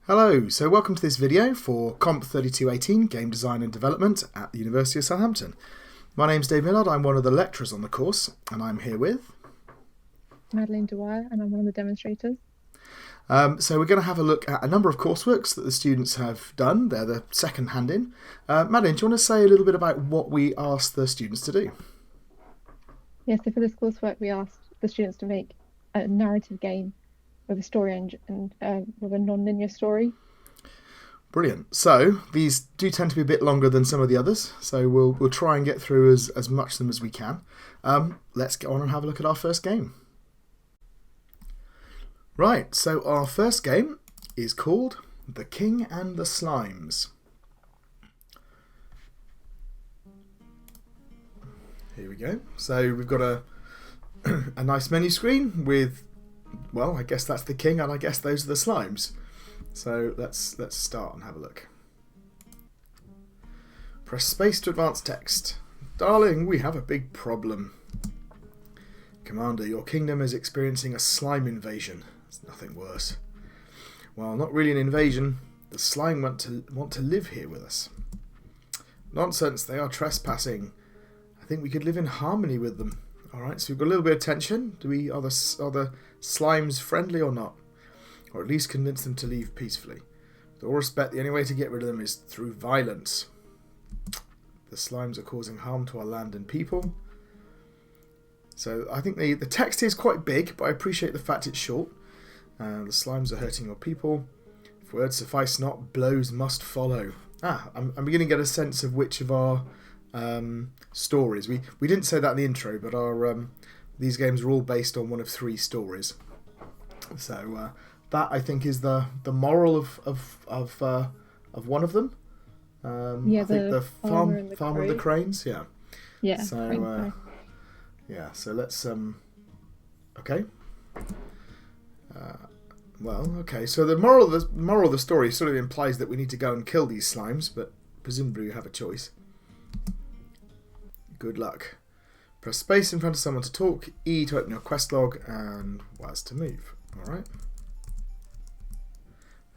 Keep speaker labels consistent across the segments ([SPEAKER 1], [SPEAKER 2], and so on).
[SPEAKER 1] Hello, so welcome to this video for COMP3218 Game Design and Development at the University of Southampton. My name's Dave Millard, I'm one of the lecturers on the course, and I'm here with...
[SPEAKER 2] Madeleine Dwyer, and I'm one of the demonstrators.
[SPEAKER 1] So we're going to have a look at a number of courseworks that the students have done. They're the second hand in. Madeleine, do you want to say a little bit about what we asked the students to do?
[SPEAKER 2] Yeah, so for this coursework we asked the students to make a narrative game with a story and with a non-linear story.
[SPEAKER 1] Brilliant. So these do tend to be a bit longer than some of the others, so we'll try and get through as much of them as we can. Let's get on and have a look at our first game. Right, so our first game is called The King and the Slimes. Here we go. So we've got a nice menu screen with, well, I guess that's the king and I guess those are the slimes. So let's start and have a look. Press space to advance text. Darling, we have a big problem. Commander, your kingdom is experiencing a slime invasion. It's nothing worse. Well, not really an invasion. The slime want to live here with us. Nonsense, they are trespassing. I think we could live in harmony with them. Alright, so we've got a little bit of tension. Are the slimes friendly or not? Or at least convince them to leave peacefully. With all respect, the only way to get rid of them is through violence. The slimes are causing harm to our land and people. So I think the text is quite big, but I appreciate the fact it's short. The slimes are hurting your people. If words suffice not, blows must follow. I'm beginning to get a sense of which of our stories. We didn't say that in the intro, but our these games are all based on one of three stories. So that I think is the moral of one of them.
[SPEAKER 2] Yeah,
[SPEAKER 1] I think the farmer and the cranes. Yeah.
[SPEAKER 2] Yeah.
[SPEAKER 1] So yeah. So let's okay. Well, okay. So the moral of the story sort of implies that we need to go and kill these slimes, but presumably you have a choice. Good luck. Press space in front of someone to talk, E to open your quest log, and WAS to move. Alright.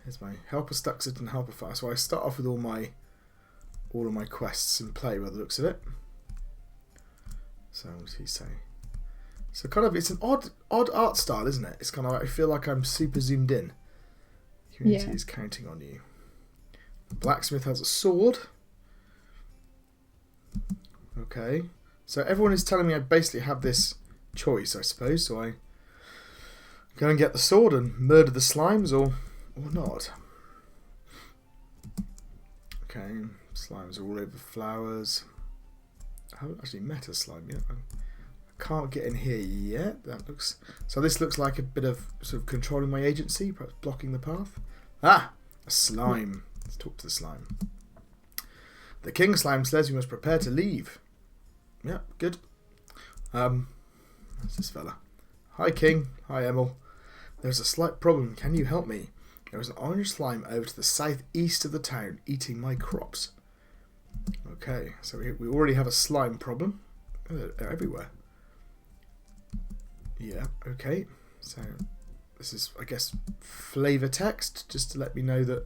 [SPEAKER 1] Here's my helper Stuxit and helper fire. So I start off with all of my quests in play by the looks of it. So what does he say? So kind of, it's an odd art style, isn't it? It's kind of like, I feel like I'm super zoomed in. The community is counting on you. The blacksmith has a sword. Okay, so everyone is telling me I basically have this choice, I suppose. So I go and get the sword and murder the slimes, or not. Okay, slimes are all over the flowers. I haven't actually met a slime yet. I can't get in here yet. This looks like a bit of sort of controlling my agency, perhaps blocking the path. Ah, a slime. Let's talk to the slime. The king slime says you must prepare to leave. Yeah, good. What's this fella? Hi king. Hi Emil. There's a slight problem. Can you help me? There is an orange slime over to the southeast of the town eating my crops. Okay, so we already have a slime problem. They're everywhere. Yeah, okay. So this is, I guess, flavor text, just to let me know that.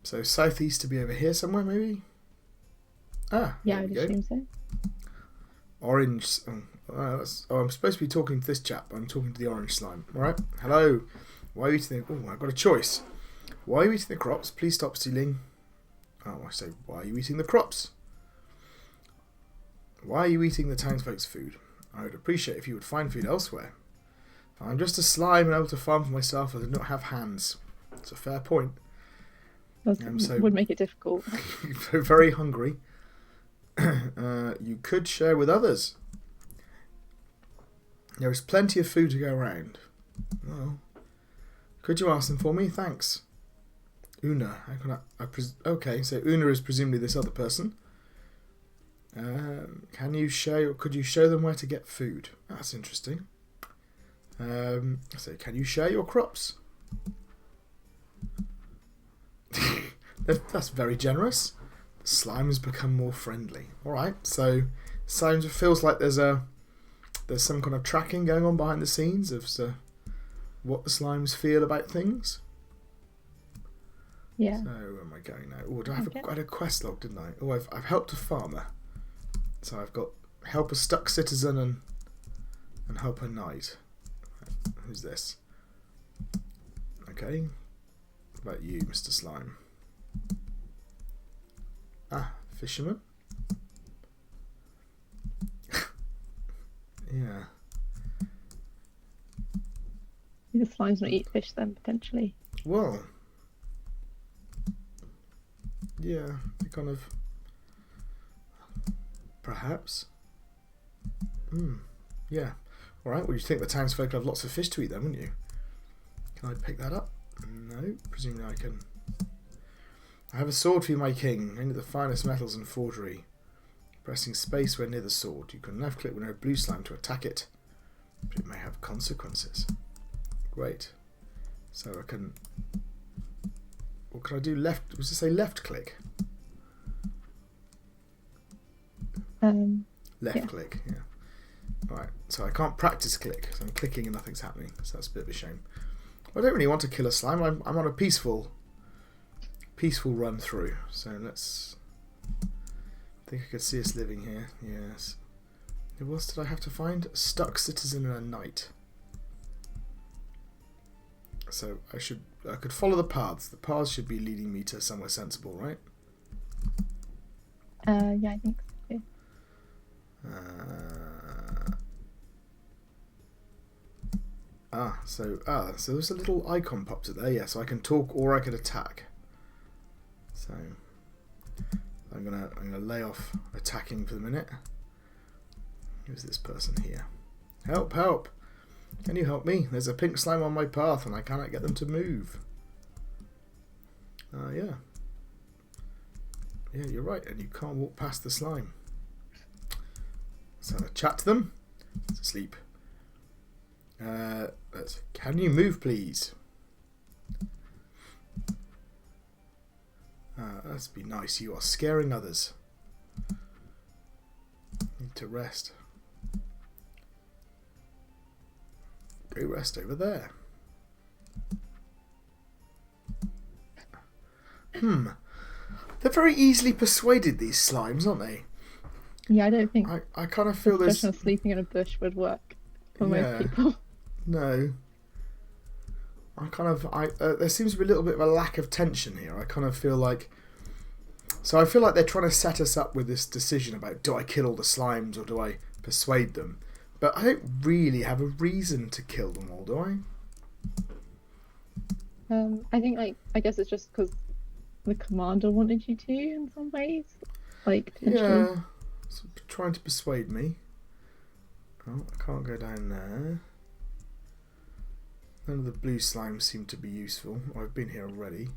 [SPEAKER 1] So southeast to be over here somewhere, maybe?
[SPEAKER 2] Yeah, I would assume so.
[SPEAKER 1] Orange. I'm supposed to be talking to this chap. I'm talking to the orange slime. Alright. Hello. Why are you eating the... Oh, I've got a choice. Why are you eating the crops? Please stop stealing. Oh, I say, why are you eating the crops? Why are you eating the townsfolk's food? I would appreciate if you would find food elsewhere. I'm just a slime and able to farm for myself. I do not have hands. It's a fair point.
[SPEAKER 2] Would make it difficult.
[SPEAKER 1] Very hungry. You could share with others. There is plenty of food to go around. Well, could you ask them for me? Thanks. Una. How can okay, so Una is presumably this other person. Can you share? Could you show them where to get food? That's interesting. So can you share your crops? That's very generous. The slimes become more friendly. Alright, so slimes feels like there's some kind of tracking going on behind the scenes of what the slimes feel about things.
[SPEAKER 2] Yeah.
[SPEAKER 1] So where am I going now? Oh, I had a quest log, didn't I? Oh, I've helped a farmer. So I've got help a stuck citizen and help a knight. Who's this? Okay. What about you, Mr. Slime? Ah, fisherman? Yeah.
[SPEAKER 2] The slimes not eat fish then, potentially.
[SPEAKER 1] Well, yeah, they kind of... Perhaps. Yeah. Alright, well, you'd think the townsfolk have lots of fish to eat then, wouldn't you? Can I pick that up? No, presumably I can. I have a sword for you, my king. Only the finest metals and forgery. Pressing space when near the sword. You can left click when near a blue slime to attack it. But it may have consequences. Great. So I can... What can I do? Left... Was it say left click? Left click, yeah. Right, so I can't practice click, so I'm clicking and nothing's happening, so that's a bit of a shame. I don't really want to kill a slime. I'm on a peaceful run through. So let's... I think I could see us living here. Yes. Who else did I have to find? A stuck citizen and a knight. So I could follow the paths. The paths should be leading me to somewhere sensible, right?
[SPEAKER 2] Yeah, I think so.
[SPEAKER 1] So there's a little icon popped up there. Yeah, so I can talk or I could attack. So I'm gonna lay off attacking for the minute. Who's this person here? Help! Help! Can you help me? There's a pink slime on my path and I cannot get them to move. Yeah. Yeah, you're right, and you can't walk past the slime. So I chat to them. It's asleep. Can you move, please? That'd be nice. You are scaring others. Need to rest. Go rest over there. They're very easily persuaded, these slimes, aren't they?
[SPEAKER 2] Yeah, I don't think
[SPEAKER 1] I kind of feel this...
[SPEAKER 2] sleeping in a bush would work for most people.
[SPEAKER 1] No. There seems to be a little bit of a lack of tension here. I kind of feel like... So I feel like they're trying to set us up with this decision about, do I kill all the slimes or do I persuade them? But I don't really have a reason to kill them all, do I?
[SPEAKER 2] I think, I guess it's just because the commander wanted you to in some ways.
[SPEAKER 1] Yeah. So trying to persuade me. Oh, I can't go down there. None of the blue slimes seem to be useful. Oh, I've been here already.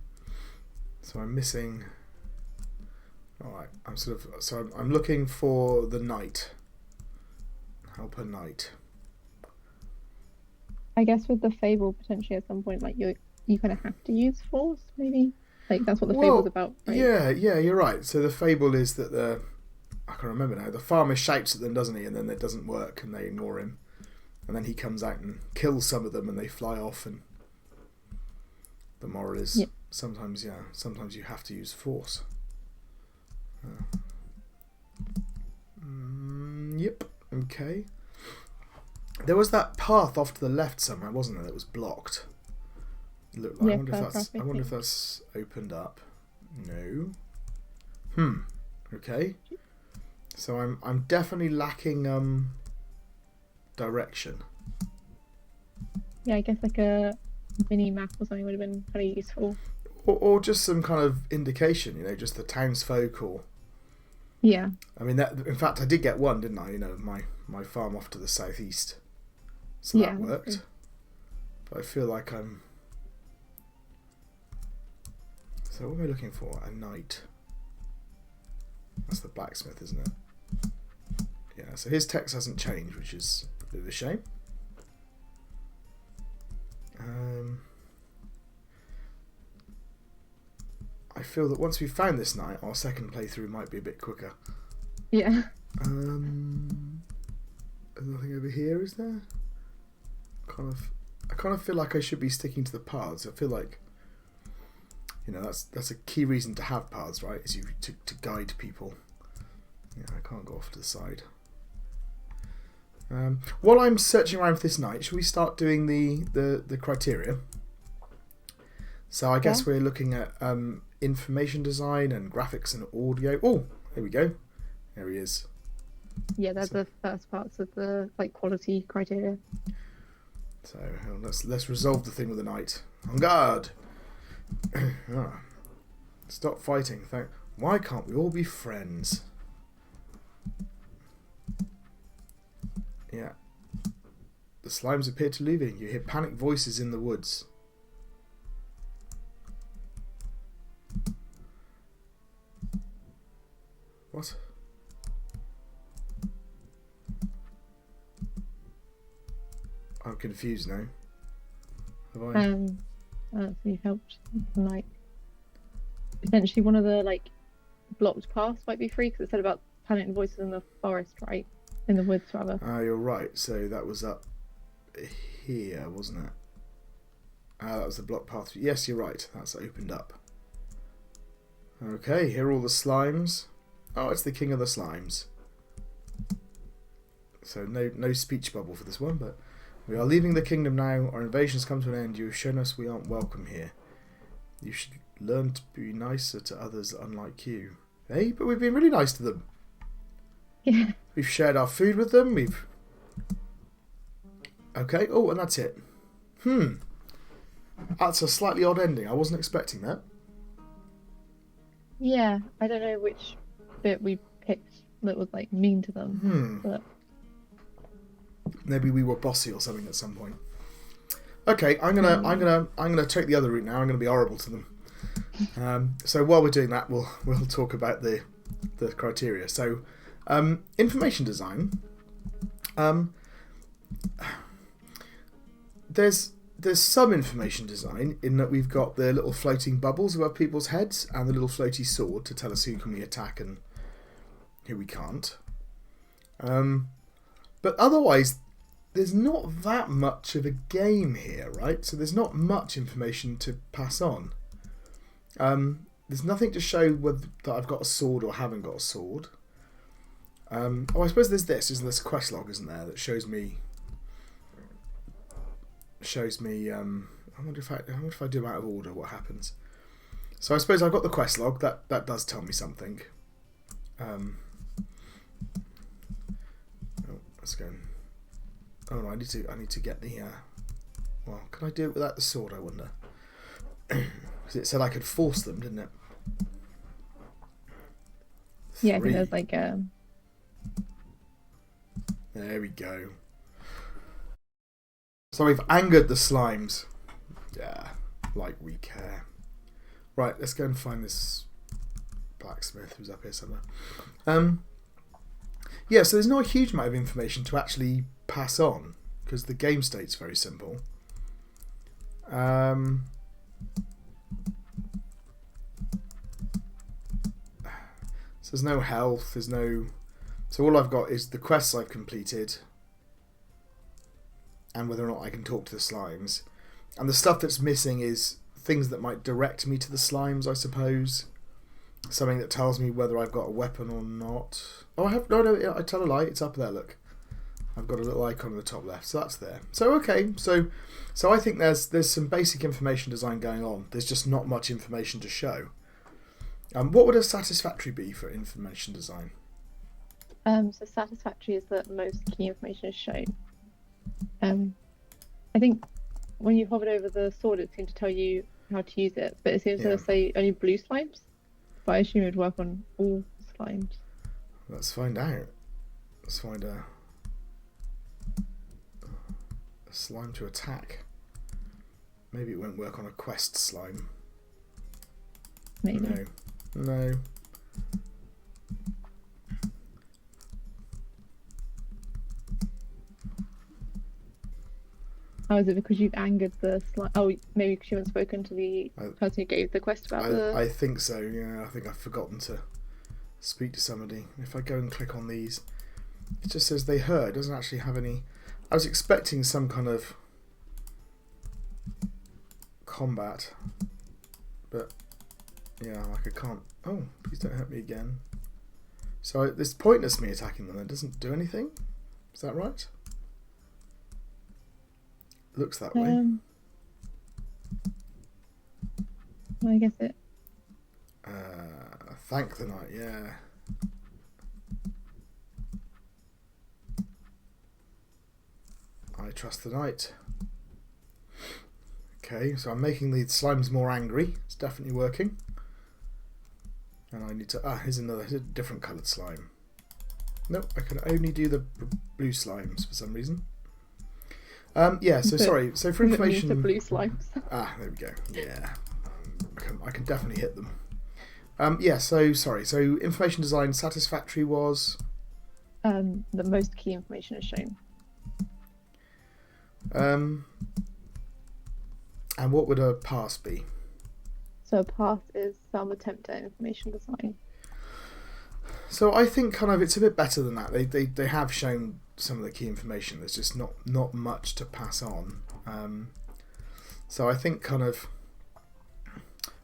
[SPEAKER 1] So I'm missing... Alright, I'm looking for the knight. Help a knight.
[SPEAKER 2] I guess with the fable, potentially at some point, you kind of have to use force, maybe? That's what the fable's about, right?
[SPEAKER 1] Yeah, you're right. So the fable is that I can't remember now, the farmer shouts at them, doesn't he? And then it doesn't work and they ignore him. And then he comes out and kills some of them and they fly off, and the moral is sometimes you have to use force. Yep, okay. There was that path off to the left somewhere, wasn't there, that was blocked? Look, I wonder if that's opened up. No. Okay. So I'm definitely lacking direction.
[SPEAKER 2] Yeah, I guess a mini map or something would have been pretty useful.
[SPEAKER 1] Or just some kind of indication, just the townsfolk or...
[SPEAKER 2] Yeah.
[SPEAKER 1] I mean, in fact, I did get one, didn't I? My farm off to the southeast. So that worked. But I feel like I'm... So what am I looking for? A knight. That's the blacksmith, isn't it? Yeah, so his text hasn't changed, which is a bit of a shame. I feel that once we've found this knight, our second playthrough might be a bit quicker.
[SPEAKER 2] Yeah.
[SPEAKER 1] There's nothing over here, is there? I kind of feel like I should be sticking to the paths. I feel like You know, that's a key reason to have paths, right? Is to guide people. Yeah, I can't go off to the side. While I'm searching around for this knight, should we start doing the criteria? So I guess we're looking at information design and graphics and audio. Oh, there we go. There he is.
[SPEAKER 2] Yeah, they're the first parts of the quality criteria.
[SPEAKER 1] So let's resolve the thing with the knight. On guard. Stop fighting. Why can't we all be friends? Yeah. The slimes appear to be leaving. You hear panic voices in the woods. What? I'm confused now. Have I?
[SPEAKER 2] I don't know if you've helped. Potentially one of the blocked paths might be free because it said about panic voices in the forest, right? In the woods, rather.
[SPEAKER 1] You're right. So that was up here, wasn't it? That was the block path. Yes, you're right. That's opened up. Okay, here are all the slimes. Oh, it's the king of the slimes. So no speech bubble for this one, but we are leaving the kingdom now. Our invasion's come to an end. You've shown us we aren't welcome here. You should learn to be nicer to others unlike you. Hey, but we've been really nice to them.
[SPEAKER 2] Yeah.
[SPEAKER 1] We've shared our food with them. Okay. Oh, and that's it. That's a slightly odd ending. I wasn't expecting that.
[SPEAKER 2] Yeah, I don't know which bit we picked that was mean to them. But
[SPEAKER 1] maybe we were bossy or something at some point. Okay, I'm gonna take the other route now. I'm gonna be horrible to them. So while we're doing that, we'll talk about the criteria. So information design. There's some information design in that we've got the little floating bubbles above people's heads and the little floaty sword to tell us who can we attack and who we can't. But otherwise, there's not that much of a game here, right? So there's not much information to pass on. There's nothing to show whether that I've got a sword or haven't got a sword. I suppose there's this. Isn't this a quest log, isn't there, that shows me... I wonder if I do them out of order, what happens. So I suppose I've got the quest log. That does tell me something. Let's go. Oh no, I need to get the. Well, can I do it without the sword? I wonder. Because it said I could force them, didn't it?
[SPEAKER 2] Yeah, I think there's a.
[SPEAKER 1] There we go. So we've angered the slimes. Yeah, like we care. Right, let's go and find this blacksmith who's up here somewhere. Yeah, so there's not a huge amount of information to actually pass on because the game state's very simple. So there's no health, there's no... So all I've got is the quests I've completed and whether or not I can talk to the slimes. And the stuff that's missing is things that might direct me to the slimes, I suppose. Something that tells me whether I've got a weapon or not. Oh, I have... No, I tell a lie. It's up there, look. I've got a little icon on the top left, so that's there. So, okay. So I think there's some basic information design going on. There's just not much information to show. What would a satisfactory be for information design?
[SPEAKER 2] So satisfactory is that most key information is shown. I think when you hovered over the sword, it seemed to tell you how to use it, but it seems to say only blue slimes. But I assume it would work on all slimes.
[SPEAKER 1] Let's find out. Let's find a slime to attack. Maybe it won't work on a quest slime.
[SPEAKER 2] Maybe.
[SPEAKER 1] No.
[SPEAKER 2] Oh, is it because you've angered the slime? Oh, maybe because you haven't spoken to the person who gave the quest about
[SPEAKER 1] I think so, yeah. I think I've forgotten to speak to somebody. If I go and click on these, it just says they heard. It doesn't actually have any... I was expecting some kind of combat, but Yeah, like I can't... Oh, please don't hurt me again. So it's pointless me attacking them. It doesn't do anything? Is that right? Looks that way.
[SPEAKER 2] I guess it...
[SPEAKER 1] Thank the knight, yeah. I trust the knight. Okay, so I'm making the slimes more angry. It's definitely working. And I need to... here's a different coloured slime. Nope, I can only do the blue slimes for some reason. Yeah, so sorry. So for information...
[SPEAKER 2] The blue slimes.
[SPEAKER 1] There we go. Yeah. I can definitely hit them. Yeah, so sorry. So information design satisfactory was...
[SPEAKER 2] the most key information is shown.
[SPEAKER 1] And what would a pass be?
[SPEAKER 2] So a pass is some attempt at information design.
[SPEAKER 1] So I think kind of it's a bit better than that. They have shown some of the key information. There's just not much to pass on. So I think kind of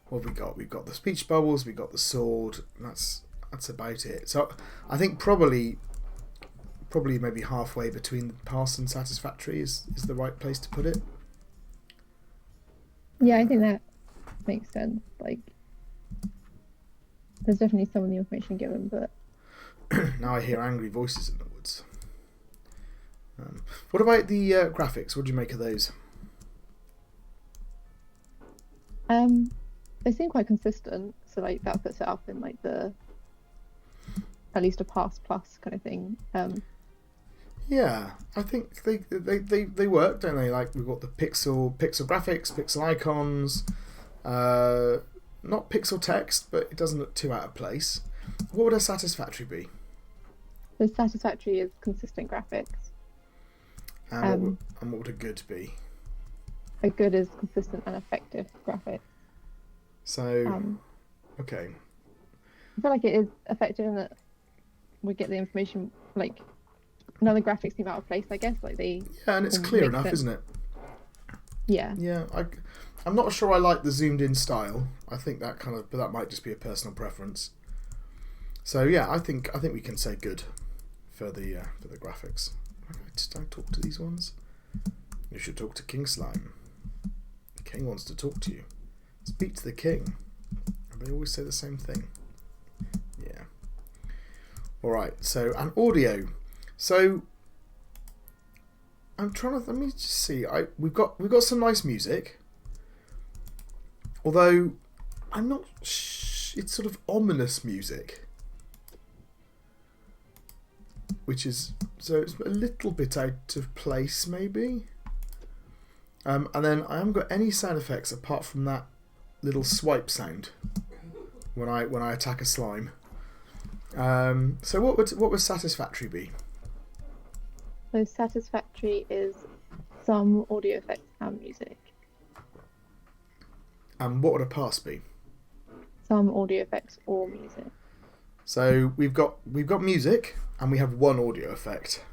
[SPEAKER 1] what have we got? We've got the speech bubbles, we've got the sword, and that's about it. So I think probably maybe halfway between pass and satisfactory is the right place to put it.
[SPEAKER 2] Yeah, I think that makes sense. Like, there's definitely some of the information given, but
[SPEAKER 1] now I hear angry voices in the woods. What about the graphics? What do you make of those?
[SPEAKER 2] They seem quite consistent, so like that puts it up in like the at least a pass plus kind of thing.
[SPEAKER 1] Yeah, I think they work, don't they? Like we've got the pixel graphics, pixel icons, not pixel text, but it doesn't look too out of place. What would a satisfactory be?
[SPEAKER 2] The satisfactory is consistent graphics.
[SPEAKER 1] And what would a good be?
[SPEAKER 2] A good is consistent and effective graphics.
[SPEAKER 1] So, okay.
[SPEAKER 2] I feel like it is effective in that we get the information, like none of the graphics seem out of place, I guess. Like they...
[SPEAKER 1] Yeah, and it's clear enough, isn't it?
[SPEAKER 2] Yeah.
[SPEAKER 1] Yeah, I'm not sure I like the zoomed in style. I think that but that might just be a personal preference. So yeah, I think we can say good for the graphics. Don't talk to these ones. You should talk to King Slime. The king wants to talk to you. Speak to the king. And they always say the same thing. Yeah. All right. So and audio. So I'm trying to let me just see. We've got some nice music. Although I'm not. It's sort of ominous music. Which is, so it's a little bit out of place maybe. And then I haven't got any sound effects apart from that little swipe sound when I attack a slime. So what would satisfactory be?
[SPEAKER 2] So satisfactory is some audio effects and music.
[SPEAKER 1] And what would a pass be?
[SPEAKER 2] Some audio effects or music.
[SPEAKER 1] So we've got music and we have one audio effect.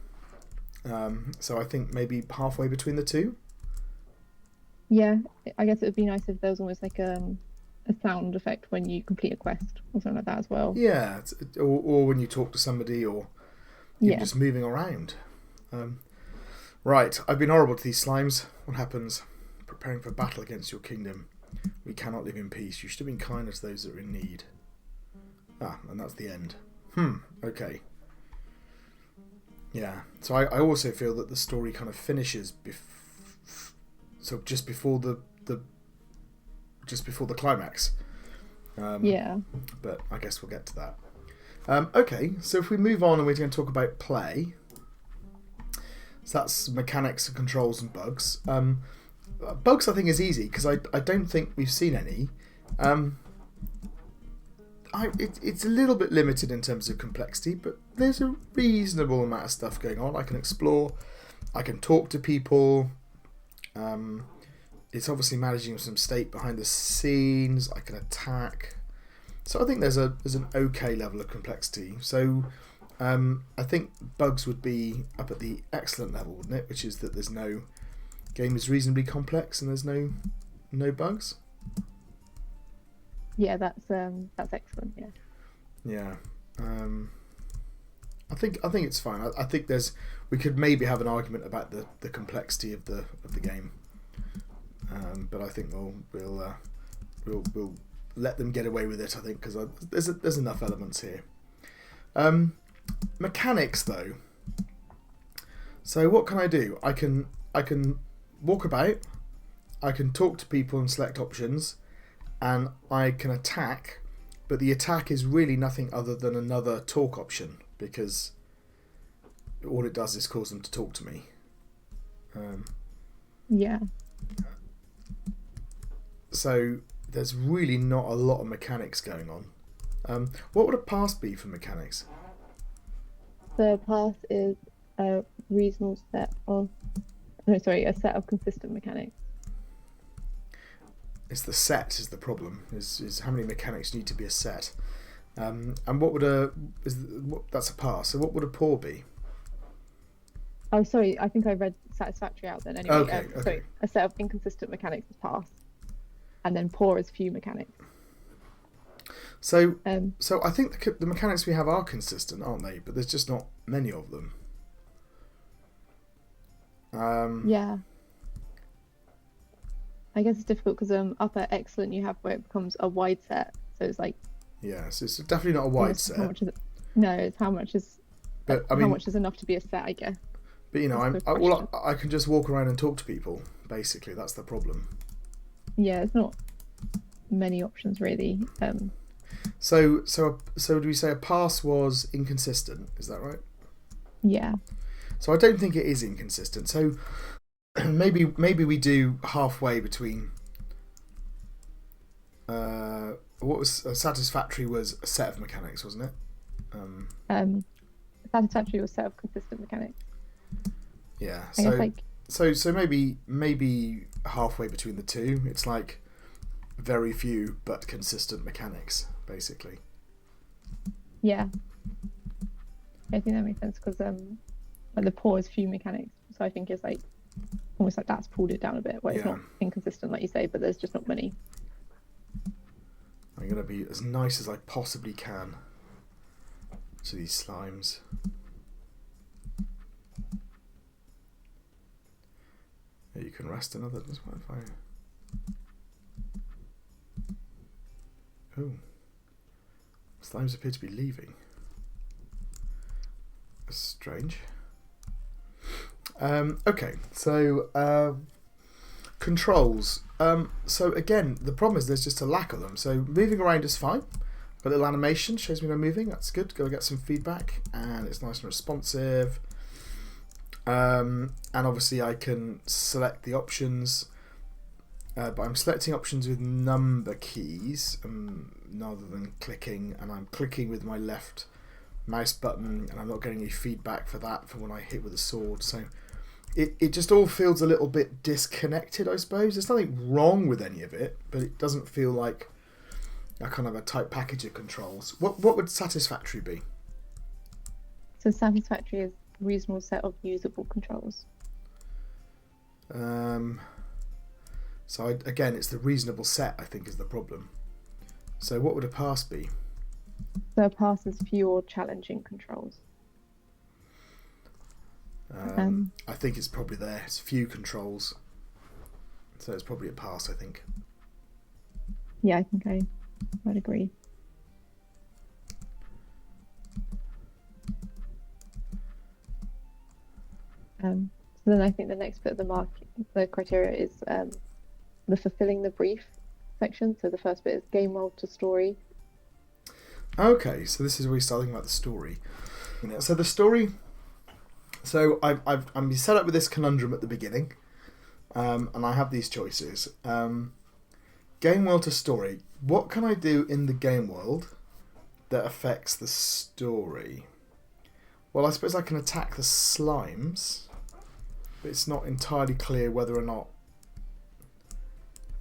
[SPEAKER 1] So I think maybe halfway between the two.
[SPEAKER 2] Yeah, I guess it would be nice if there was almost like a sound effect when you complete a quest or something like that as well.
[SPEAKER 1] Yeah, or when you talk to somebody, or you're just moving around. Right, I've been horrible to these slimes. What happens? Preparing for battle against your kingdom. We cannot live in peace. You should have been kinder to those that are in need. And that's the end. Okay. Yeah. So I also feel that the story kind of finishes just before the climax.
[SPEAKER 2] Yeah.
[SPEAKER 1] But I guess we'll get to that. Okay, so if we move on and we're going to talk about play. So that's mechanics and controls and bugs. Bugs I think is easy because I don't think we've seen any. It's a little bit limited in terms of complexity, but there's a reasonable amount of stuff going on. I can explore, I can talk to people. It's obviously managing some state behind the scenes. I can attack. So I think there's an okay level of complexity. So I think bugs would be up at the excellent level, wouldn't it? Which is that there's no game is reasonably complex and there's no bugs.
[SPEAKER 2] Yeah, that's excellent. Yeah.
[SPEAKER 1] Yeah. I think it's fine. I think we could maybe have an argument about the complexity of the game, but I think we'll let them get away with it. I think because there's enough elements here. Mechanics though. So what can I do? I can walk about. I can talk to people and select options, and I can attack. But the attack is really nothing other than another talk option, because all it does is cause them to talk to me.
[SPEAKER 2] Yeah.
[SPEAKER 1] So there's really not a lot of mechanics going on. What would a pass be for mechanics?
[SPEAKER 2] The path is a reasonable set of, a set of consistent mechanics.
[SPEAKER 1] It's the set is the problem. Is how many mechanics need to be a set. And what would that's a pass. So what would a pour be?
[SPEAKER 2] Oh, sorry. I think I read satisfactory out then. Anyway,
[SPEAKER 1] Okay.
[SPEAKER 2] Sorry, a set of inconsistent mechanics is pass, and then poor is few mechanics.
[SPEAKER 1] So I think the mechanics we have are consistent, aren't they? But there's just not many of them.
[SPEAKER 2] Yeah. I guess it's difficult because up at excellent you have where it becomes a wide set, so it's like.
[SPEAKER 1] Yeah, so it's definitely not a wide set.
[SPEAKER 2] How much is it? No, it's how much is.
[SPEAKER 1] But I mean,
[SPEAKER 2] how much is enough to be a set, I guess.
[SPEAKER 1] But I can just walk around and talk to people. Basically, that's the problem.
[SPEAKER 2] Yeah, it's not many options really.
[SPEAKER 1] So do we say a pass was inconsistent? Is that right?
[SPEAKER 2] Yeah.
[SPEAKER 1] So I don't think it is inconsistent. So maybe we do halfway between. What was satisfactory was a set of mechanics, wasn't it?
[SPEAKER 2] Satisfactory was a set of consistent mechanics.
[SPEAKER 1] Yeah.
[SPEAKER 2] I guess like.
[SPEAKER 1] So maybe halfway between the two. It's like very few but consistent mechanics, basically.
[SPEAKER 2] Yeah. I think that makes sense because like the poor is few mechanics, so I think it's like almost like that's pulled it down a bit, where it's not inconsistent like you say, but there's just not many.
[SPEAKER 1] I'm gonna be as nice as I possibly can to these slimes. Yeah, you can rest another. That's fine. Oh, slimes appear to be leaving. That's strange. Okay, so controls. So again, the problem is there's just a lack of them. So moving around is fine. Got a little animation, shows me I'm moving. That's good. Go get some feedback, and it's nice and responsive. And obviously I can select the options, but I'm selecting options with number keys rather than clicking, and I'm clicking with my left mouse button, and I'm not getting any feedback for that from when I hit with a sword. So it just all feels a little bit disconnected, I suppose. There's nothing wrong with any of it, but it doesn't feel like a kind of a tight package of controls. What would satisfactory be?
[SPEAKER 2] So satisfactory is a reasonable set of usable controls.
[SPEAKER 1] So again, it's the reasonable set, I think, is the problem. So what would a pass be?
[SPEAKER 2] So a pass is few or challenging controls.
[SPEAKER 1] I think it's probably there. It's few controls. So it's probably a pass, I think.
[SPEAKER 2] Yeah, I think I would agree. So then I think the next bit of the criteria is the fulfilling the brief section. So the first bit is game world to story.
[SPEAKER 1] Okay, so this is where we're starting about the story. So the story. So I'm set up with this conundrum at the beginning, and I have these choices. Game world to story. What can I do in the game world that affects the story? Well, I suppose I can attack the slimes, but it's not entirely clear whether or not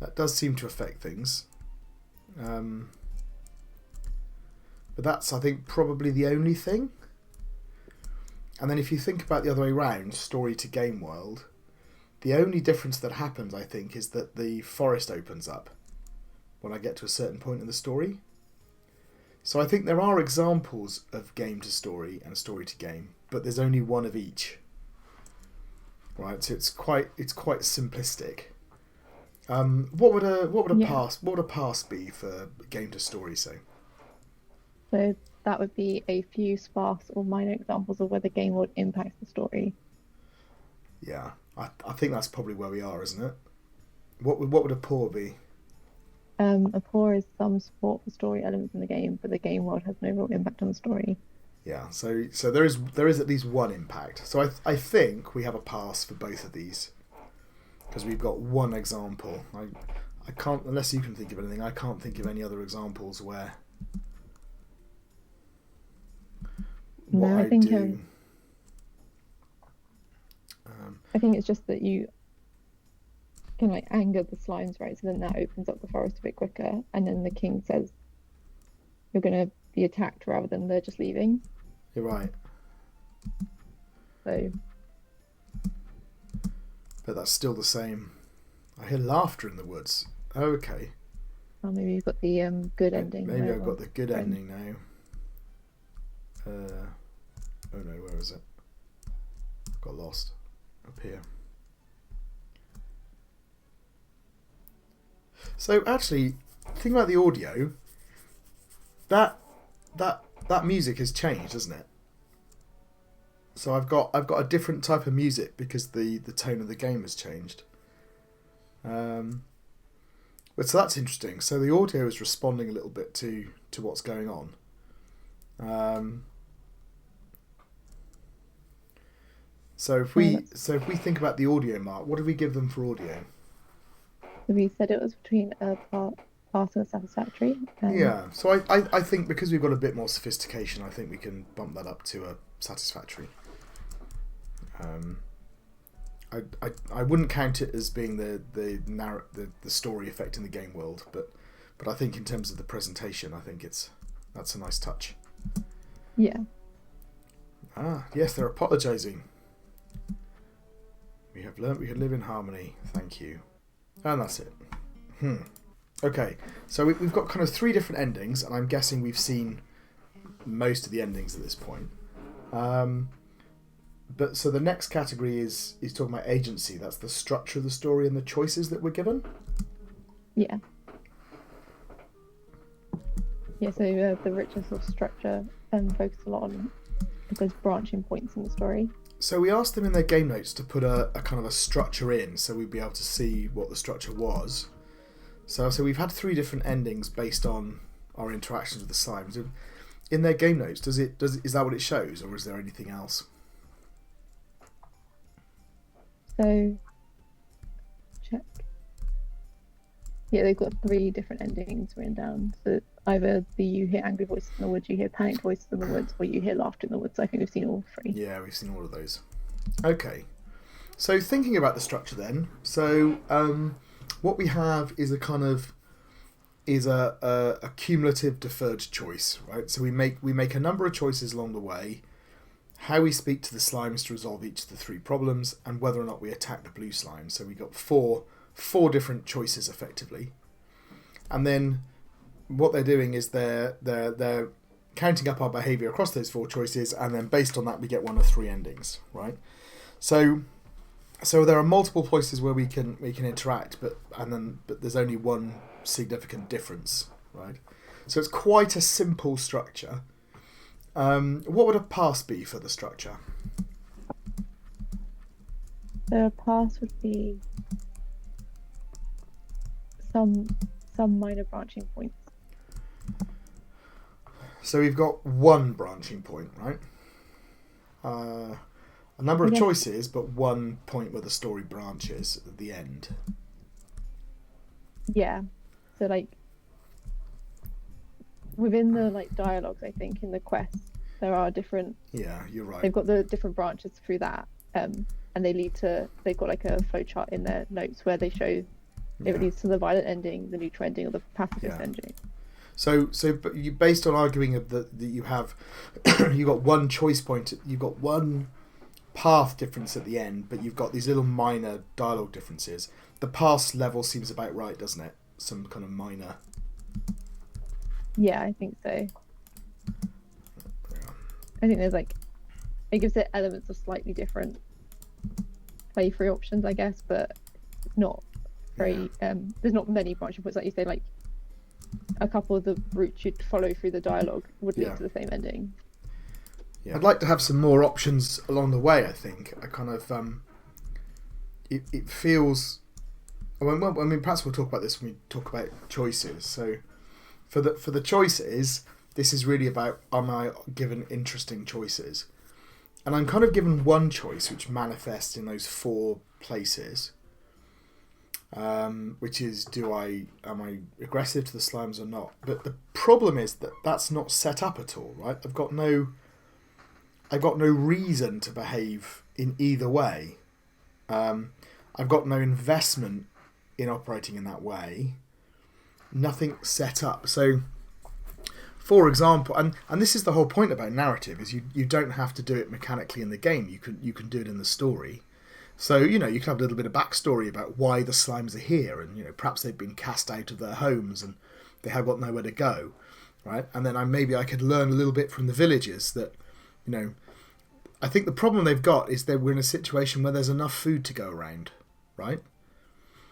[SPEAKER 1] that does seem to affect things. But that's, I think, probably the only thing. And then if you think about the other way around, story to game world, the only difference that happens, I think, is that the forest opens up. when I get to a certain point in the story. So I think there are examples of game to story and story to game, but there's only one of each. Right, so it's quite simplistic. What would a pass be for game to story? Say.
[SPEAKER 2] So that would be a few sparse or minor examples of where the game would impact the story.
[SPEAKER 1] Yeah, I think that's probably where we are, isn't it? What would a pour be?
[SPEAKER 2] A pour is some support for story elements in the game, but the game world has no real impact on the story.
[SPEAKER 1] Yeah, so there is at least one impact. So I think we have a pass for both of these because we've got one example. I can't, unless you can think of anything. I can't think of any other examples where.
[SPEAKER 2] No, I think I think it's just that you can like anger the slimes, right? So then that opens up the forest a bit quicker, and then the king says you're going to be attacked rather than they're just leaving.
[SPEAKER 1] You're right.
[SPEAKER 2] So.
[SPEAKER 1] But that's still the same. I hear laughter in the woods. Okay.
[SPEAKER 2] Well, maybe you've got the good ending.
[SPEAKER 1] Maybe I've got the good ending now. Oh no, where is it? Got lost. Up here. So actually, think about the audio. That music has changed, hasn't it? So I've got a different type of music because the tone of the game has changed. But so that's interesting. So the audio is responding a little bit to what's going on. So if we think about the audio, Mark, what do we give them for audio?
[SPEAKER 2] We said it was between a pass and a satisfactory.
[SPEAKER 1] Yeah, so I think because we've got a bit more sophistication, I think we can bump that up to a satisfactory. I wouldn't count it as being the story affecting the game world, but I think in terms of the presentation, I think that's a nice touch.
[SPEAKER 2] Yeah.
[SPEAKER 1] Ah, yes, they're apologising. We have learnt we can live in harmony. Thank you. And that's it. Okay, so we've got kind of 3 different endings, and I'm guessing we've seen most of the endings at this point. But so the next category is talking about agency. That's the structure of the story and the choices that we're given.
[SPEAKER 2] Yeah. Yeah. So the richness of structure focus a lot on those branching points in the story.
[SPEAKER 1] So we asked them in their game notes to put a kind of a structure in, so we'd be able to see what the structure was. So we've had 3 different endings based on our interactions with the slimes. In their game notes, is that what it shows, or is there anything else?
[SPEAKER 2] So check. Yeah, they've got 3 different endings written down. So either you hear angry voices in the woods, you hear panicked voices in the woods, or you hear laughter in the woods. I think we've seen all 3.
[SPEAKER 1] Yeah, we've seen all of those. Okay. So thinking about the structure then, so what we have is a kind of a cumulative deferred choice, right? So we make a number of choices along the way, how we speak to the slimes to resolve each of the 3 problems, and whether or not we attack the blue slime. So we got four different choices effectively, and then what they're doing is they're counting up our behaviour across those 4 choices, and then based on that we get one of 3 endings, right? So there are multiple places where we can interact, but there's only one significant difference, right? So it's quite a simple structure. What would a pass be for the structure?
[SPEAKER 2] So a pass would be some minor branching points.
[SPEAKER 1] So we've got one branching point, right? A number of choices, but one point where the story branches at the end.
[SPEAKER 2] Yeah. So like within the dialogues, I think in the quests there are different.
[SPEAKER 1] Yeah, you're right.
[SPEAKER 2] They've got the different branches through that, and they've got like a flowchart in their notes where they show it leads to the violent ending, the neutral ending, or the pacifist ending. So
[SPEAKER 1] but you, based on arguing that you have, you got one choice point, you've got one path difference at the end, but you've got these little minor dialogue differences. The pass level seems about right, doesn't it? Some kind of minor
[SPEAKER 2] Yeah, I think so. I think there's like, it gives it elements of slightly different play through options, I guess, but not very there's not many branching points, like you say. Like a couple of the routes you'd follow through the dialogue would lead to the same ending.
[SPEAKER 1] I'd like to have some more options along the way. I think I kind of it feels. I mean, perhaps we'll talk about this when we talk about choices. So for the choices, this is really about, am I given interesting choices? And I'm kind of given one choice which manifests in those 4 places, which is, am I aggressive to the slimes or not? But the problem is that that's not set up at all, right? I've got no reason to behave in either way. I've got no investment in operating in that way. Nothing set up. So, for example, and this is the whole point about narrative, is you don't have to do it mechanically in the game. You can do it in the story. So, you can have a little bit of backstory about why the slimes are here, and perhaps they've been cast out of their homes and they have got nowhere to go, right? And then maybe I could learn a little bit from the villagers that, I think the problem they've got is that we're in a situation where there's enough food to go around, right?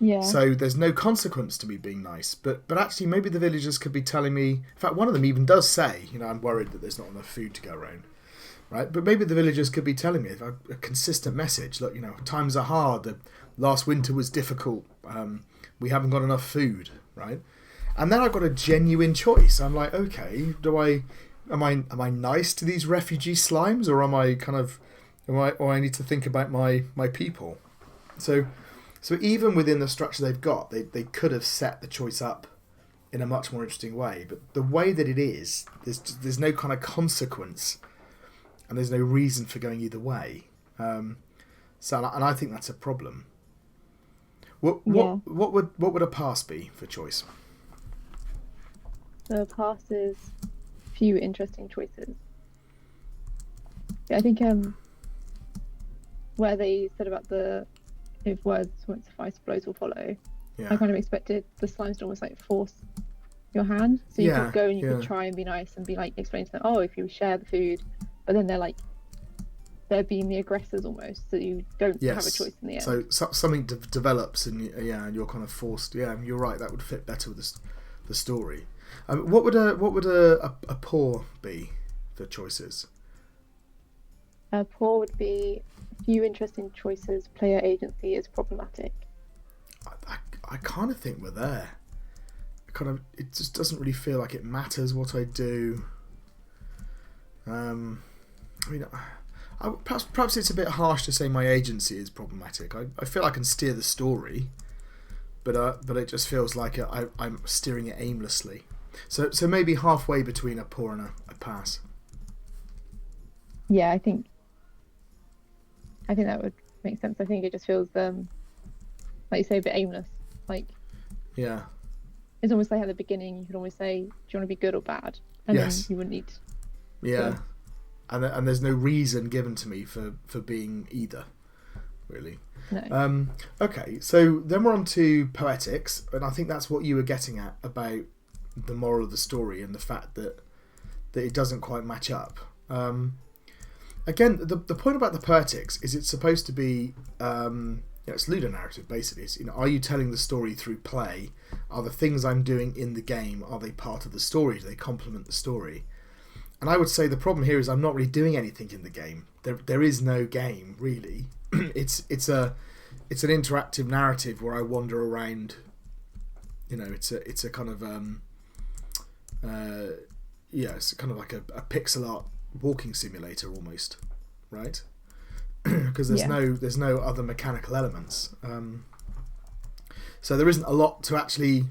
[SPEAKER 2] Yeah.
[SPEAKER 1] So there's no consequence to me being nice, but actually maybe the villagers could be telling me. In fact, one of them even does say, I'm worried that there's not enough food to go around, right? But maybe the villagers could be telling me a consistent message. Look, times are hard. The last winter was difficult. We haven't got enough food, right? And then I've got a genuine choice. I'm like, okay, am I nice to these refugee slimes, or I need to think about my people? So even within the structure they've got, they could have set the choice up in a much more interesting way. But the way that it is, there's no kind of consequence, and there's no reason for going either way. And I think that's a problem. What would a pass be for choice?
[SPEAKER 2] So a pass is few interesting choices. Yeah, I think where they said about if words won't suffice, blows will follow. Yeah. I kind of expected the slimes to almost like force your hand. So you could go and you could try and be nice and be like, explain to them, if you share the food, but then they're being the aggressors almost, so you don't have a choice in the end.
[SPEAKER 1] So something develops and you're kind of forced. Yeah, you're right. That would fit better with the story. What would a poor be for choices?
[SPEAKER 2] A poor would be few interesting choices. Player agency is problematic.
[SPEAKER 1] I kind of think we're there. It just doesn't really feel like it matters what I do. Perhaps it's a bit harsh to say my agency is problematic. I feel I can steer the story, but it just feels like I'm steering it aimlessly. So maybe halfway between a poor and a pass.
[SPEAKER 2] Yeah, I think that would make sense. I think it just feels like you say, a bit aimless.
[SPEAKER 1] Yeah.
[SPEAKER 2] It's almost like at the beginning you could always say, do you want to be good or bad? And then you wouldn't need.
[SPEAKER 1] Yeah. And there's no reason given to me for being either, really.
[SPEAKER 2] No.
[SPEAKER 1] Okay, so then we're on to poetics, and I think that's what you were getting at about the moral of the story and the fact that it doesn't quite match up. Again, the point about the poetics is it's supposed to be it's ludonarrative basically. It's, are you telling the story through play? Are the things I'm doing in the game, are they part of the story? Do they complement the story? And I would say the problem here is I'm not really doing anything in the game. There is no game really. It's an interactive narrative where I wander around. It's a kind of it's kind of like a pixel art walking simulator almost, right? Because there's no other mechanical elements. So there isn't a lot to actually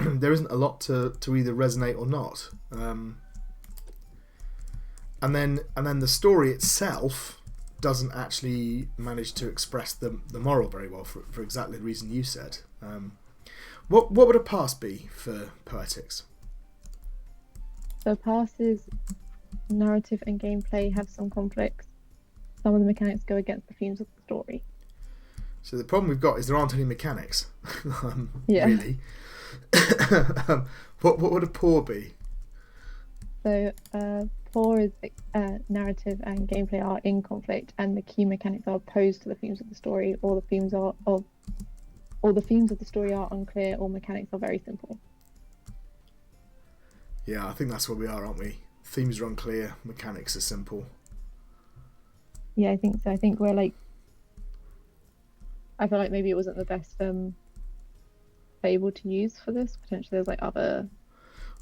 [SPEAKER 1] there isn't a lot to either resonate or not. And then the story itself doesn't actually manage to express the moral very well for exactly the reason you said. What would a pass be for poetics?
[SPEAKER 2] So passes, narrative and gameplay have some conflicts. Some of the mechanics go against the themes of the story.
[SPEAKER 1] So the problem we've got is there aren't any mechanics.
[SPEAKER 2] Yeah.
[SPEAKER 1] Really. What would a poor be?
[SPEAKER 2] So, poor is narrative and gameplay are in conflict, and the key mechanics are opposed to the themes of the story, or the themes of the story are unclear, or mechanics are very simple.
[SPEAKER 1] Yeah, I think that's where we are, aren't we? Themes are unclear, mechanics are simple.
[SPEAKER 2] Yeah, I think so. I think we're like, I feel like maybe it wasn't the best fable to use for this. Potentially, there's like other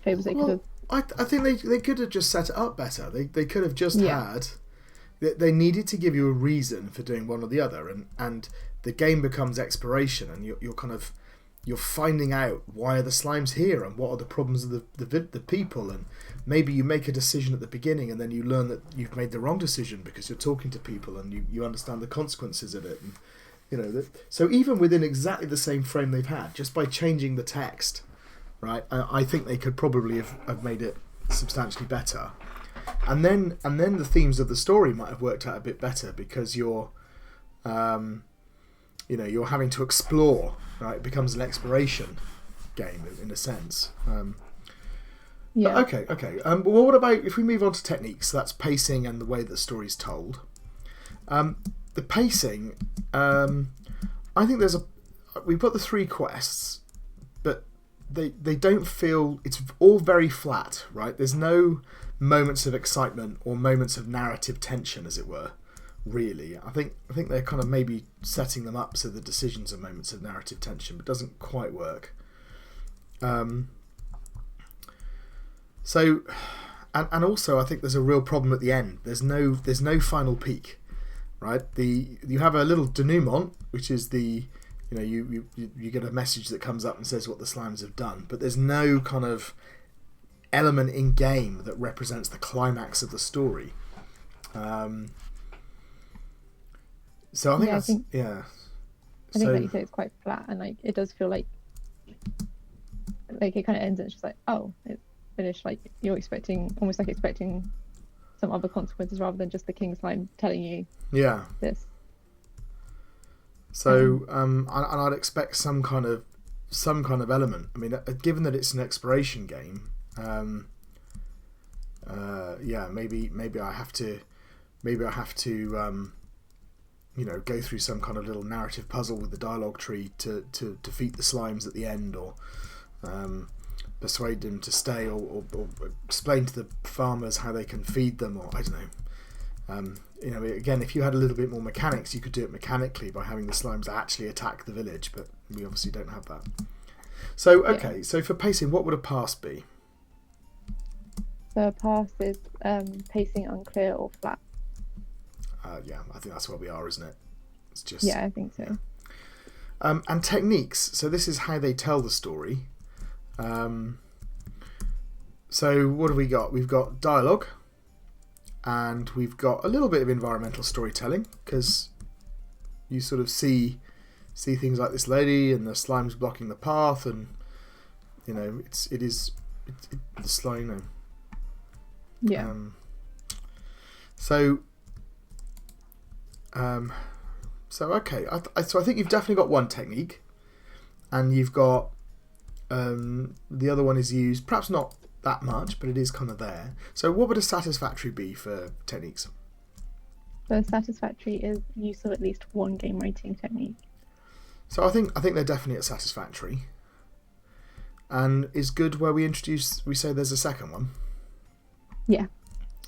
[SPEAKER 2] fables they could have.
[SPEAKER 1] I think they could have just set it up better. They could have just
[SPEAKER 2] Yeah.
[SPEAKER 1] had. They needed to give you a reason for doing one or the other, and the game becomes exploration, and you're finding out why are the slimes here and what are the problems of the people, and maybe you make a decision at the beginning and then you learn that you've made the wrong decision because you're talking to people and you understand the consequences of it, and so even within exactly the same frame they've had, just by changing the text, right, I think they could probably have made it substantially better. And then the themes of the story might have worked out a bit better because you're having to explore, right? It becomes an exploration game in a sense.
[SPEAKER 2] Yeah.
[SPEAKER 1] Okay. Well, what about if we move on to techniques? So that's pacing and the way the story's told. The pacing, I think we've got the 3 quests, but they don't feel, it's all very flat, right? There's no moments of excitement or moments of narrative tension, as it were. Really, I think they're kind of maybe setting them up so the decisions are moments of narrative tension, but doesn't quite work. So, and also I think there's a real problem at the end. There's no final peak, right? You have a little denouement, which is you get a message that comes up and says what the slimes have done, but there's no kind of element in game that represents the climax of the story. So I think
[SPEAKER 2] I think like you say, it's quite flat, and like it does feel like it kind of ends and it's just like, oh, it's finished. Like you're almost expecting some other consequences rather than just the king slime telling you this.
[SPEAKER 1] So and I'd expect some kind of element. I mean, given that it's an exploration game, maybe I have to go through some kind of little narrative puzzle with the dialogue tree to defeat the slimes at the end, or persuade them to stay, or explain to the farmers how they can feed them, or I don't know. Again, if you had a little bit more mechanics, you could do it mechanically by having the slimes actually attack the village, but we obviously don't have that. So, okay, so for pacing, what would a pass be?
[SPEAKER 2] So a pass is pacing unclear or flat.
[SPEAKER 1] I think that's where we are, isn't it? It's just
[SPEAKER 2] I think so.
[SPEAKER 1] And techniques. So this is how they tell the story. So what have we got? We've got dialogue, and we've got a little bit of environmental storytelling, because you sort of see things like this lady and the slimes blocking the path, and it's the slime.
[SPEAKER 2] Yeah.
[SPEAKER 1] So okay, so I think you've definitely got one technique, and you've got the other one is used, perhaps not that much, but it is kind of there. So what would a satisfactory be for techniques?
[SPEAKER 2] So satisfactory is use of at least one game writing technique.
[SPEAKER 1] So I think they're definitely at satisfactory, and is good where we say there's a second one.
[SPEAKER 2] Yeah,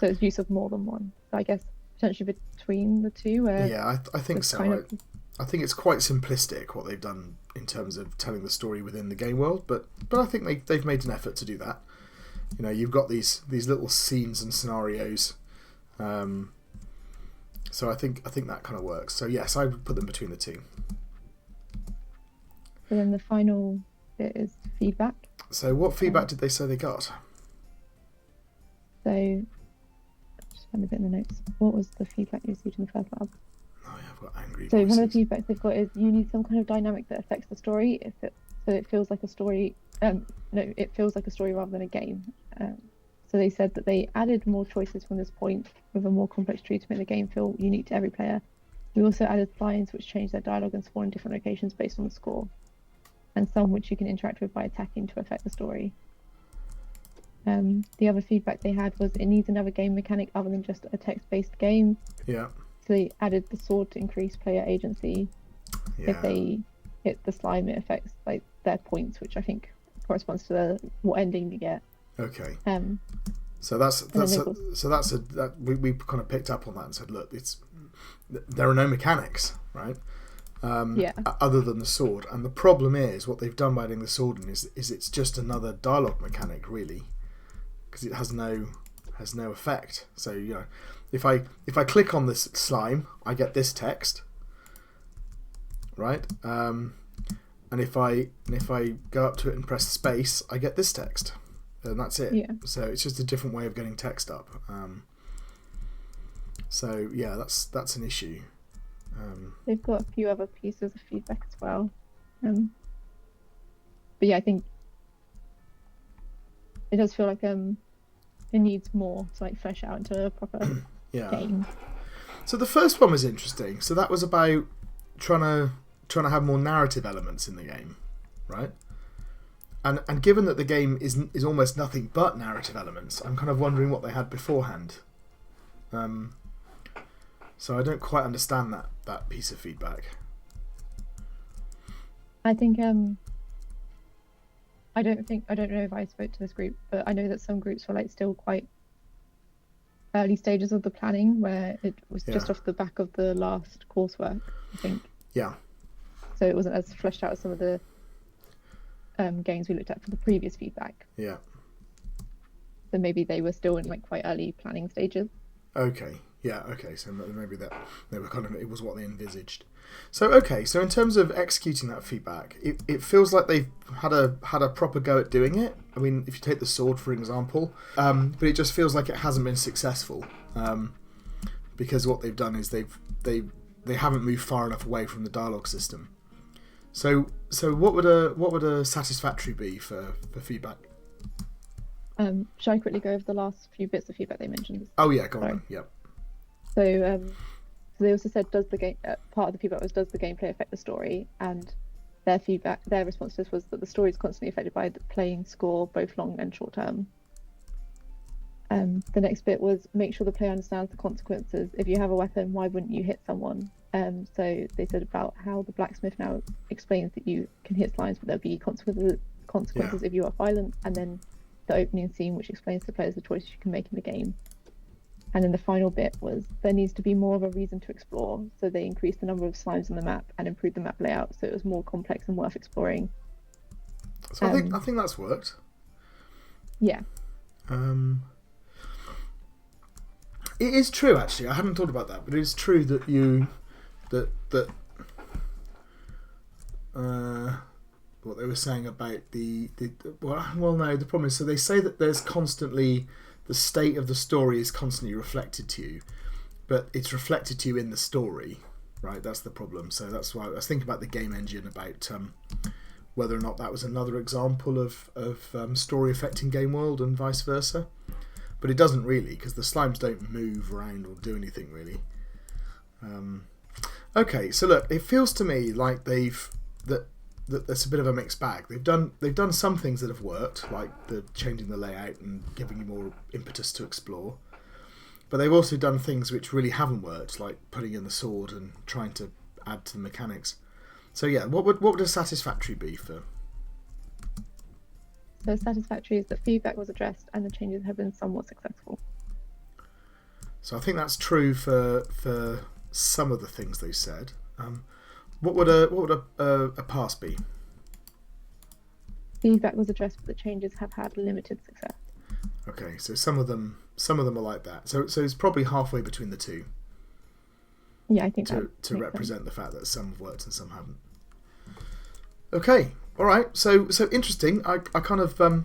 [SPEAKER 2] so it's use of more than one. So I guess potentially between the two.
[SPEAKER 1] I think so. I think it's quite simplistic what they've done in terms of telling the story within the game world, but I think they've made an effort to do that. You've got these little scenes and scenarios, so I think that kind of works. So yes, I would put them between the two.
[SPEAKER 2] And then the final bit is feedback.
[SPEAKER 1] So what feedback did they say they got?
[SPEAKER 2] So just find a bit in the notes. What was the feedback you received in the first lab?
[SPEAKER 1] Oh yeah, I've got angry
[SPEAKER 2] So
[SPEAKER 1] voices.
[SPEAKER 2] one of the feedbacks they've got is you need some kind of dynamic that affects the story. So it feels like a story. It feels like a story rather than a game. So they said that they added more choices from this point with a more complex tree to make the game feel unique to every player. We also added lines which change their dialogue and spawn in different locations based on the score, and some which you can interact with by attacking to affect the story. The other feedback they had was it needs another game mechanic other than just a text-based game.
[SPEAKER 1] Yeah.
[SPEAKER 2] So they added the sword to increase player agency.
[SPEAKER 1] Yeah.
[SPEAKER 2] If they hit the slime, it affects like their points, which I think corresponds to what ending you get.
[SPEAKER 1] Okay.
[SPEAKER 2] So
[SPEAKER 1] we kind of picked up on that and said, look, there are no mechanics, right? Other than the sword, and the problem is what they've done by adding the sword in is it's just another dialogue mechanic, really, because it has no effect. So if I click on this slime, I get this text, right? And if I go up to it and press space, I get this text, and that's it.
[SPEAKER 2] Yeah.
[SPEAKER 1] So it's just a different way of getting text up. So yeah, that's an issue.
[SPEAKER 2] They've got a few other pieces of feedback as well. But yeah, I think it does feel like it needs more to like flesh out into a proper game.
[SPEAKER 1] So the first one was interesting. So that was about trying to have more narrative elements in the game, right? And given that the game is almost nothing but narrative elements, I'm kind of wondering what they had beforehand. So I don't quite understand that piece of feedback.
[SPEAKER 2] I think I don't know if I spoke to this group, but I know that some groups were like still quite early stages of the planning, where it was just off the back of the last coursework, I think.
[SPEAKER 1] Yeah.
[SPEAKER 2] So it wasn't as fleshed out as some of the games we looked at for the previous feedback.
[SPEAKER 1] Yeah.
[SPEAKER 2] So maybe they were still in like quite early planning stages.
[SPEAKER 1] Okay. Yeah, okay, so maybe that they were it was what they envisaged. So in terms of executing that feedback, it feels like they've had a proper go at doing it. I mean, if you take the sword for example, but it just feels like it hasn't been successful, because what they've done is they haven't moved far enough away from the dialogue system. So what would a satisfactory be for feedback?
[SPEAKER 2] Shall I quickly go over the last few bits of feedback they mentioned?
[SPEAKER 1] Oh yeah, go on. Yep.
[SPEAKER 2] So they also said, does the game part of the feedback was, does the gameplay affect the story? And their response to this was that the story is constantly affected by the playing score, both long and short term. The next bit was, make sure the player understands the consequences. If you have a weapon, why wouldn't you hit someone? So they said about how the blacksmith now explains that you can hit slimes, but there'll be consequences if you are violent. And then the opening scene, which explains to the players the choices you can make in the game. And then the final bit was, there needs to be more of a reason to explore. So they increased the number of slimes on the map and improved the map layout, so it was more complex and worth exploring.
[SPEAKER 1] So I think that's worked.
[SPEAKER 2] Yeah.
[SPEAKER 1] It is true, actually. I hadn't thought about that, but it is true that what they were saying about the problem is, so they say that there's constantly, the state of the story is constantly reflected to you, but it's reflected to you in the story, right? That's the problem. So that's why I was thinking about the game engine, about whether or not that was another example of story affecting game world and vice versa. But it doesn't really, because the slimes don't move around or do anything really. Okay, so look, it feels to me like that there's a bit of a mixed bag. They've done some things that have worked, like the changing the layout and giving you more impetus to explore. But they've also done things which really haven't worked, like putting in the sword and trying to add to the mechanics. So yeah, what would a satisfactory be for?
[SPEAKER 2] So satisfactory is that feedback was addressed and the changes have been somewhat successful.
[SPEAKER 1] So I think that's true for some of the things they said. What would a pass be?
[SPEAKER 2] Feedback was addressed, but the changes have had limited success.
[SPEAKER 1] Okay, so some of them are like that. So it's probably halfway between the two.
[SPEAKER 2] Yeah, I think
[SPEAKER 1] to represent the fact that some have worked and some haven't. Okay, all right. So interesting. I kind of I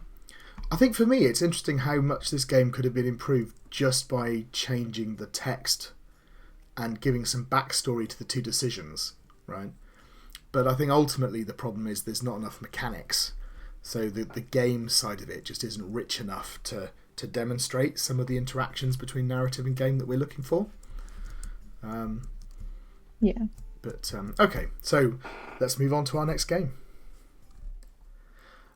[SPEAKER 1] think for me it's interesting how much this game could have been improved just by changing the text and giving some backstory to the two decisions, right? But I think ultimately the problem is there's not enough mechanics, so the game side of it just isn't rich enough to demonstrate some of the interactions between narrative and game that we're looking for.
[SPEAKER 2] Yeah.
[SPEAKER 1] But okay, so let's move on to our next game.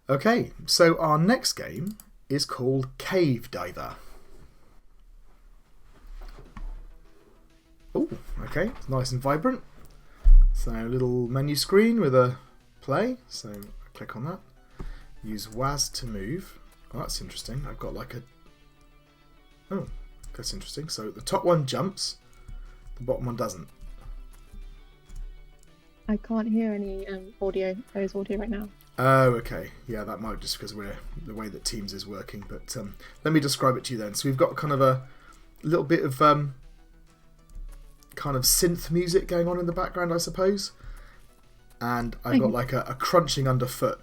[SPEAKER 1] Okay, so our next game is called Cave Diver. Oh, okay, it's nice and vibrant. So a little menu screen with a play. So I click on that. Use WAS to move. Oh, that's interesting. I've got like a... Oh, that's interesting. So the top one jumps, the bottom one doesn't.
[SPEAKER 2] I can't hear any audio. There is audio right now.
[SPEAKER 1] Oh, okay. Yeah, that might just because we're the way that Teams is working. But let me describe it to you then. So we've got kind of a little bit of kind of synth music going on in the background, I suppose. And I've got like a crunching underfoot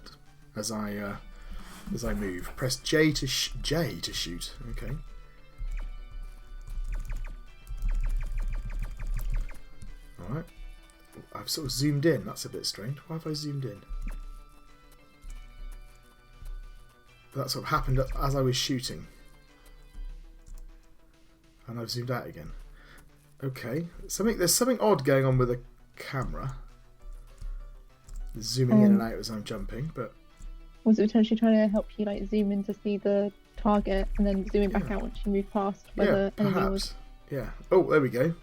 [SPEAKER 1] as I move. Press J to shoot. Okay. All right. I've sort of zoomed in. That's a bit strange. Why have I zoomed in? That sort of happened as I was shooting. And I've zoomed out again. Okay. There's something odd going on with the camera. Zooming in and out as I'm jumping, but...
[SPEAKER 2] Was it potentially trying to help you like zoom in to see the target and then zooming back out once you move past where the enemy was?
[SPEAKER 1] Yeah. Oh, there we go.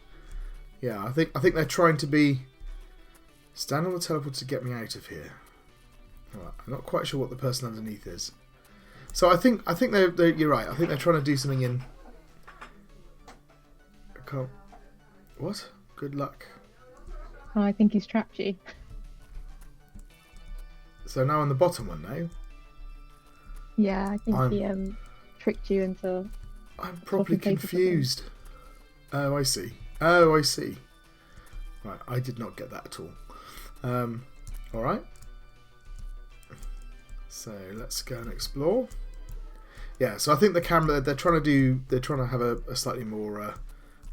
[SPEAKER 1] Yeah, I think they're trying to be... Stand on the teleport to get me out of here. Right, I'm not quite sure what the person underneath is. So I think they're you're right. I think they're trying to do something in... I can't... What? Good luck.
[SPEAKER 2] Oh, I think he's trapped you.
[SPEAKER 1] So now on the bottom one now.
[SPEAKER 2] Yeah, I think he tricked you into...
[SPEAKER 1] I'm properly confused. Oh, I see. Oh, I see. Right, I did not get that at all. Alright. So let's go and explore. Yeah, so I think the camera they're trying to have a slightly more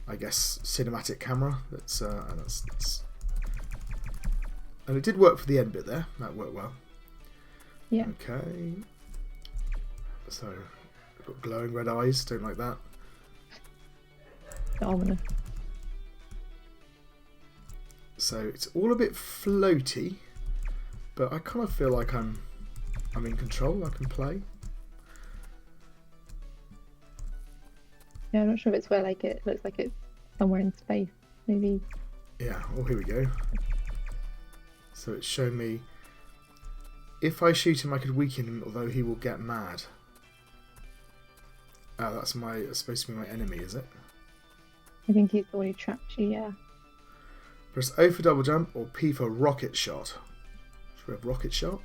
[SPEAKER 1] I guess cinematic camera. And it did work for the end bit there. That worked well.
[SPEAKER 2] Yeah.
[SPEAKER 1] Okay. So I've got glowing red eyes, don't like that.
[SPEAKER 2] Ominous.
[SPEAKER 1] So it's all a bit floaty, but I kind of feel like I'm in control. I can play.
[SPEAKER 2] Yeah, I'm not sure if it's where like it looks like it's somewhere in space, maybe.
[SPEAKER 1] Yeah. Oh, here we go. So it's shown me if I shoot him, I could weaken him, although he will get mad. Oh, that's supposed to be my enemy, is it?
[SPEAKER 2] I think he's the one who trapped you. Yeah.
[SPEAKER 1] Press O for double jump or P for rocket shot. Should we have rocket shot?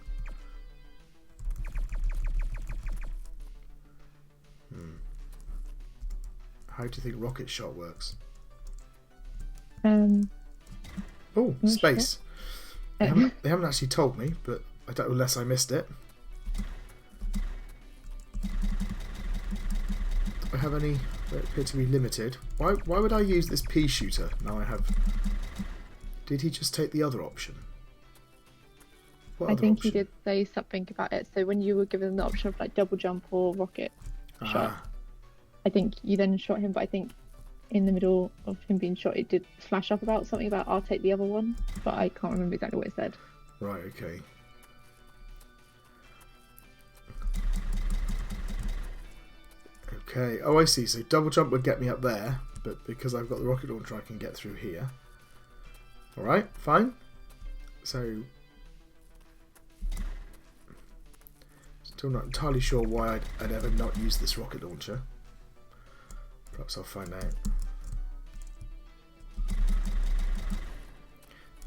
[SPEAKER 1] How do you think rocket shot works? Oh, space. They haven't actually told me, but I don't, unless I missed it. Do I have any? They appear to be limited. Why would I use this pea shooter now I have? Did he just take the other option?
[SPEAKER 2] I think he did say something about it. So when you were given the option of like double jump or rocket shot, I think you then shot him. But I think in the middle of him being shot, it did flash up about something about I'll take the other one, but I can't remember exactly what it said.
[SPEAKER 1] Right. Okay. Okay. Oh, I see. So double jump would get me up there, but because I've got the rocket launcher, I can get through here. All right. Fine. So. Still not entirely sure why I'd ever not use this rocket launcher. Perhaps I'll find out.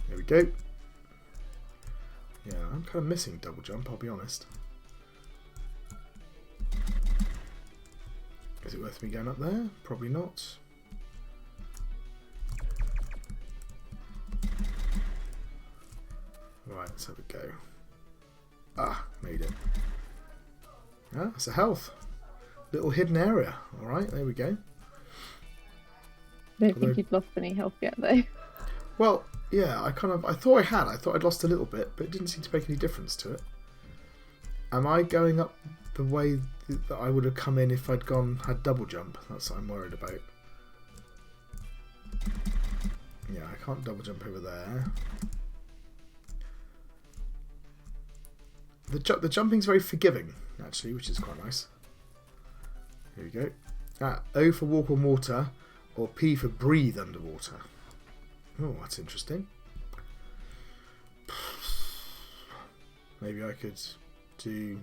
[SPEAKER 1] There we go. Yeah, I'm kind of missing double jump, I'll be honest. Is it worth me going up there? Probably not. Right, let's have a go. Ah, made it. Ah, it's a health. Little hidden area. Alright, there we go.
[SPEAKER 2] I don't think you've lost any health yet, though.
[SPEAKER 1] Well, yeah, I thought I had. I thought I'd lost a little bit, but it didn't seem to make any difference to it. Am I going up the way that I would have come in if I'd had double jump? That's what I'm worried about. Yeah, I can't double jump over there. The jumping's very forgiving, actually, which is quite nice. we go. O for walk on water, or P for breathe underwater. Oh, that's interesting. Maybe I could do...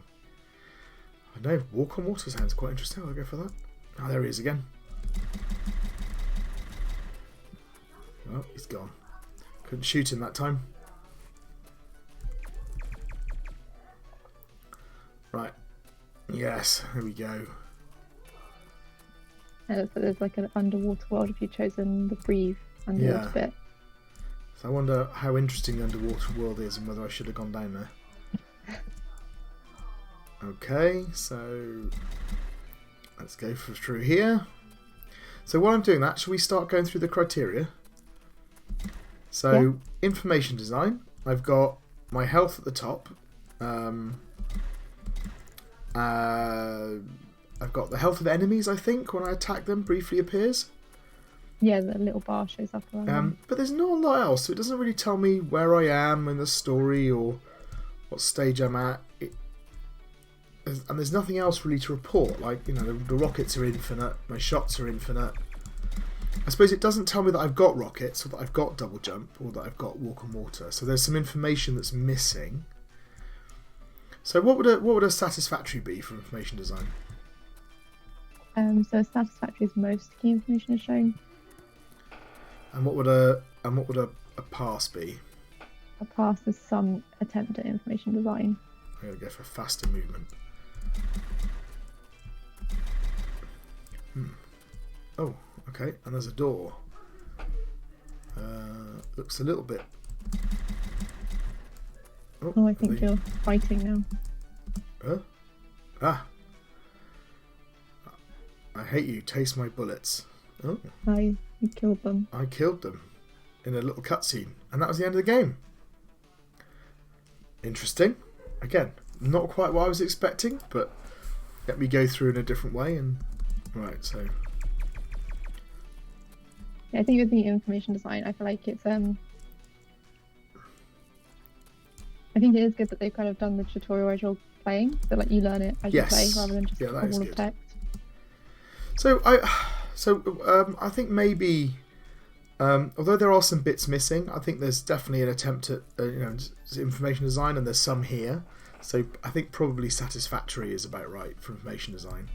[SPEAKER 1] I don't know, walk on water sounds quite interesting. I'll go for that. Oh, there he is again. Oh, he's gone. Couldn't shoot him that time. Right. Yes, here we go.
[SPEAKER 2] And so there's like an underwater world if you've chosen the breathe underwater bit.
[SPEAKER 1] So I wonder how interesting the underwater world is and whether I should have gone down there. Okay, so let's go through here. So while I'm doing that, shall we start going through the criteria? So information design, I've got my health at the top. I've got the health of enemies, I think, when I attack them, briefly appears.
[SPEAKER 2] Yeah, the little bar shows up around.
[SPEAKER 1] But there's not a lot else, so it doesn't really tell me where I am in the story or what stage I'm at. And there's nothing else really to report, like, you know, the rockets are infinite, my shots are infinite. I suppose it doesn't tell me that I've got rockets, or that I've got double jump, or that I've got walk on water. So there's some information that's missing. So what would a satisfactory be for information design?
[SPEAKER 2] So satisfactory is most key information is shown.
[SPEAKER 1] And what would a pass be?
[SPEAKER 2] A pass is some attempt at information design.
[SPEAKER 1] I'm going to go for faster movement. Oh, okay, and there's a door. Looks a little bit...
[SPEAKER 2] Oh, I think you're fighting now.
[SPEAKER 1] Huh? Ah! I hate you, taste my bullets. Oh.
[SPEAKER 2] You killed them.
[SPEAKER 1] I killed them in a little cutscene, and that was the end of the game. Interesting. Again, not quite what I was expecting, but let me go through in a different way. And right, so
[SPEAKER 2] yeah, I think with the information design, I feel like it's I think it is good that they've kind of done the tutorial as you're playing, so like you learn it as you play rather than just a wall of text.
[SPEAKER 1] So I think maybe, although there are some bits missing, I think there's definitely an attempt at information design, and there's some here. So I think probably satisfactory is about right for information design.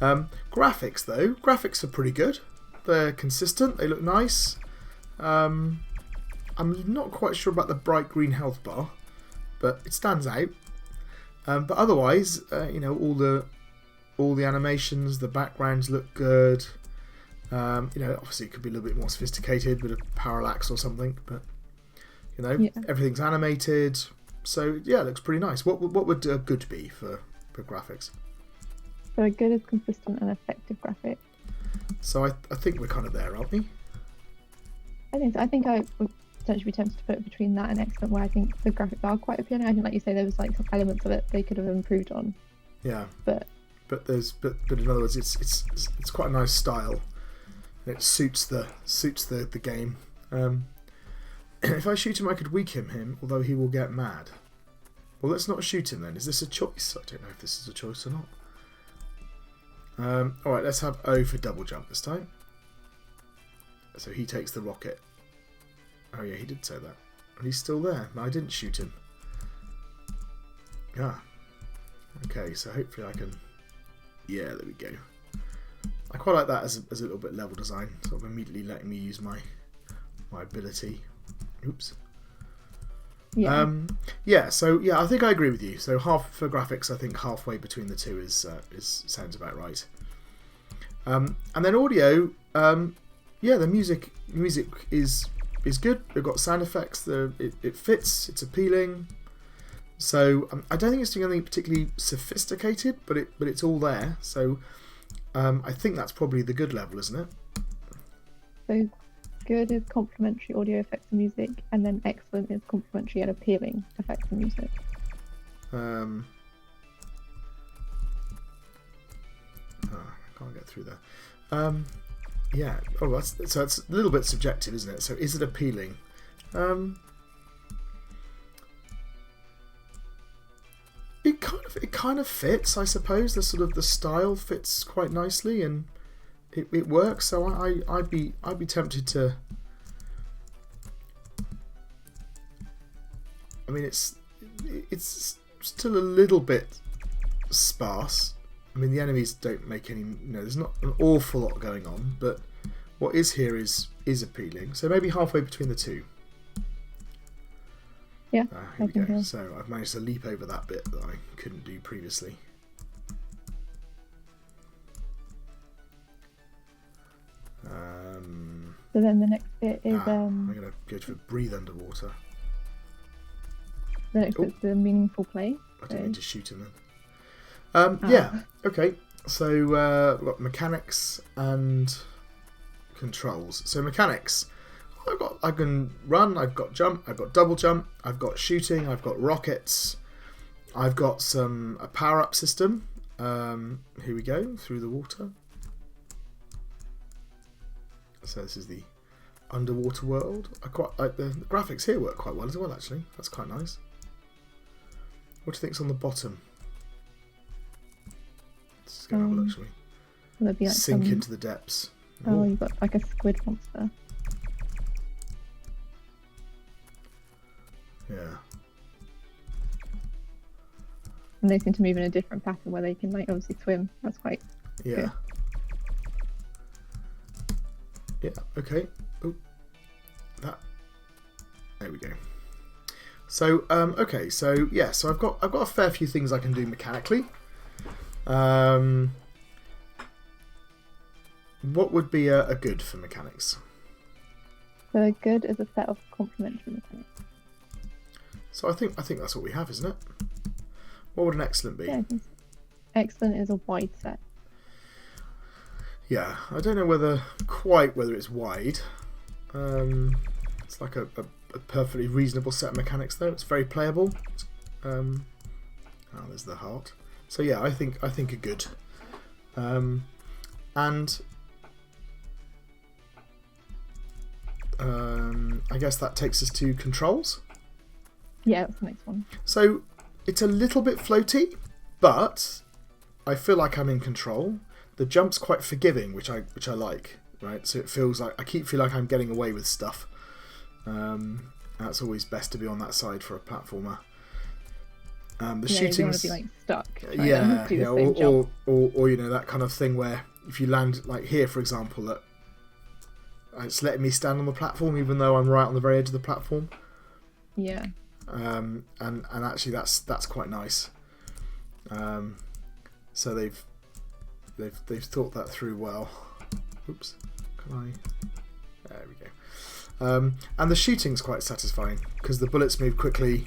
[SPEAKER 1] Graphics though, graphics are pretty good. They're consistent. They look nice. I'm not quite sure about the bright green health bar, but it stands out. But otherwise, all the animations, the backgrounds look good. Obviously it could be a little bit more sophisticated with a parallax or something, but everything's animated. So yeah, it looks pretty nice. What would good be for graphics?
[SPEAKER 2] So good is consistent and effective graphic.
[SPEAKER 1] So I think we're kind of there, aren't we?
[SPEAKER 2] I think so. I think I would potentially be tempted to put it between that and excellent, where I think the graphics are quite appealing. I think, like you say, there was like some elements of it they could have improved on. Yeah. But
[SPEAKER 1] in other words, it's quite a nice style. It suits the game. If I shoot him, I could weaken him, although he will get mad. Well, let's not shoot him then. Is this a choice? I don't know if this is a choice or not. Alright, let's have O for double jump this time. So he takes the rocket. Oh yeah, he did say that. And he's still there. No, I didn't shoot him. Okay, so hopefully I can... Yeah, there we go. I quite like that as a little bit level design, sort of immediately letting me use my ability. Oops.
[SPEAKER 2] Yeah.
[SPEAKER 1] So I think I agree with you. So half for graphics, I think halfway between the two is sounds about right. And then audio, the music is good. They've got sound effects. It fits. It's appealing. So I don't think it's doing anything particularly sophisticated, but it's all there. So I think that's probably the good level, isn't it?
[SPEAKER 2] So good is complementary audio effects and music, and then excellent is complementary and appealing effects and music.
[SPEAKER 1] I can't get through there. Yeah. Oh, it's a little bit subjective, isn't it? So is it appealing? It kind of fits, I suppose. The style fits quite nicely, and it works. So I'd be tempted to. I mean, it's still a little bit sparse. I mean, the enemies don't make any. There's not an awful lot going on, but what is here is appealing. So maybe halfway between the two.
[SPEAKER 2] Yeah.
[SPEAKER 1] Here we go. So I've managed to leap over that bit that I couldn't do previously.
[SPEAKER 2] So then the next bit is
[SPEAKER 1] I'm going to go to breathe underwater.
[SPEAKER 2] The next bit's the meaningful play.
[SPEAKER 1] I didn't mean to shoot him then. Yeah. Okay. So we've got mechanics and controls. So mechanics. I can run, I've got jump, I've got double jump, I've got shooting, I've got rockets, I've got a power-up system. Here we go, through the water. So this is the underwater world. I quite like the graphics here work quite well as well, actually. That's quite nice. What do you think's on the bottom? Let's go have a look, shall we?
[SPEAKER 2] Like
[SPEAKER 1] sink into the depths.
[SPEAKER 2] Oh, you've got like a squid monster.
[SPEAKER 1] Yeah.
[SPEAKER 2] And they seem to move in a different pattern where they can like obviously swim. That's quite
[SPEAKER 1] yeah.
[SPEAKER 2] good.
[SPEAKER 1] Yeah, okay. Oh, that. There we go. So, okay, so yeah, so I've got a fair few things I can do mechanically. What would be a good for mechanics?
[SPEAKER 2] So a good is a set of complementary mechanics.
[SPEAKER 1] So I think that's what we have, isn't it? What would an excellent be?
[SPEAKER 2] Yeah, I think so. Excellent is a wide set.
[SPEAKER 1] Yeah, I don't know whether it's wide. It's like a perfectly reasonable set of mechanics, though. It's very playable. Oh, there's the heart. So yeah, I think a good. And I guess that takes us to controls.
[SPEAKER 2] Yeah, that's the next one.
[SPEAKER 1] So it's a little bit floaty, but I feel like I'm in control. The jump's quite forgiving, which I like, right? So it feels like I feel like I'm getting away with stuff. That's always best to be on that side for a platformer. The shooting's,
[SPEAKER 2] you want to be like stuck.
[SPEAKER 1] Yeah, or you know, that kind of thing where if you land like here, for example, that it's letting me stand on the platform even though I'm right on the very edge of the platform.
[SPEAKER 2] Yeah.
[SPEAKER 1] And actually that's quite nice. So they've thought that through well. Oops, can I? There we go. And the shooting's quite satisfying because the bullets move quickly.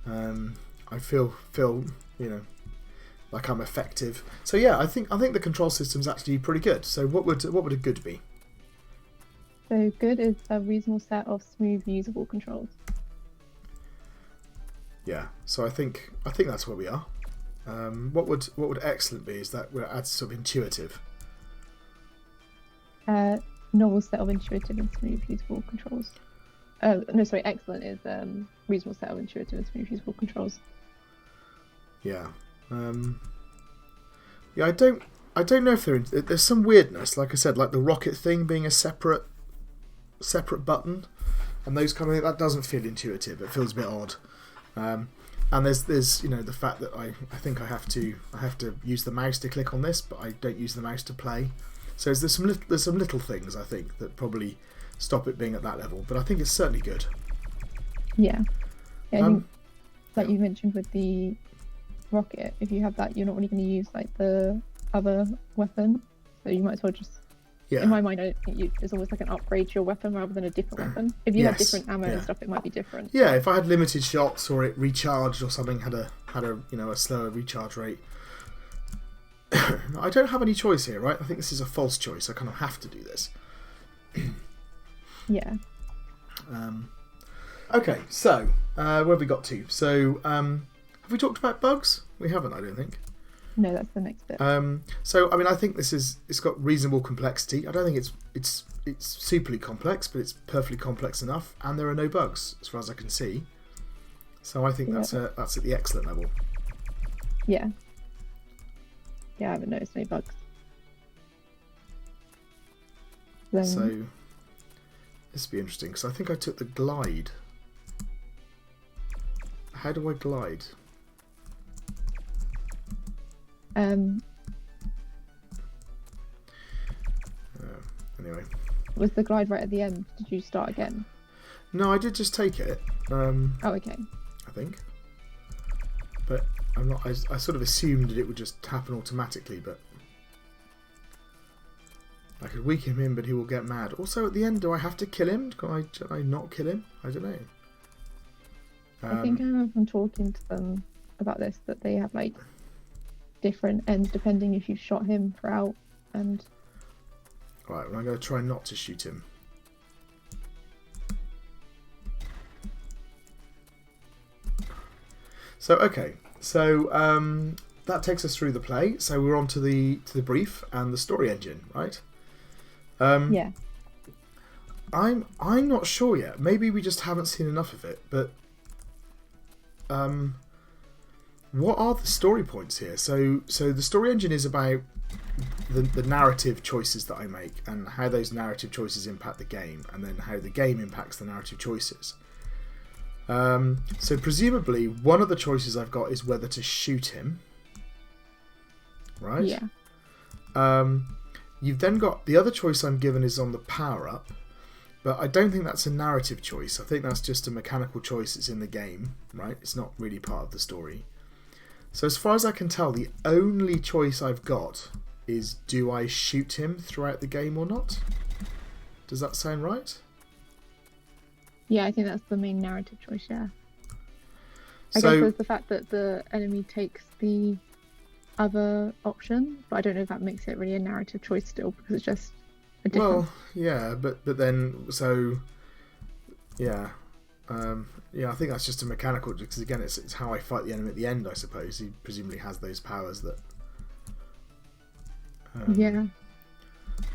[SPEAKER 1] I feel you know like I'm effective. So yeah, I think the control system's actually pretty good. So what would a good be?
[SPEAKER 2] So good is a reasonable set of smooth, usable controls.
[SPEAKER 1] Yeah. So I think that's where we are. What would excellent be? Is that where it adds sort of intuitive?
[SPEAKER 2] Novel set of intuitive and smooth, usable controls. No, sorry. Excellent is reasonable set of intuitive and smooth, usable controls.
[SPEAKER 1] Yeah. Yeah. I don't know if there's some weirdness. Like I said, like the rocket thing being a separate button, and those kind of things, that doesn't feel intuitive. It feels a bit odd. And there's you know the fact that I think I have to use the mouse to click on this, but I don't use the mouse to play. So there's some little things I think that probably stop it being at that level, but I think it's certainly good.
[SPEAKER 2] Yeah. I think, like you mentioned with the rocket, if you have that, you're not really going to use like the other weapon, so you might as well just.
[SPEAKER 1] Yeah.
[SPEAKER 2] In my mind, I think it's almost like an upgrade to your weapon rather than a different weapon. If you have different ammo and stuff, it might be different.
[SPEAKER 1] Yeah, if I had limited shots or it recharged or something had a you know a slower recharge rate. I don't have any choice here, right? I think this is a false choice. I kind of have to do this.
[SPEAKER 2] Yeah.
[SPEAKER 1] Okay, so where have we got to? So have we talked about bugs? We haven't, I don't think.
[SPEAKER 2] No, that's the next bit.
[SPEAKER 1] So I mean, I think it's got reasonable complexity. I don't think it's superly complex, but it's perfectly complex enough, and there are no bugs as far as I can see. So I think that's at the excellent level.
[SPEAKER 2] Yeah. Yeah, I haven't noticed any bugs. Then,
[SPEAKER 1] So this would be interesting because I think I took the glide. How do I glide? Anyway.
[SPEAKER 2] Was the glide right at the end? Did you start again?
[SPEAKER 1] No, I did just take it.
[SPEAKER 2] Oh, okay.
[SPEAKER 1] I think. But I'm not. I sort of assumed that it would just happen automatically, but I could weaken him in, but he will get mad. Also, at the end, do I have to kill him? Can I not kill him? I don't know.
[SPEAKER 2] I think I remember from talking to them about this that they have like different ends depending if you've shot him throughout and.
[SPEAKER 1] Right, well, I'm going to try not to shoot him. So okay, so that takes us through the play. So we're on to the brief and the story engine, right?
[SPEAKER 2] Yeah.
[SPEAKER 1] I'm not sure yet. Maybe we just haven't seen enough of it. But what are the story points here? So the story engine is about the narrative choices that I make and how those narrative choices impact the game, and then how the game impacts the narrative choices. So presumably one of the choices I've got is whether to shoot him, right?
[SPEAKER 2] Yeah.
[SPEAKER 1] You've then got the other choice I'm given is on the power up, but I don't think that's a narrative choice. I think that's just a mechanical choice that's in the game, right? It's not really part of the story. So as far as I can tell, the only choice I've got is do I shoot him throughout the game or not? Does that sound right?
[SPEAKER 2] Yeah, I think that's the main narrative choice, yeah. I guess there's the fact that the enemy takes the other option, but I don't know if that makes it really a narrative choice still, because it's just a different...
[SPEAKER 1] Well, yeah, but then, so, yeah. Yeah, I think that's just a mechanical, because again, it's how I fight the enemy at the end, I suppose. He presumably has those powers that...
[SPEAKER 2] yeah.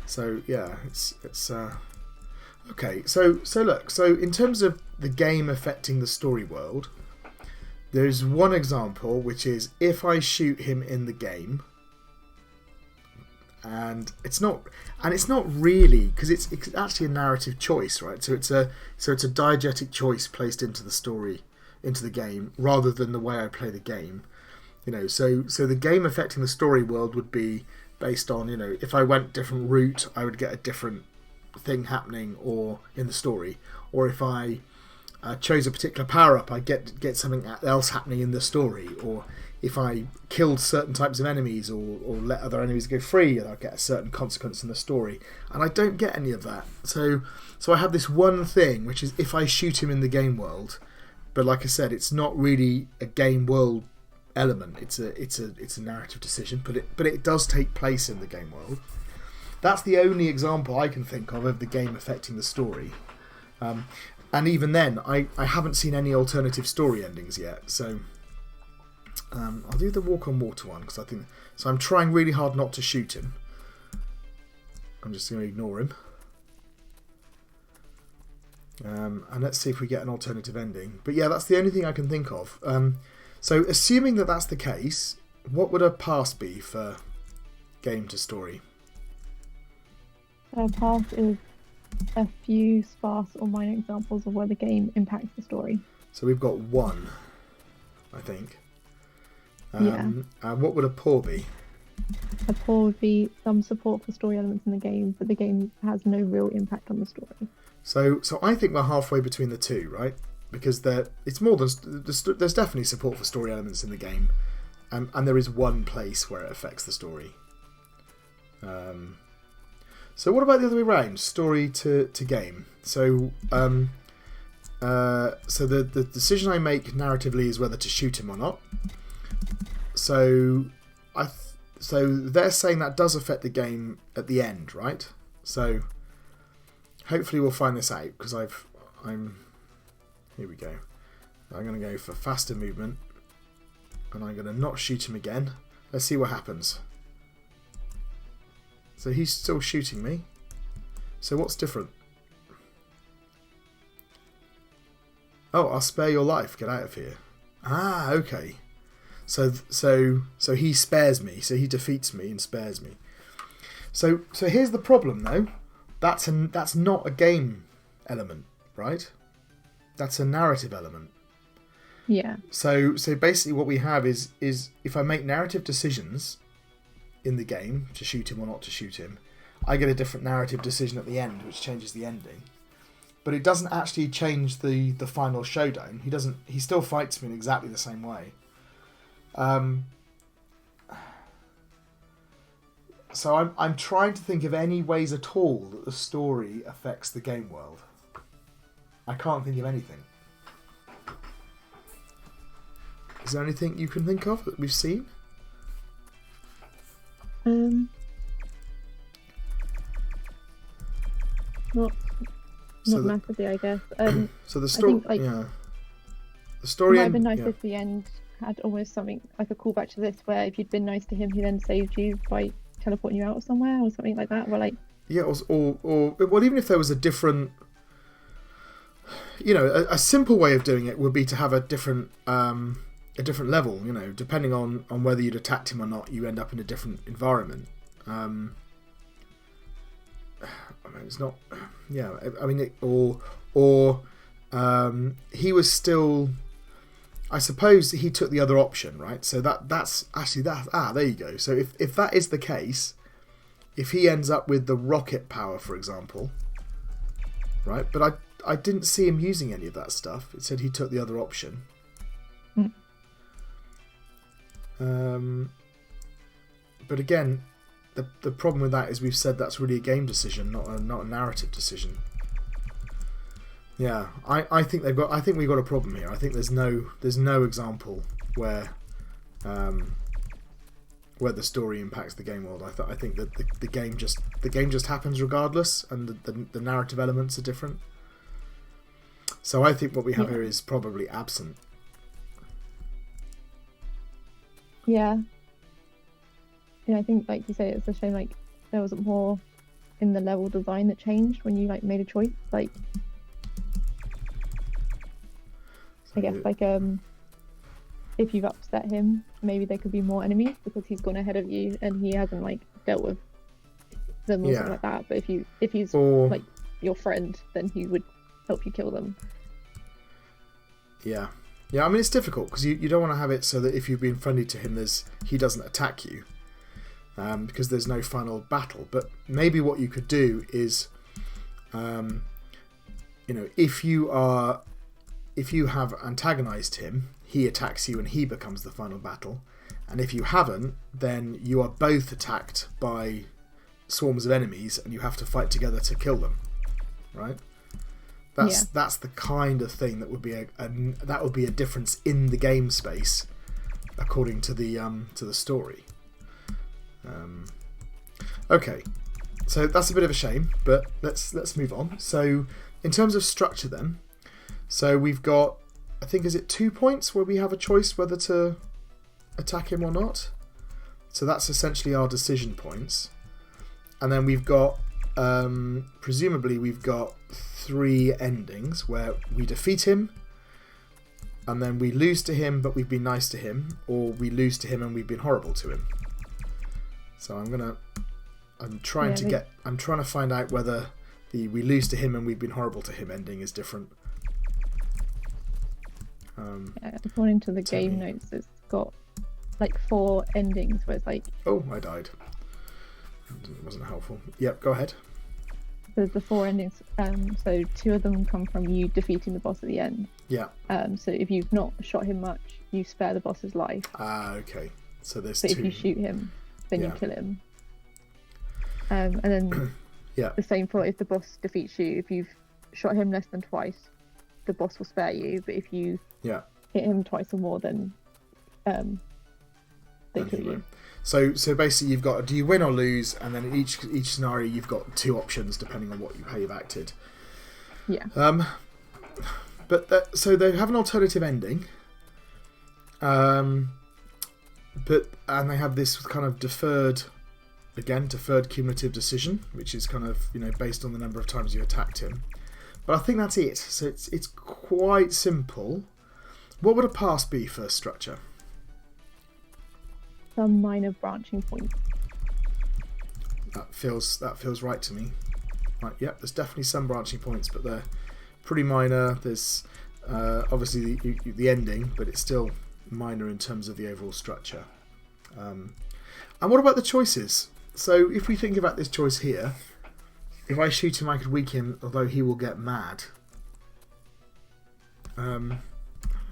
[SPEAKER 1] So, yeah, it's okay, so look, so in terms of the game affecting the story world, there's one example, which is if I shoot him in the game, and it's not really, because it's actually a narrative choice, right? So it's a diegetic choice placed into the story, into the game, rather than the way I play the game. You know, so the game affecting the story world would be based on, you know, if I went a different route, I would get a different thing happening or in the story, or if I chose a particular power up, I get something else happening in the story, or if I killed certain types of enemies or let other enemies go free, I'll get a certain consequence in the story, and I don't get any of that. So I have this one thing, which is if I shoot him in the game world, but like I said, it's not really a game world element. It's a narrative decision, but it does take place in the game world. That's the only example I can think of the game affecting the story. And even then, I haven't seen any alternative story endings yet. So I'll do the walk on water one, because I think... So I'm trying really hard not to shoot him. I'm just going to ignore him. And let's see if we get an alternative ending. But yeah, that's the only thing I can think of. So assuming that that's the case, what would a pass be for game to story?
[SPEAKER 2] A path is a few sparse or minor examples of where the game impacts the story.
[SPEAKER 1] So we've got one, I think.
[SPEAKER 2] Yeah.
[SPEAKER 1] What would a poor be?
[SPEAKER 2] A poor would be some support for story elements in the game, but the game has no real impact on the story.
[SPEAKER 1] So I think we're halfway between the two, right? Because it's more than... There's definitely support for story elements in the game, and there is one place where it affects the story. So what about the other way around? Story to game. So the decision I make narratively is whether to shoot him or not. So they're saying that does affect the game at the end, right? So hopefully we'll find this out, because here we go. I'm going to go for faster movement, and I'm going to not shoot him again. Let's see what happens. So he's still shooting me. So what's different? Oh, I'll spare your life. Get out of here. Ah, okay. So he spares me. So he defeats me and spares me. So here's the problem though. That's not a game element, right? That's a narrative element.
[SPEAKER 2] Yeah.
[SPEAKER 1] So basically what we have is if I make narrative decisions in the game to shoot him or not to shoot him, I get a different narrative decision at the end, which changes the ending. But it doesn't actually change the final showdown. He still fights me in exactly the same way. So I'm trying to think of any ways at all that the story affects the game world. I can't think of anything. Is there anything you can think of that we've seen?
[SPEAKER 2] Not massively, I guess.
[SPEAKER 1] So the story, the story
[SPEAKER 2] it might have been nice if the end had almost something like a callback to this, where if you'd been nice to him, he then saved you by teleporting you out of somewhere or something like that. Or like,
[SPEAKER 1] or well, even if there was a different, a simple way of doing it would be to have a different level. Depending on whether you'd attacked him or not, you end up in a different environment. It's not, he was still. I suppose he took the other option, right? So that's actually that. There you go. So if that is the case, if he ends up with the rocket power, for example, right? But I didn't see him using any of that stuff. It said he took the other option. But again, the problem with that is we've said that's really a game decision, not a narrative decision. Yeah, I think we've got a problem here. I think there's no example where the story impacts the game world. I think that the game just happens regardless, and the narrative elements are different. So I think what we have here is probably absent.
[SPEAKER 2] Yeah. Yeah, I think, like you say, it's a shame, like, there wasn't more in the level design that changed when you, like, made a choice. Like, I guess, like, if you've upset him, maybe there could be more enemies because he's gone ahead of you and he hasn't, like, dealt with them or something like that. But if he's, like, your friend, then he would help you kill them.
[SPEAKER 1] Yeah. Yeah, I mean, it's difficult because you don't want to have it so that if you've been friendly to him, he doesn't attack you. Because there's no final battle. But maybe what you could do is, if you have antagonized him, he attacks you and he becomes the final battle. And if you haven't, then you are both attacked by swarms of enemies and you have to fight together to kill them. Right? That's the kind of thing that would be a difference in the game space, according to the story. Okay, so that's a bit of a shame, but let's move on. So in terms of structure then, so we've got, I think, is it 2 points where we have a choice whether to attack him or not? So that's essentially our decision points. And then we've got, presumably we've got 3 endings where we defeat him, and then we lose to him but we've been nice to him, or we lose to him and we've been horrible to him. So I'm trying to find out whether the we lose to him and we've been horrible to him ending is different.
[SPEAKER 2] According to the game notes, it's got like 4 endings where it's like... Oh,
[SPEAKER 1] I died. It wasn't helpful. Yep, go ahead.
[SPEAKER 2] There's the 4 endings. So 2 of them come from you defeating the boss at the end.
[SPEAKER 1] Yeah.
[SPEAKER 2] So if you've not shot him much, you spare the boss's life.
[SPEAKER 1] Okay. So there's 2.
[SPEAKER 2] But if you shoot him, then you kill him. And then the same for if the boss defeats you. If you've shot him less than twice, the boss will spare you. But if you hit him twice or more, then they kill you.
[SPEAKER 1] So basically, you've got, do you win or lose? And then in each scenario, you've got 2 options depending on how you've acted.
[SPEAKER 2] Yeah.
[SPEAKER 1] So they have an alternative ending. And they have this kind of deferred cumulative decision, which is kind of, based on the number of times you attacked him. But I think that's it. So it's quite simple. What would a pass be for structure?
[SPEAKER 2] some minor branching points.
[SPEAKER 1] That feels right to me. Right, yep, there's definitely some branching points, but they're pretty minor. There's obviously the ending, but it's still minor in terms of the overall structure. And what about the choices? So if we think about this choice here, if I shoot him, I could weaken him, although he will get mad.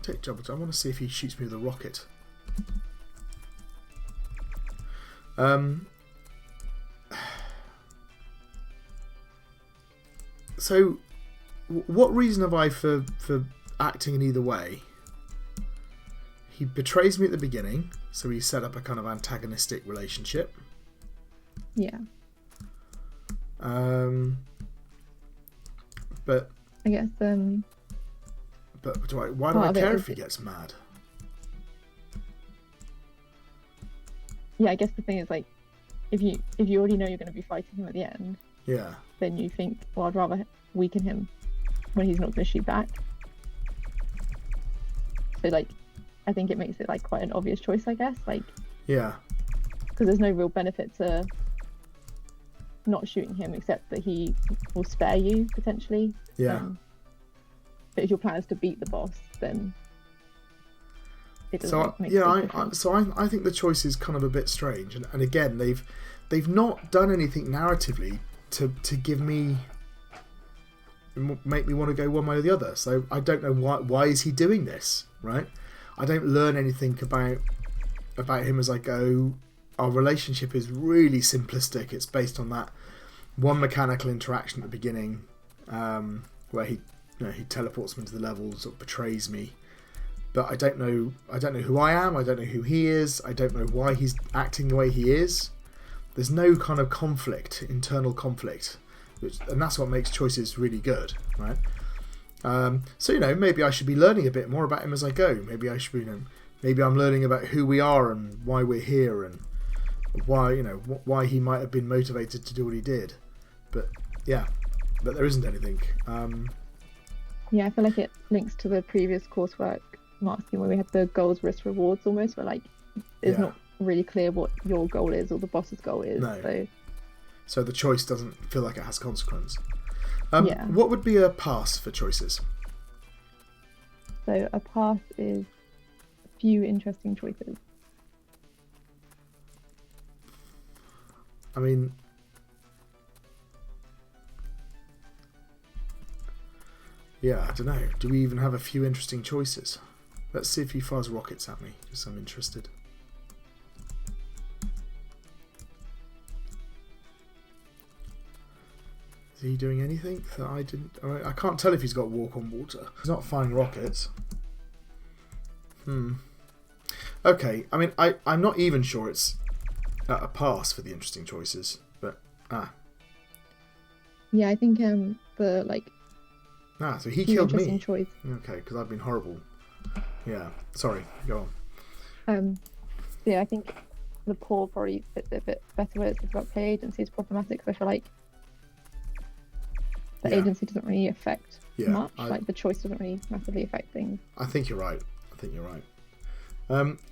[SPEAKER 1] Take double. I want to see if he shoots me with a rocket. So, what reason have I for acting in either way? He betrays me at the beginning, so he set up a kind of antagonistic relationship.
[SPEAKER 2] Yeah.
[SPEAKER 1] But
[SPEAKER 2] I guess.
[SPEAKER 1] But why do I care if he gets mad?
[SPEAKER 2] Yeah, I guess the thing is, like, if you already know you're going to be fighting him at the end,
[SPEAKER 1] yeah,
[SPEAKER 2] then you think, well, I'd rather weaken him when he's not going to shoot back. So, like, I think it makes it like quite an obvious choice, I guess. Like,
[SPEAKER 1] yeah,
[SPEAKER 2] because there's no real benefit to not shooting him except that he will spare you potentially.
[SPEAKER 1] Yeah.
[SPEAKER 2] But if your plan is to beat the boss, then it doesn't make
[SPEAKER 1] I think the choice is kind of a bit strange, and again they've not done anything narratively to give me, make me want to go one way or the other. So I don't know why is he doing this, right? I don't learn anything about him as I go. Our relationship is really simplistic. It's based on that one mechanical interaction at the beginning, where he teleports me to the levels or betrays me. But I don't know who I am. I don't know who he is. I don't know why he's acting the way he is. There's no kind of conflict, internal conflict, and that's what makes choices really good, right? So maybe I should be learning a bit more about him as I go. Maybe I should be, maybe I'm learning about who we are and why we're here and why he might have been motivated to do what he did. But there isn't anything.
[SPEAKER 2] Yeah, I feel like it links to the previous coursework marketing where we had the goals, risks, rewards almost, where like it's not really clear what your goal is or the boss's goal is.
[SPEAKER 1] No. So the choice doesn't feel like it has consequence.
[SPEAKER 2] Yeah.
[SPEAKER 1] What would be a pass for choices?
[SPEAKER 2] So a pass is a few interesting choices.
[SPEAKER 1] I mean, yeah, I don't know. Do we even have a few interesting choices? Let's see if he fires rockets at me, just so I'm interested. Is he doing anything that I didn't... I can't tell if he's got walk on water. He's not firing rockets. Okay, I mean, I'm not even sure it's a pass for the interesting choices, but...
[SPEAKER 2] Yeah, I think the, like...
[SPEAKER 1] so he killed me.
[SPEAKER 2] Choice.
[SPEAKER 1] Okay, because I've been horrible. Yeah, sorry, go on.
[SPEAKER 2] Yeah, I think the poor probably fits it a bit better where it's about play agency is problematic, because I feel like the agency doesn't really affect much. Like the choice doesn't really massively affect things.
[SPEAKER 1] I think you're right.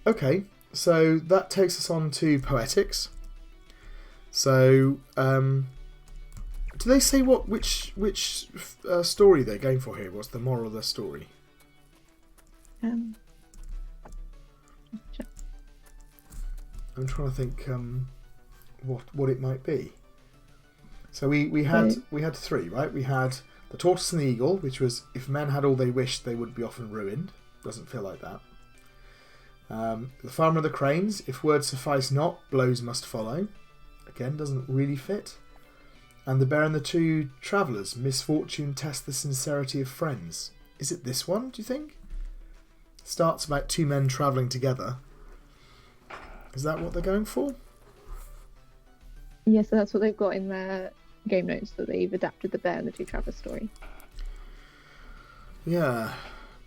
[SPEAKER 1] Okay, so that takes us on to poetics. So, do they say which story they're going for here? What's the moral of their story?
[SPEAKER 2] Sure.
[SPEAKER 1] I'm trying to think what it might be. So we had three, right? We had the tortoise and the eagle, which was if men had all they wished, they would be often ruined. Doesn't feel like that. The farmer and the cranes, if words suffice not, blows must follow. Again, doesn't really fit. And the bear and the two travellers, misfortune tests the sincerity of friends. Is it this one, do you think? Starts about two men travelling together. Is that what they're going for?
[SPEAKER 2] Yeah, so that's what they've got in their game notes, that they've adapted the bear and the two travellers story.
[SPEAKER 1] Yeah,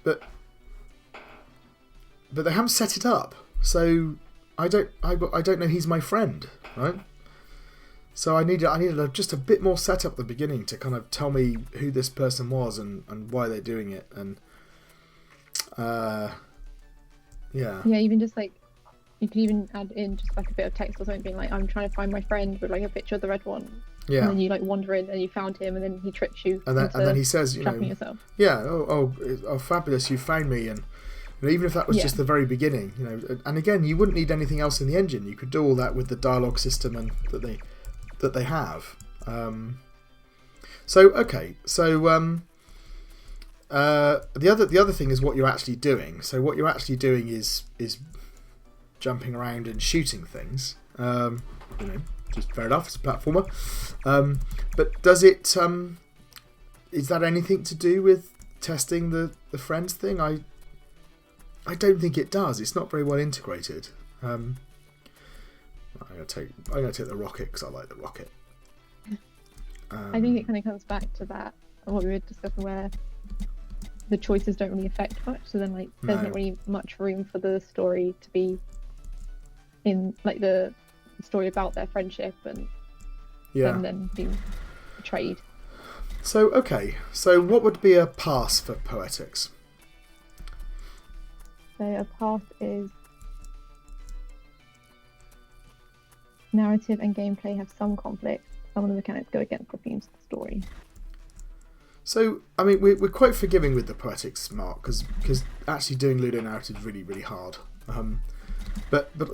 [SPEAKER 1] but they haven't set it up, so I don't know he's my friend, right? So I needed just a bit more setup at the beginning to kind of tell me who this person was and why they're doing it, and yeah,
[SPEAKER 2] even just like you can even add in just like a bit of text or something being like, I'm trying to find my friend with like a picture of the red one.
[SPEAKER 1] Yeah.
[SPEAKER 2] And then you like wander in and you found him, and then he tricks you.
[SPEAKER 1] And then he says,
[SPEAKER 2] trapping yourself.
[SPEAKER 1] Yeah, oh, fabulous, you found me. And even if that was just the very beginning, and again, you wouldn't need anything else in the engine. You could do all that with the dialogue system and that they have. The other thing is what you're actually doing. So what you're actually doing is jumping around and shooting things. Just fair enough. It's a platformer. But does it? Is that anything to do with testing the friends thing? I don't think it does. It's not very well integrated. I'm gonna take the rocket because I like the rocket.
[SPEAKER 2] I think it kind of comes back to that what we were discussing, where the choices don't really affect much. So then, like, there's not really much room for the story to be in, like, the story about their friendship and them then being betrayed.
[SPEAKER 1] So what would be a pass for Poetics?
[SPEAKER 2] So a pass is narrative and gameplay have some conflict. Some of the mechanics go against the themes of the story.
[SPEAKER 1] So, I mean, we're quite forgiving with the Poetics mark because actually doing Ludo narrative is really, really hard.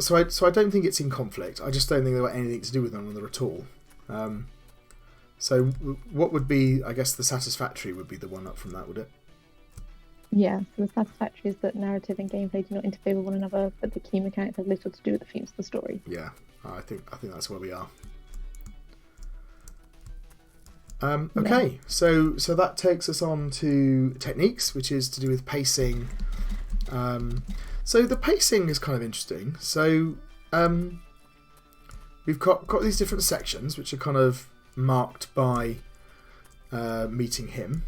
[SPEAKER 1] So I don't think it's in conflict. I just don't think they've got anything to do with one another at all. So what would be, I guess, the satisfactory would be the one up from that, would it?
[SPEAKER 2] Yeah, so the satisfactory is that narrative and gameplay do not interfere with one another, but the key mechanics have little to do with the themes of the story.
[SPEAKER 1] Yeah, I think that's where we are. Okay, so that takes us on to techniques, which is to do with pacing. So the pacing is kind of interesting. So we've got these different sections, which are kind of marked by meeting him.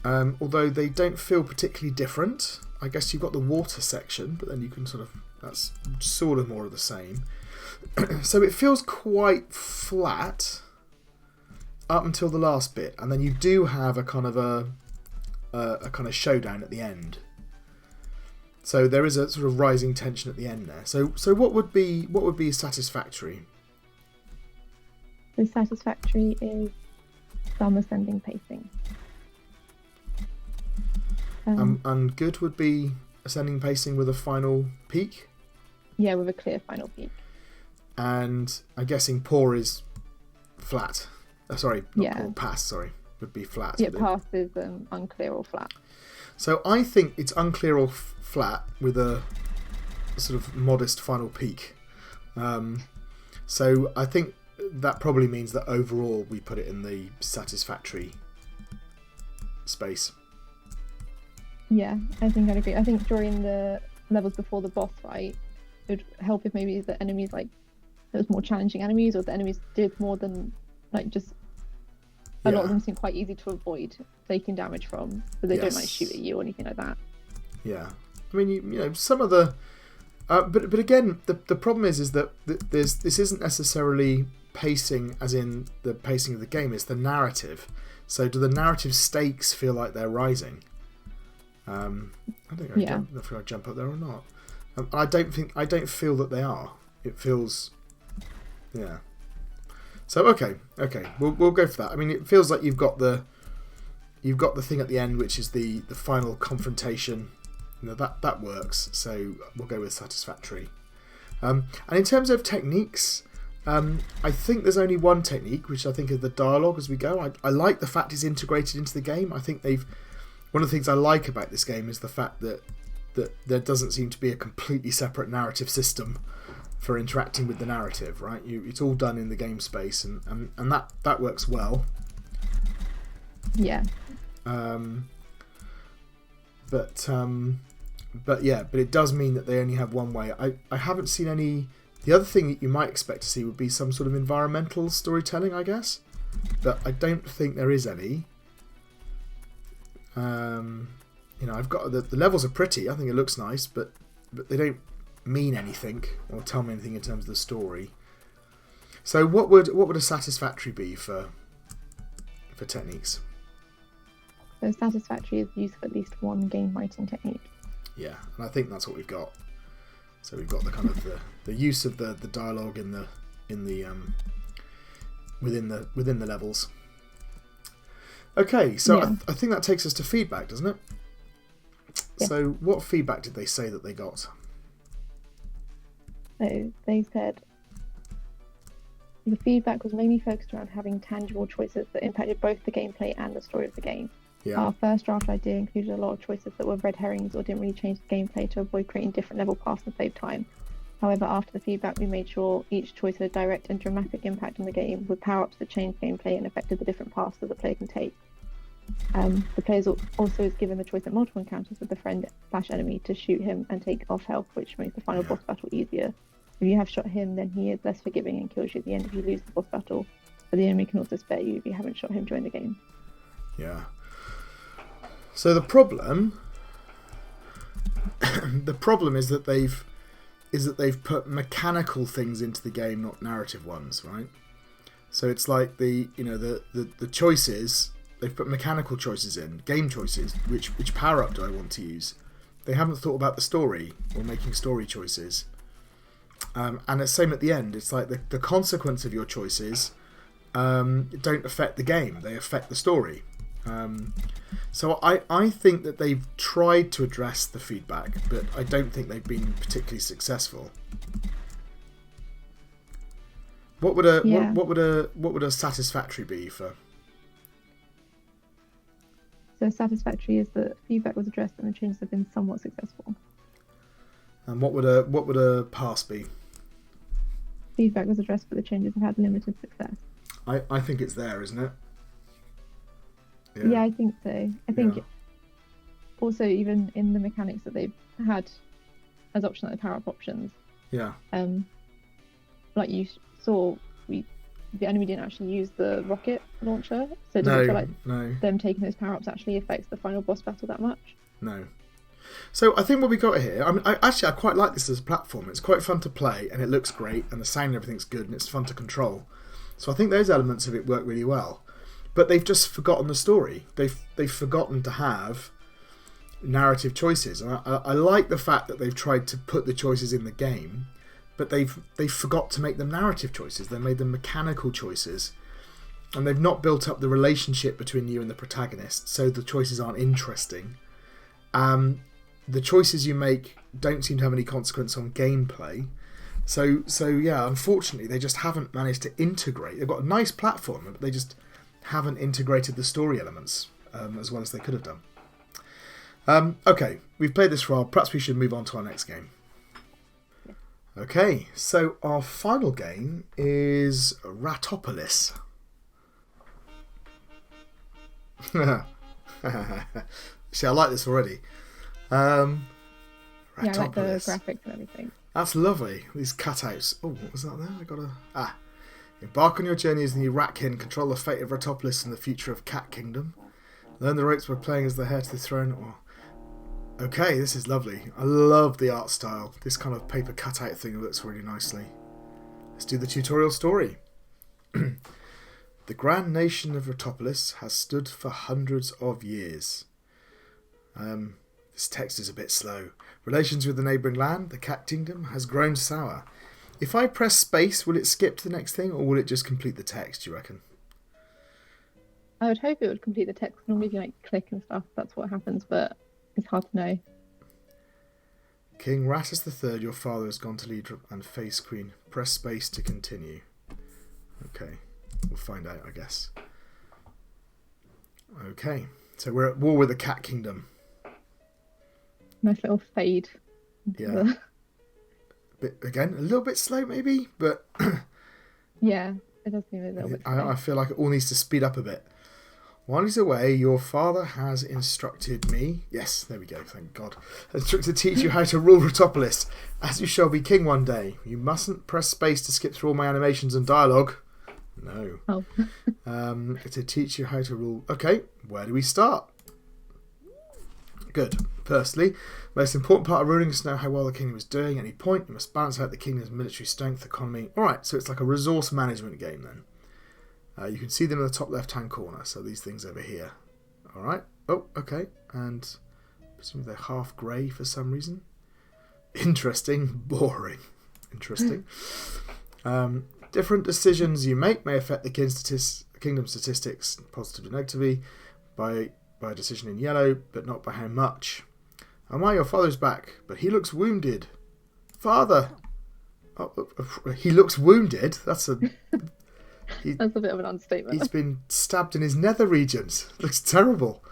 [SPEAKER 1] Although they don't feel particularly different. I guess you've got the water section, but then you can that's sort of more of the same. So it feels quite flat up until the last bit, and then you do have a kind of a kind of showdown at the end. So there is a sort of rising tension at the end there. So what would be satisfactory?
[SPEAKER 2] The satisfactory is some ascending pacing.
[SPEAKER 1] And good would be ascending pacing with a final peak?
[SPEAKER 2] Yeah, with a clear final peak.
[SPEAKER 1] And I'm guessing poor is flat. Sorry, not poor, pass, sorry, would be flat.
[SPEAKER 2] Yeah, pass is unclear or flat.
[SPEAKER 1] So I think it's unclear or flat with a sort of modest final peak. So I think that probably means that overall we put it in the satisfactory space.
[SPEAKER 2] Yeah, I think I'd agree. I think during the levels before the boss fight, it would help if maybe the enemies, like, there was more challenging enemies, or the enemies did more than, like, just a lot of them seem quite easy to avoid taking damage from, but they don't like shoot at you or anything like that. Yeah,
[SPEAKER 1] I mean, you know, some of the, but again, the problem is that this isn't necessarily pacing, as in the pacing of the game. It's the narrative. So do the narrative stakes feel like they're rising? I don't know if I jump up there or not. I don't feel that they are. It feels, yeah. So okay, we'll go for that. I mean, it feels like you've got the thing at the end, which is the final confrontation. You know, that works. So we'll go with satisfactory. And in terms of techniques, I think there's only one technique, which I think is the dialogue as we go. I like the fact it's integrated into the game. I think one of the things I like about this game is the fact that there doesn't seem to be a completely separate narrative system for interacting with the narrative, right? It's all done in the game space, and that works well.
[SPEAKER 2] Yeah.
[SPEAKER 1] But it does mean that they only have one way. I haven't seen any. The other thing that you might expect to see would be some sort of environmental storytelling, I guess, but I don't think there is any. You know, I've got the levels are pretty. I think it looks nice, but they don't mean anything or tell me anything in terms of the story. So what would a satisfactory be for techniques?
[SPEAKER 2] So satisfactory is use of at least one game writing technique.
[SPEAKER 1] Yeah, and I think that's what we've got. So we've got the kind of the use of the dialogue within the levels. Okay, so
[SPEAKER 2] Yeah.
[SPEAKER 1] I think that takes us to feedback, doesn't it?
[SPEAKER 2] Yeah.
[SPEAKER 1] So what feedback did they say that they got?
[SPEAKER 2] So they said the feedback was mainly focused around having tangible choices that impacted both the gameplay and the story of the game.
[SPEAKER 1] Yeah.
[SPEAKER 2] Our first draft idea included a lot of choices that were red herrings or didn't really change the gameplay to avoid creating different level paths and save time. However, after the feedback, we made sure each choice had a direct and dramatic impact on the game, with power-ups that changed gameplay and affected the different paths that the player can take. The player also is given the choice at multiple encounters with the friend/enemy to shoot him and take off health, which makes the final boss battle easier. If you have shot him, then he is less forgiving and kills you at the end if you lose the boss battle, but the enemy can also spare you if you haven't shot him during the game.
[SPEAKER 1] Yeah. So the problem is that they've put mechanical things into the game, not narrative ones, right? So it's like the choices, they've put mechanical choices in, game choices, which power up do I want to use? They haven't thought about the story or making story choices. And the same at the end. It's like the consequence of your choices don't affect the game, they affect the story. So I think that they've tried to address the feedback, but I don't think they've been particularly successful. What would a satisfactory be for?
[SPEAKER 2] So satisfactory is that feedback was addressed and the changes have been somewhat successful.
[SPEAKER 1] And what would a pass be?
[SPEAKER 2] Feedback was addressed, but the changes have had limited success.
[SPEAKER 1] I think it's there, isn't it?
[SPEAKER 2] Yeah, I think so. I think also even in the mechanics that they've had as option, like the power-up options.
[SPEAKER 1] Yeah.
[SPEAKER 2] Like you saw, the enemy didn't actually use the rocket launcher, so it doesn't feel like them taking those power-ups actually affects the final boss battle that much.
[SPEAKER 1] No. So I think what we got here, I quite like this as a platform. It's quite fun to play, and it looks great, and the sound and everything's good, and it's fun to control. So I think those elements of it work really well. But they've just forgotten the story. They've forgotten to have narrative choices. And I like the fact that they've tried to put the choices in the game, but they've forgot to make them narrative choices. They made them mechanical choices, and they've not built up the relationship between you and the protagonist, so the choices aren't interesting. The choices you make don't seem to have any consequence on gameplay. So yeah, unfortunately, they just haven't managed to integrate. They've got a nice platform, but they just haven't integrated the story elements as well as they could have done. Okay, we've played this for a while. Perhaps we should move on to our next game. Okay, so our final game is Ratopolis. See, I like this already.
[SPEAKER 2] Yeah, I like the graphics and everything.
[SPEAKER 1] That's lovely. These cutouts. Oh, what was that there? I got a... Embark on your journey as the new Ratkin, control the fate of Ratopolis and the future of Cat Kingdom. Learn the ropes by playing as the heir to the throne. Okay, this is lovely. I love the art style. This kind of paper cutout thing looks really nicely. Let's do the tutorial story. The grand nation of Ratopolis has stood for hundreds of years. This text is a bit slow. Relations with the neighbouring land, the Cat Kingdom, has grown sour. If I press space, will it skip to the next thing, or will it just complete the text, do you reckon?
[SPEAKER 2] I would hope it would complete the text. Normally if you click and stuff, that's what happens, but it's hard to know.
[SPEAKER 1] King Ratus III, your father, has gone to lead and face Queen. Press space to continue. Okay, we'll find out, I guess. Okay, so we're at war with the Cat Kingdom.
[SPEAKER 2] Nice little fade.
[SPEAKER 1] Yeah. Again, a little bit slow maybe, but
[SPEAKER 2] yeah, it does seem a little bit slow.
[SPEAKER 1] I feel like it all needs to speed up a bit. While he's away, your father has instructed me. Yes, there we go, thank God. Instructed to teach you how to rule Ratopolis, as you shall be king one day. You mustn't press space to skip through all my animations and dialogue. No.
[SPEAKER 2] Oh.
[SPEAKER 1] To teach you how to rule. Okay, where do we start? Good. Firstly, the most important part of ruling is to know how well the kingdom is doing. At any point, you must balance out the kingdom's military strength, economy. Alright, so it's like a resource management game then. You can see them in the top left-hand corner, so these things over here. Alright. Oh, okay. And presumably they're half grey for some reason. Interesting. Boring. Interesting. Different decisions you make may affect the kingdom statistics positively and negatively by a decision in yellow, but not by how much. Amaya, your father's back, but he looks wounded. Father! He looks wounded? That's a bit
[SPEAKER 2] of an understatement.
[SPEAKER 1] He's been stabbed in his nether regions. Looks terrible.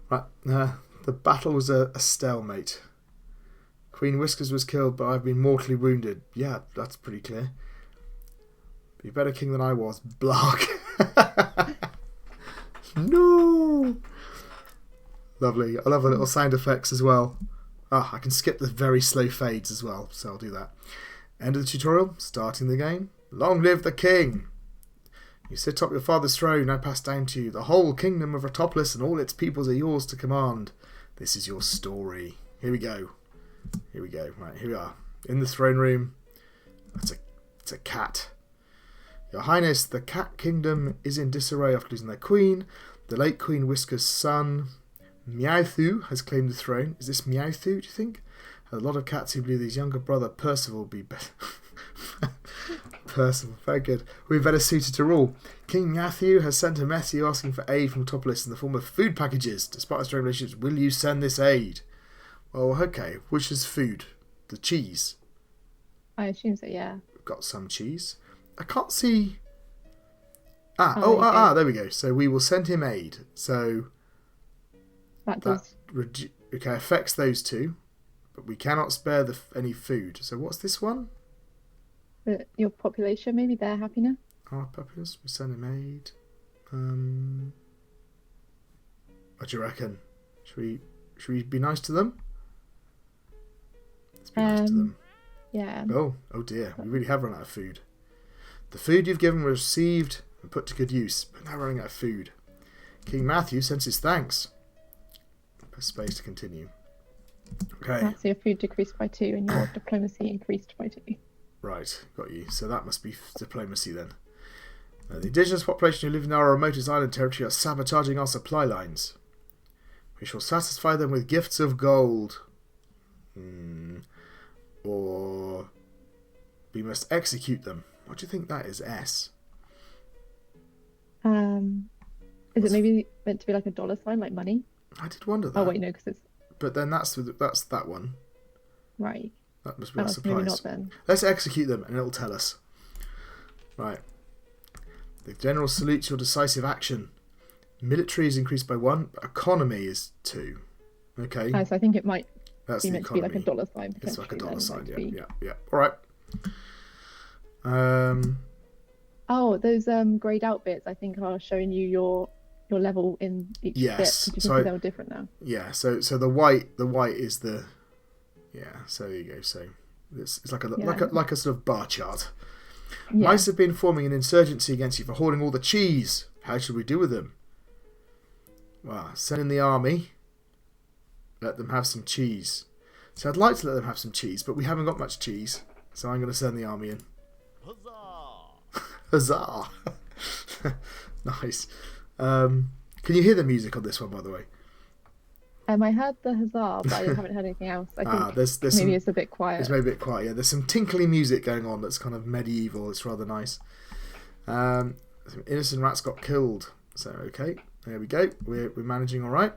[SPEAKER 1] Right, the battle was a stalemate. Queen Whiskers was killed, but I've been mortally wounded. Yeah, that's pretty clear. Be a better king than I was. Blarg. No! Lovely. I love the little sound effects as well. I can skip the very slow fades as well, so I'll do that. End of the tutorial. Starting the game. Long live the king! You sit atop your father's throne, now passed down to you. The whole kingdom of Ratopolis and all its peoples are yours to command. This is your story. Here we go. Here we go. Right, here we are. In the throne room. It's a cat. Your Highness, the cat kingdom is in disarray after losing their queen. The late Queen Whisker's son, Meowthu, has claimed the throne. Is this Meowthu, do you think? A lot of cats who believe his younger brother Percival will be better. Percival, very good. We're better suited to rule. King Meowthu has sent a message asking for aid from Ratopolis in the form of food packages. Despite our strong relationships, will you send this aid? Well, okay. Which is food? The cheese?
[SPEAKER 2] I assume so, yeah.
[SPEAKER 1] We've got some cheese. I can't see... there we go. So we will send him aid. So
[SPEAKER 2] that does...
[SPEAKER 1] affects those two. But we cannot spare any food. So what's this one?
[SPEAKER 2] Your population, maybe they're happy now?
[SPEAKER 1] Our populace, we send him aid. What do you reckon? Should we be nice to them? Let's be nice to them.
[SPEAKER 2] Yeah.
[SPEAKER 1] Oh dear. We really have run out of food. The food you've given was received and put to good use, but now we're running out of food. King Matthew sends his thanks. Press space to continue. Okay.
[SPEAKER 2] So your food decreased by 2 and your diplomacy increased by 2.
[SPEAKER 1] Right, got you. So that must be diplomacy then. The indigenous population who live in our remotest island territory are sabotaging our supply lines. We shall satisfy them with gifts of gold. Or we must execute them. What do you think that is, S?
[SPEAKER 2] Is it maybe meant to be like a dollar sign, like money?
[SPEAKER 1] I did wonder that.
[SPEAKER 2] Oh wait, no, because it's...
[SPEAKER 1] But then that's that one.
[SPEAKER 2] Right.
[SPEAKER 1] That must be our supplies.
[SPEAKER 2] Maybe not then.
[SPEAKER 1] Let's execute them and it'll tell us. Right. The general salutes your decisive action. Military is increased by 1, but economy is 2. Okay.
[SPEAKER 2] So I think it might
[SPEAKER 1] That's
[SPEAKER 2] be
[SPEAKER 1] the
[SPEAKER 2] meant
[SPEAKER 1] economy.
[SPEAKER 2] to be like a dollar sign.
[SPEAKER 1] It's like a dollar sign,
[SPEAKER 2] yeah.
[SPEAKER 1] Yeah. All right.
[SPEAKER 2] Oh, those greyed out bits I think are showing you your level in each bit.
[SPEAKER 1] Yes.
[SPEAKER 2] Did you think they were different now?
[SPEAKER 1] Yeah. So the white is the... Yeah, so there you go. So it's like a sort of bar chart. Yeah. Mice have been forming an insurgency against you for hoarding all the cheese. How should we do with them? Well, send in the army. Let them have some cheese. So I'd like to let them have some cheese, but we haven't got much cheese. So I'm going to send the army in. Huzzah! Nice. Can you hear the music on this one, by the way?
[SPEAKER 2] I heard the huzzah, but I haven't heard anything else. I think maybe it's a bit quiet.
[SPEAKER 1] It's maybe a bit quiet, yeah. There's some tinkly music going on that's kind of medieval. It's rather nice. Some innocent rats got killed. So, okay. There we go. We're managing all right.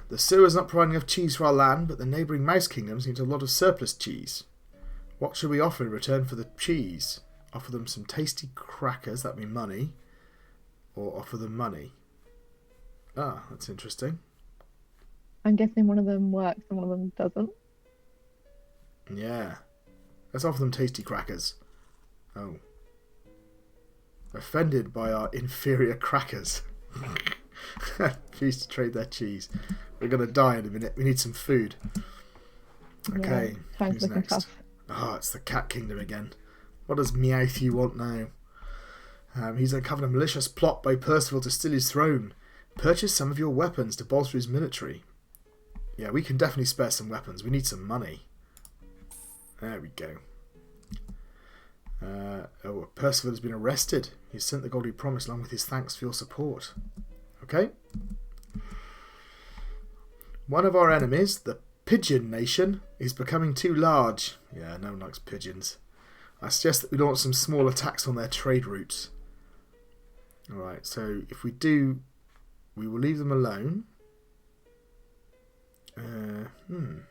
[SPEAKER 1] The sewer's not providing enough cheese for our land, but the neighbouring mouse kingdoms need a lot of surplus cheese. What should we offer in return for the cheese? Offer them some tasty crackers, that'd be money. Or offer them money. Ah, that's interesting.
[SPEAKER 2] I'm guessing one of them works and one of them doesn't.
[SPEAKER 1] Yeah. Let's offer them tasty crackers. Oh. Offended by our inferior crackers. Refuse to trade their cheese. We're going to die in a minute. We need some food. Okay.
[SPEAKER 2] Yeah, time's looking tough.
[SPEAKER 1] Oh, it's the cat kingdom again. What does Meowthu want now? He's uncovered a malicious plot by Percival to steal his throne. Purchase some of your weapons to bolster his military. Yeah, we can definitely spare some weapons. We need some money. There we go. Percival has been arrested. He's sent the gold he promised along with his thanks for your support. Okay. One of our enemies, the Pigeon Nation is becoming too large. Yeah, no one likes pigeons. I suggest that we launch some small attacks on their trade routes. Alright, so if we do, we will leave them alone. I'm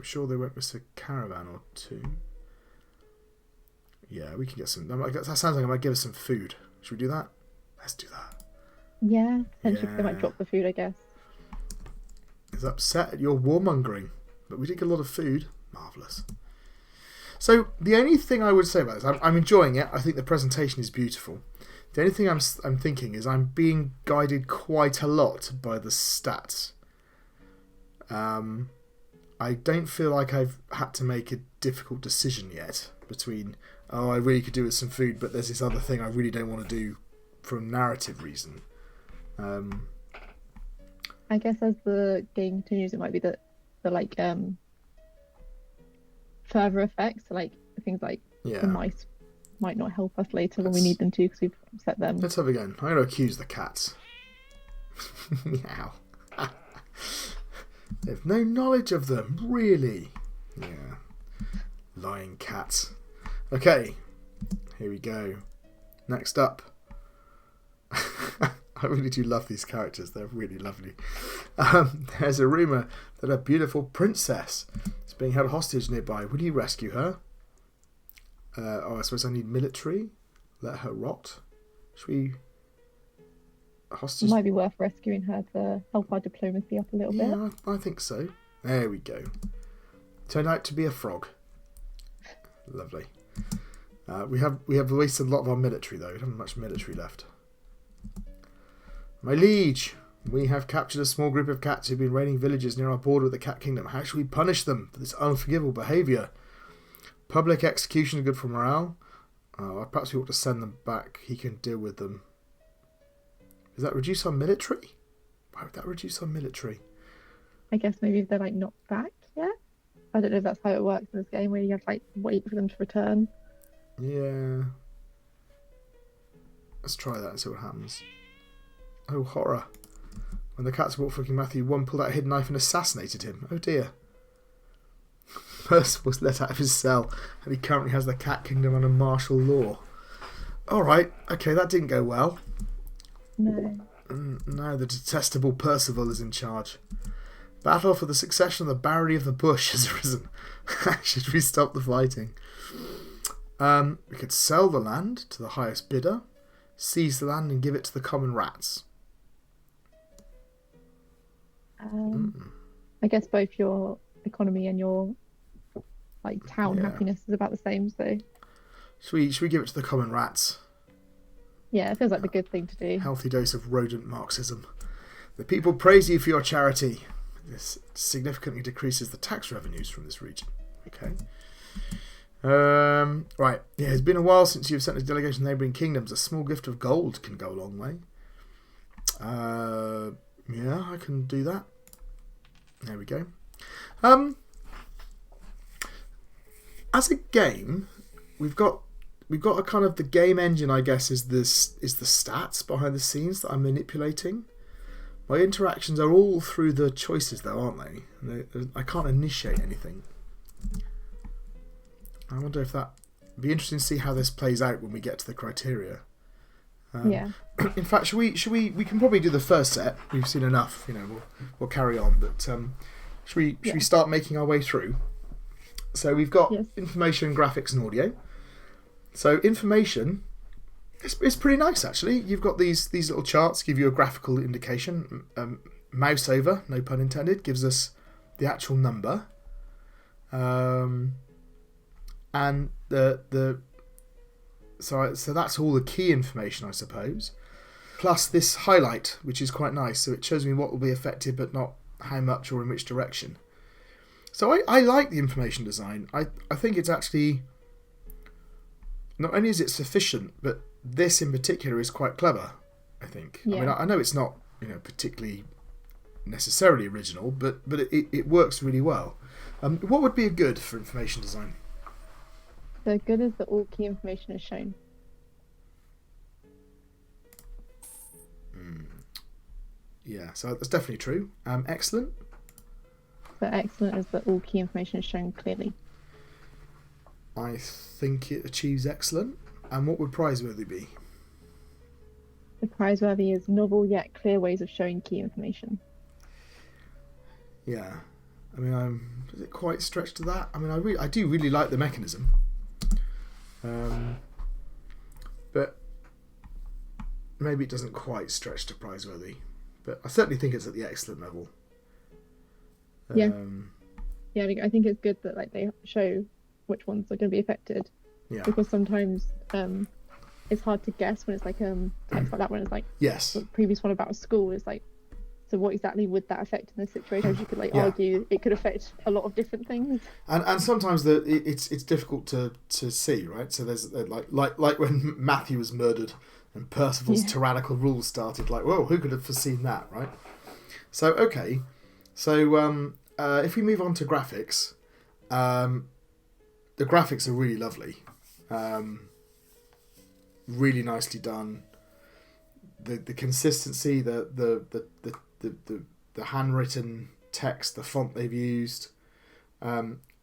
[SPEAKER 1] sure they won't miss a caravan or two. Yeah, we can get some. That sounds like I might give us some food. Should we do that? Let's do that.
[SPEAKER 2] Yeah, potentially because they might drop the food, I guess.
[SPEAKER 1] Is upset at your warmongering, but we did get a lot of food. Marvellous. So the only thing I would say about this, I'm enjoying it. I think the presentation is beautiful. The only thing I'm thinking is I'm being guided quite a lot by the stats. I don't feel like I've had to make a difficult decision yet between, I really could do with some food, but there's this other thing I really don't want to do for a narrative reason.
[SPEAKER 2] I guess as the game continues, it might be the further effects, like things like the mice might not help us later when we need them to because we've set them.
[SPEAKER 1] Let's have a go. I'm going to accuse the cats. Meow. They've no knowledge of them, really. Yeah. Lying cats. Okay, here we go. Next up. I really do love these characters. They're really lovely. There's a rumour that a beautiful princess is being held hostage nearby. Will you rescue her? I suppose I need military. Let her rot. Should we... Hostage?
[SPEAKER 2] It might be worth rescuing her to help our diplomacy up a little bit.
[SPEAKER 1] Yeah, I think so. There we go. Turned out to be a frog. Lovely. We have wasted a lot of our military though. We don't have much military left. My liege, we have captured a small group of cats who've been raiding villages near our border with the Cat Kingdom. How shall we punish them for this unforgivable behaviour? Public execution is good for morale. Perhaps we ought to send them back. He can deal with them. Does that reduce our military? Why would that reduce our military?
[SPEAKER 2] I guess maybe if they're like not back yet. I don't know if that's how it works in this game, where you have to like wait for them to return.
[SPEAKER 1] Yeah. Let's try that and see what happens. Oh, horror. When the cats brought fucking Matthew, one pulled out a hidden knife and assassinated him. Oh dear. Percival was let out of his cell, and he currently has the Cat Kingdom under martial law. Alright, okay, that didn't go well.
[SPEAKER 2] No.
[SPEAKER 1] Now the detestable Percival is in charge. Battle for the succession of the barony of the bush has arisen. Should we stop the fighting? We could sell the land to the highest bidder, seize the land and give it to the common rats.
[SPEAKER 2] I guess both your economy and your like town happiness is about the same, so
[SPEAKER 1] should we give it to the common rats?
[SPEAKER 2] Yeah, it feels like the good thing to do.
[SPEAKER 1] Healthy dose of rodent Marxism. The people praise you for your charity. This significantly decreases the tax revenues from this region. Okay. Right. Yeah, it's been a while since you've sent a delegation to neighbouring kingdoms. A small gift of gold can go a long way. Yeah, I can do that. There we go. As a game, we've got a kind of the game engine, I guess, is the stats behind the scenes that I'm manipulating. My interactions are all through the choices, though, aren't they? I can't initiate anything. I wonder if that would be interesting to see how this plays out when we get to the criteria.
[SPEAKER 2] Yeah.
[SPEAKER 1] In fact, we can probably do the first set. We've seen enough. We'll carry on. But should we start making our way through? So we've got information, graphics, and audio. So information, it's pretty nice actually. You've got these little charts give you a graphical indication. Mouse over, no pun intended, gives us the actual number. And so that's all the key information, I suppose. Plus this highlight, which is quite nice. So it shows me what will be affected, but not how much or in which direction. So I like the information design. I think it's actually... Not only is it sufficient, but this in particular is quite clever, I think. Yeah. I mean, I know it's not, particularly necessarily original, but it works really well. What would be a good for information design?
[SPEAKER 2] The good is that all key information is shown.
[SPEAKER 1] Yeah, so that's definitely true. Excellent.
[SPEAKER 2] So excellent is that all key information is shown clearly.
[SPEAKER 1] I think it achieves excellent. And what would praiseworthy be?
[SPEAKER 2] The praiseworthy is novel yet clear ways of showing key information.
[SPEAKER 1] Yeah. I mean, is it quite stretched to that? I mean, I do really like the mechanism. But maybe it doesn't quite stretch to praiseworthy. But I certainly think it's at the excellent level.
[SPEAKER 2] Yeah. Yeah, I think it's good that like they show which ones are going to be affected.
[SPEAKER 1] Yeah.
[SPEAKER 2] Because sometimes it's hard to guess when it's like text like that, when it's like
[SPEAKER 1] yes.
[SPEAKER 2] the previous one about a school is like, so what exactly would that affect in this situation? As you could like argue it could affect a lot of different things.
[SPEAKER 1] And sometimes it's difficult to see, right? So there's like when Matthew was murdered and Percival's tyrannical rule started, like, whoa, who could have foreseen that, right? So okay. So if we move on to graphics, the graphics are really lovely. Really nicely done. The consistency, the handwritten text, the font they've used,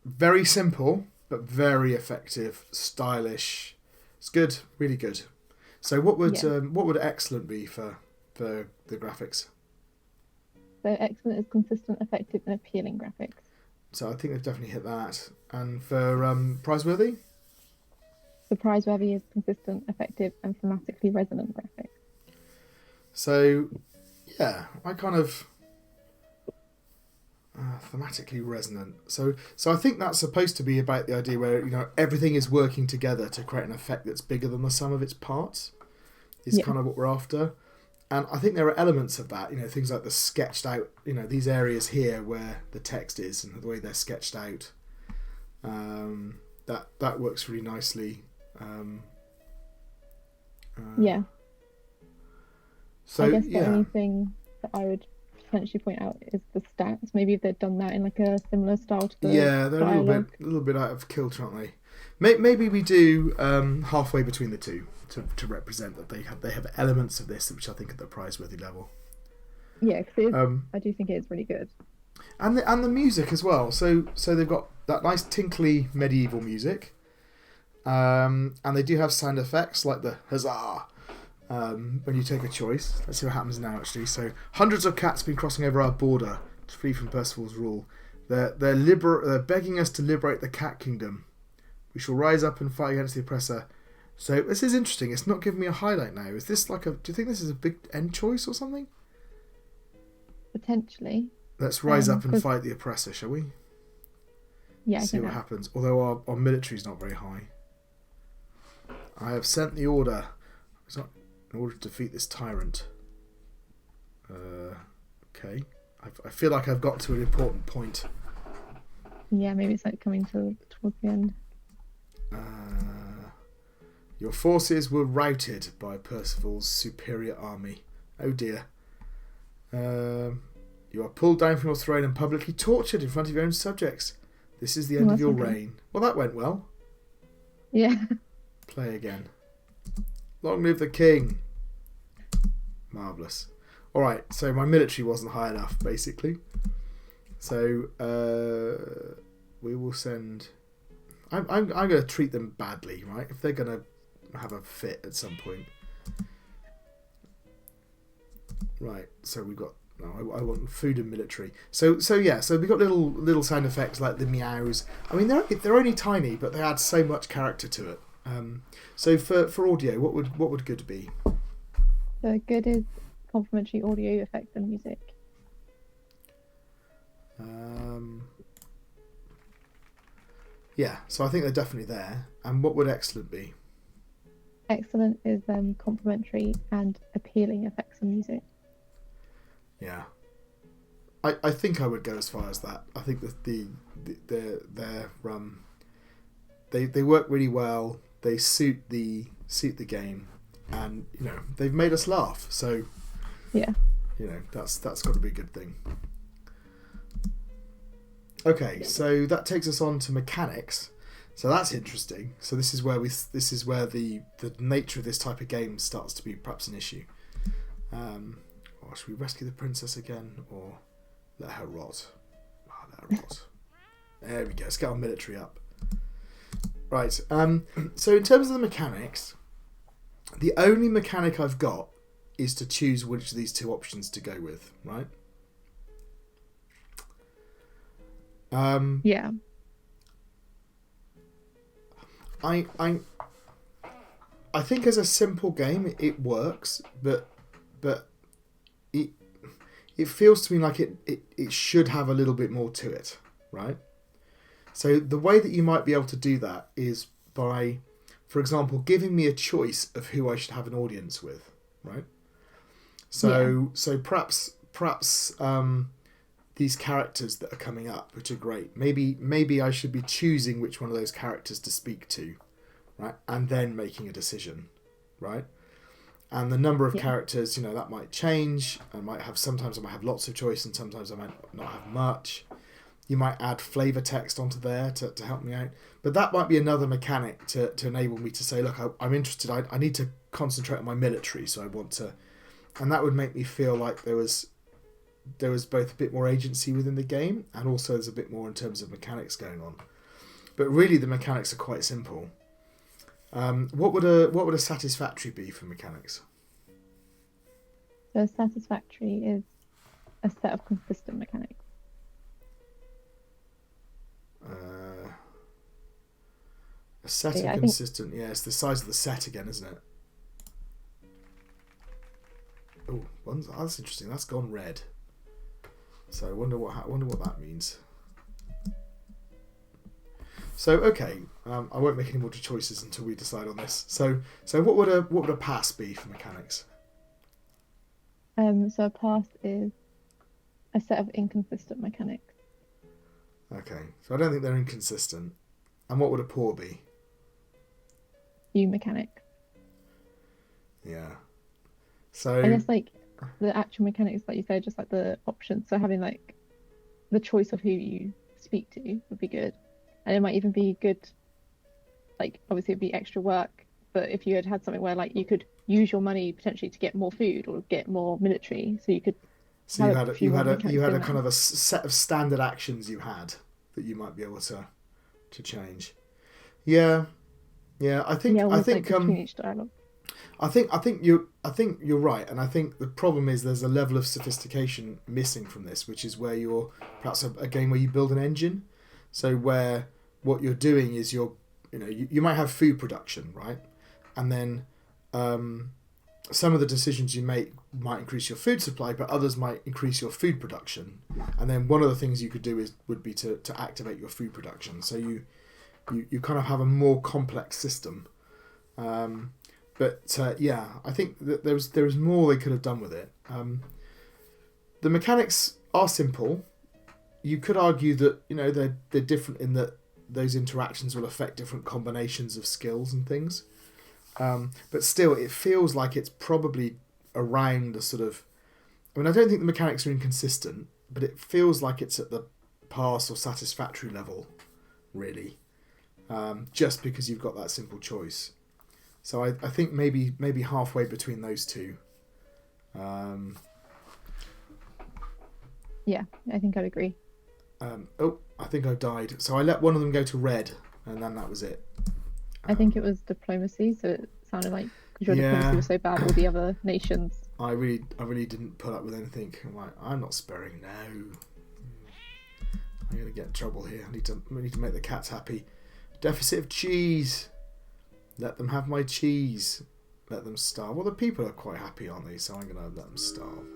[SPEAKER 1] very simple but very effective, stylish. It's good, really good. So what would excellent be for the graphics?
[SPEAKER 2] So excellent is consistent, effective, and appealing graphics.
[SPEAKER 1] So I think they've definitely hit that. And for praiseworthy?
[SPEAKER 2] The praiseworthy is consistent, effective, and thematically resonant graphics.
[SPEAKER 1] So, yeah, I kind of thematically resonant. So I think that's supposed to be about the idea where everything is working together to create an effect that's bigger than the sum of its parts. Is kind of what we're after. And I think there are elements of that, things like the sketched out, these areas here where the text is and the way they're sketched out. That works really nicely. So
[SPEAKER 2] I guess the only thing that I would potentially point out is the stats. Maybe if they'd done that in like a similar style to the
[SPEAKER 1] they're
[SPEAKER 2] dialogue.
[SPEAKER 1] a little bit out of kilter, aren't they? Maybe we do halfway between the two to represent that they have elements of this which I think at the praiseworthy level.
[SPEAKER 2] Yeah, because I do think it is really good.
[SPEAKER 1] And the music as well. So they've got that nice tinkly medieval music. And they do have sound effects like the huzzah when you take a choice. Let's see what happens now, actually. So, hundreds of cats have been crossing over our border to flee from Percival's rule. They're begging us to liberate the cat kingdom. We shall rise up and fight against the oppressor. So, this is interesting. It's not giving me a highlight now. Is this do you think this is a big end choice or something?
[SPEAKER 2] Potentially.
[SPEAKER 1] Let's rise up and fight the oppressor, shall we?
[SPEAKER 2] Yeah,
[SPEAKER 1] see what happens. Although our military is not very high. I have sent the order. It's not in order to defeat this tyrant. Okay. I feel like I've got to an important point.
[SPEAKER 2] Yeah, maybe it's like coming towards the end.
[SPEAKER 1] Your forces were routed by Percival's superior army. Oh dear. You are pulled down from your throne and publicly tortured in front of your own subjects. This is the end of your reign. Well, that went well.
[SPEAKER 2] Yeah.
[SPEAKER 1] Play again. Long live the king. Marvellous. Alright, so my military wasn't high enough, basically. So, we will send... I'm going to treat them badly, right? If they're going to have a fit at some point. Right, so we've got... No, I want food and military. So we've got little sound effects like the meows. I mean, they're only tiny, but they add so much character to it. So for audio, what would good be?
[SPEAKER 2] So good is complementary audio effects and music.
[SPEAKER 1] Yeah, so I think they're definitely there. And what would excellent be?
[SPEAKER 2] Excellent is complementary and appealing effects and music.
[SPEAKER 1] Yeah, I think I would go as far as that. I think that they work really well. They suit the game, and they've made us laugh. So
[SPEAKER 2] yeah,
[SPEAKER 1] that's got to be a good thing. Okay, so that takes us on to mechanics. So that's interesting. So this is where the nature of this type of game starts to be perhaps an issue. Or should we rescue the princess again, or let her rot? Oh, There we go. Let's get our military up. Right. So in terms of the mechanics, the only mechanic I've got is to choose which of these two options to go with, right?
[SPEAKER 2] Yeah.
[SPEAKER 1] I think as a simple game it works, but it feels to me like it should have a little bit more to it, right? So the way that you might be able to do that is by, for example, giving me a choice of who I should have an audience with, right? So perhaps these characters that are coming up, which are great, maybe I should be choosing which one of those characters to speak to, right? And then making a decision, right? And the number of characters, that might change. Sometimes I might have lots of choice, and sometimes I might not have much. You might add flavor text onto there to help me out. But that might be another mechanic to enable me to say, look, I'm interested. I need to concentrate on my military, so I want to... And that would make me feel like there was both a bit more agency within the game, and also there's a bit more in terms of mechanics going on. But really, the mechanics are quite simple. What would a satisfactory be for mechanics?
[SPEAKER 2] So satisfactory is a set of consistent mechanics.
[SPEAKER 1] A set of consistent... Yeah, it's the size of the set again, isn't it? Oh, that's interesting. That's gone red. So I wonder what that means. So okay, I won't make any more choices until we decide on this. So what would a pass be for mechanics?
[SPEAKER 2] So a pass is a set of inconsistent mechanics.
[SPEAKER 1] Okay, so I don't think they're inconsistent. And what would a poor be?
[SPEAKER 2] New mechanic.
[SPEAKER 1] Yeah. So
[SPEAKER 2] I guess the actual mechanics, like you said, just like the options. So having the choice of who you speak to would be good, and it might even be good. Obviously, it'd be extra work, but if you had something where you could use your money potentially to get more food or get more military, so you could.
[SPEAKER 1] So you had a kind of a set of standard actions you had that you might be able to change. Yeah. I think
[SPEAKER 2] between each dialogue.
[SPEAKER 1] I think you're right, and I think the problem is there's a level of sophistication missing from this, which is where you're perhaps a game where you build an engine, so where what you're doing is you might have food production, right, and then some of the decisions you make might increase your food supply, but others might increase your food production, and then one of the things you could do would be to activate your food production, so you kind of have a more complex system. But I think that there was more they could have done with it. The mechanics are simple. You could argue that they're different in that those interactions will affect different combinations of skills and things. But still, it feels like it's probably around a sort of... I mean, I don't think the mechanics are inconsistent, but it feels like it's at the pass or satisfactory level, really. Just because you've got that simple choice. So I think maybe halfway between those two.
[SPEAKER 2] Yeah, I think I'd agree.
[SPEAKER 1] I think I died. So I let one of them go to red, and then that was it.
[SPEAKER 2] I think it was diplomacy, so it sounded like because your diplomacy was so bad, all the other nations.
[SPEAKER 1] I really didn't put up with anything. I'm not sparing now. I'm gonna get in trouble here. We need to make the cats happy. Deficit of cheese. Let them have my cheese. Let them starve. Well, the people are quite happy, aren't they? So I'm going to let them starve.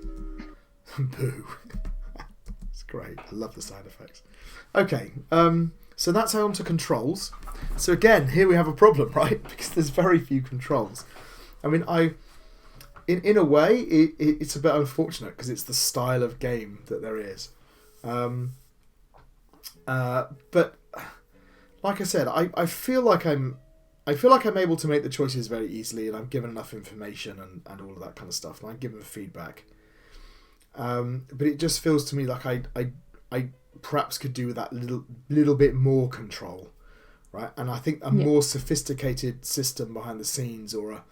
[SPEAKER 1] Boo. It's great. I love the sound effects. Okay, so that's how on to controls. So again, here we have a problem, right? Because there's very few controls. I mean, in a way, it's a bit unfortunate because it's the style of game that there is. But like I said, I feel like I'm able to make the choices very easily, and I'm given enough information and all of that kind of stuff, and I'm given feedback. But it just feels to me like I perhaps could do with that little bit more control, right? And I think a more sophisticated system behind the scenes, or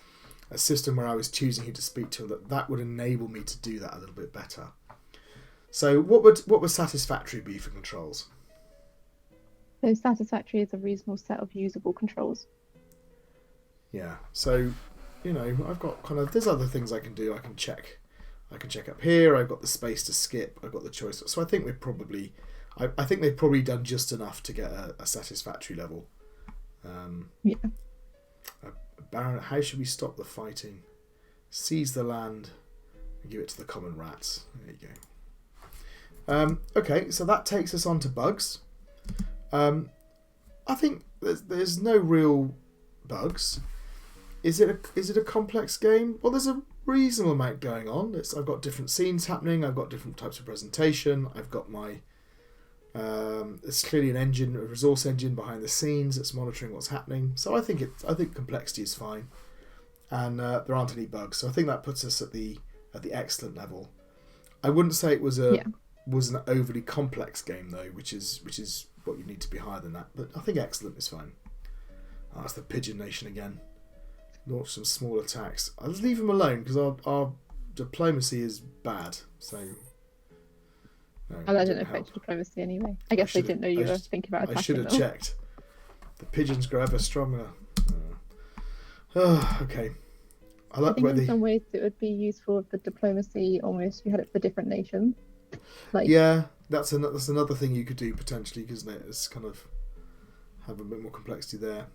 [SPEAKER 1] a system where I was choosing who to speak to, that would enable me to do that a little bit better. So what would satisfactory be for controls?
[SPEAKER 2] So satisfactory is a reasonable set of usable controls.
[SPEAKER 1] Yeah. So, I've got there's other things I can do. I can check up here. I've got the space to skip. I've got the choice. So I think I think they've probably done just enough to get a satisfactory level.
[SPEAKER 2] Yeah.
[SPEAKER 1] Baron, how should we stop the fighting? Seize the land and give it to the common rats. There you go. Okay, so that takes us on to bugs. I think there's no real bugs. Is it a complex game? Well, there's a reasonable amount going on. I've got different scenes happening. I've got different types of presentation. I've got my there's clearly a resource engine behind the scenes that's monitoring what's happening. So I think complexity is fine, and there aren't any bugs. So I think that puts us at the excellent level. I wouldn't say it was an overly complex game though, which is what you need to be higher than that. But I think excellent is fine. Oh, that's the Pigeon Nation again. Launch some small attacks. I'll just leave them alone because our diplomacy is bad. So. No,
[SPEAKER 2] that didn't affect diplomacy anyway. I guess they didn't know you were thinking about attacking.
[SPEAKER 1] I should have checked. The pigeons grow ever stronger. Okay.
[SPEAKER 2] I think in some ways it would be useful if the diplomacy almost you had it for different nations.
[SPEAKER 1] Yeah, that's another thing you could do potentially, isn't it? It's kind of have a bit more complexity there.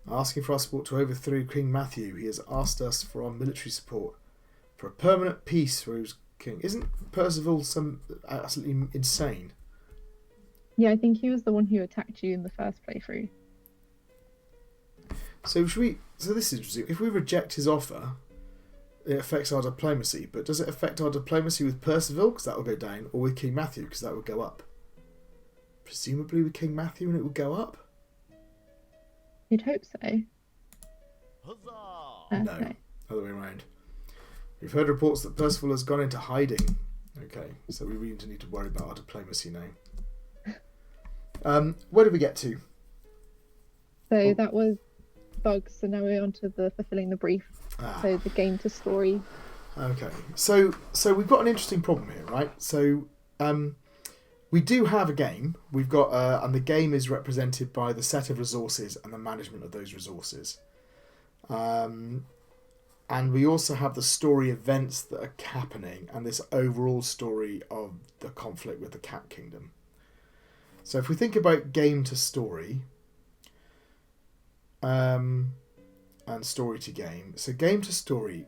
[SPEAKER 1] Asking for our support to overthrow King Matthew. He has asked us for our military support for a permanent peace for his king. Isn't Percival absolutely insane?
[SPEAKER 2] Yeah, I think he was the one who attacked you in the first playthrough.
[SPEAKER 1] So this is interesting. If we reject his offer, it affects our diplomacy. But does it affect our diplomacy with Percival, because that will go down, or with King Matthew, because that will go up? Presumably with King Matthew, and it will go up.
[SPEAKER 2] You'd hope so.
[SPEAKER 1] Huzzah! No, other way around. We've heard reports that Percival has gone into hiding. Okay, so we really need to worry about our diplomacy now. Where did we get to?
[SPEAKER 2] So that was bugs. So now we're on to the fulfilling the brief. So the game to story.
[SPEAKER 1] Okay, so we've got an interesting problem here, right? So we do have a game. We've got and the game is represented by the set of resources and the management of those resources. And we also have the story events that are happening and this overall story of the conflict with the Cat Kingdom. So if we think about game to story and story to game. So game to story,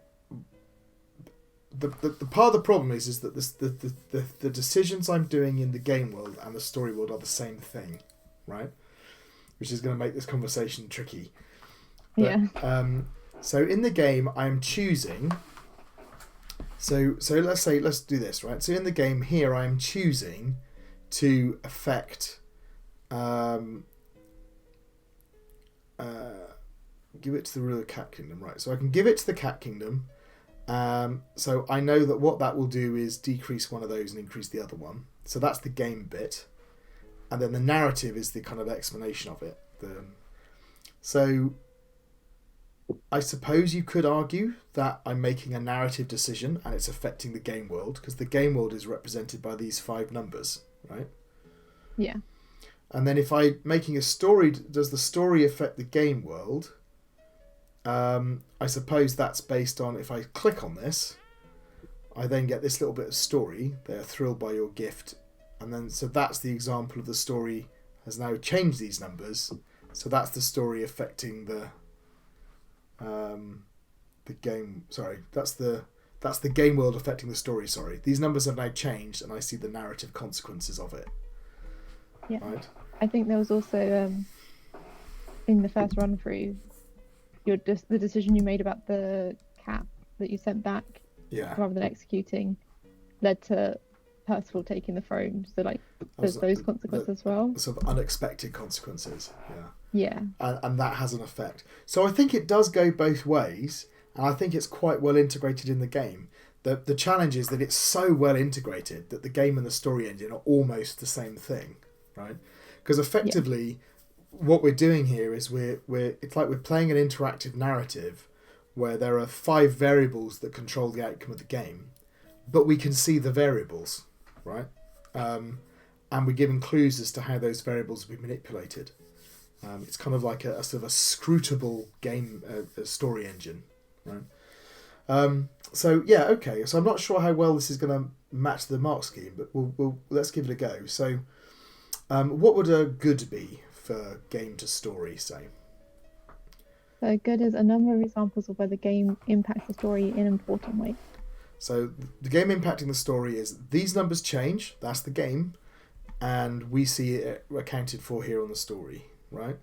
[SPEAKER 1] the part of the problem is that the decisions I'm doing in the game world and the story world are the same thing, right? Which is going to make this conversation tricky. But,
[SPEAKER 2] yeah.
[SPEAKER 1] So in the game, I'm choosing. So let's do this, right? So in the game here, I'm choosing to affect. Give it to the ruler of the Cat Kingdom, right? So I can give it to the Cat Kingdom. So I know that what that will do is decrease one of those and increase the other one. So that's the game bit, and then the narrative is the kind of explanation of it. So I suppose you could argue that I'm making a narrative decision and it's affecting the game world because the game world is represented by these 5 numbers, right?
[SPEAKER 2] Yeah.
[SPEAKER 1] And then if I'm making a story, does the story affect the game world? I suppose that's based on if I click on this, I then get this little bit of story. They're thrilled by your gift. And then, so that's the example of the story has now changed these numbers. So that's the story affecting the game. Sorry, that's the game world affecting the story. Sorry, these numbers have now changed, and I see the narrative consequences of it.
[SPEAKER 2] Yeah,
[SPEAKER 1] right.
[SPEAKER 2] I think there was also in the first run through, the decision you made about the cat that you sent back, rather than executing, led to Percival taking the throne. So like, there's those consequences as well. Sort of
[SPEAKER 1] unexpected consequences. Yeah.
[SPEAKER 2] Yeah.
[SPEAKER 1] And that has an effect. So I think it does go both ways, and I think it's quite well integrated in the game. The challenge is that it's so well integrated that the game and the story engine are almost the same thing, right? Because effectively, what we're doing here is it's like we're playing an interactive narrative where there are 5 variables that control the outcome of the game, but we can see the variables, right? And we're given clues as to how those variables will be manipulated. It's kind of like a sort of a scrutable game story engine, right? So yeah, okay. So I'm not sure how well this is going to match the mark scheme, but let's give it a go. So, what would a good be for game to story, say?
[SPEAKER 2] So good is a number of examples of where the game impacts the story in important ways.
[SPEAKER 1] So the game impacting the story is these numbers change. That's the game, and we see it accounted for here on the story, right?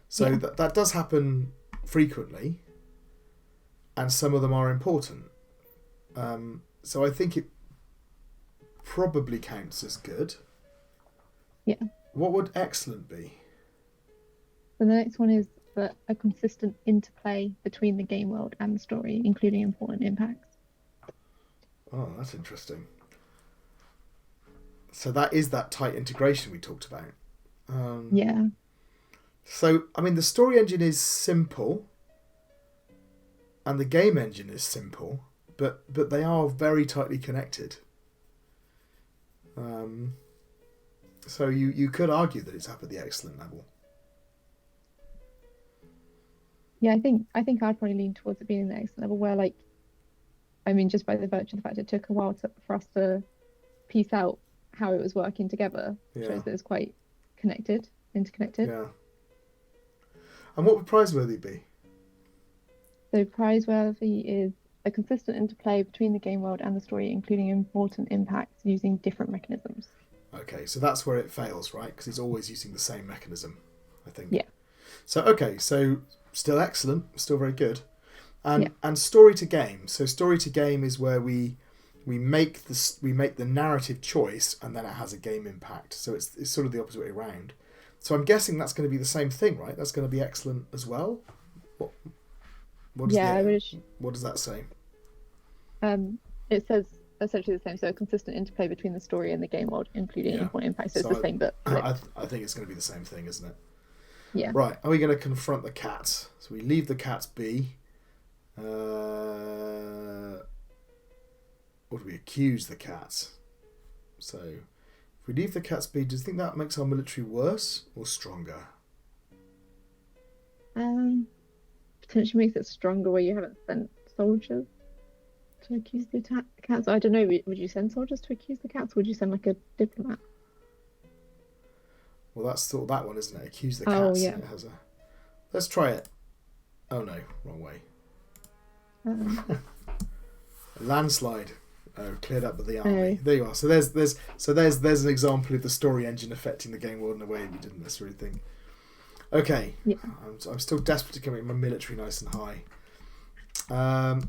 [SPEAKER 1] So
[SPEAKER 2] Yeah.
[SPEAKER 1] that does happen frequently, and some of them are important. So I think it probably counts as good.
[SPEAKER 2] Yeah.
[SPEAKER 1] What would excellent be?
[SPEAKER 2] So the next one is a consistent interplay between the game world and the story, including important impacts.
[SPEAKER 1] Oh, that's interesting. So that is that tight integration we talked about.
[SPEAKER 2] Yeah.
[SPEAKER 1] So, I mean, the story engine is simple and the game engine is simple, but they are very tightly connected. So you could argue that it's up at the excellent level.
[SPEAKER 2] Yeah, I think I'd probably lean towards it being in the excellent level where, like, I mean, just by the virtue of the fact it took a while for us to piece out how it was working together, shows that it's quite interconnected.
[SPEAKER 1] Yeah. And what would praiseworthy be?
[SPEAKER 2] So praiseworthy is a consistent interplay between the game world and the story, including important impacts using different mechanisms.
[SPEAKER 1] Okay, so that's where it fails, right? Because it's always using the same mechanism, I think.
[SPEAKER 2] Yeah.
[SPEAKER 1] So, okay, so still excellent, still very good. And story to game. So story to game is where we make the narrative choice and then it has a game impact. So it's sort of the opposite way around. So I'm guessing that's going to be the same thing, right? That's going to be excellent as well. What does that say?
[SPEAKER 2] It says essentially the same. So a consistent interplay between the story and the game world, including important impacts. So it's the same, but
[SPEAKER 1] I think it's going to be the same thing, isn't it?
[SPEAKER 2] Yeah.
[SPEAKER 1] Right. Are we going to confront the cats? So we leave the cats be. Or do we accuse the cats? So if we leave the cats be, do you think that makes our military worse or stronger?
[SPEAKER 2] Potentially makes it stronger where you haven't sent soldiers to accuse the cats. I don't know. Would you send soldiers to accuse the cats? Or would you send like a diplomat?
[SPEAKER 1] Well, that's sort of that one, isn't it? Accuse the cats.
[SPEAKER 2] Oh, yeah.
[SPEAKER 1] It has a... Let's try it. Oh no, wrong way. A landslide. Oh, cleared up with the army. There you are. So there's an example of the story engine affecting the game world in a way we didn't necessarily think. Okay.
[SPEAKER 2] Yeah.
[SPEAKER 1] I'm still desperate to make my military nice and high.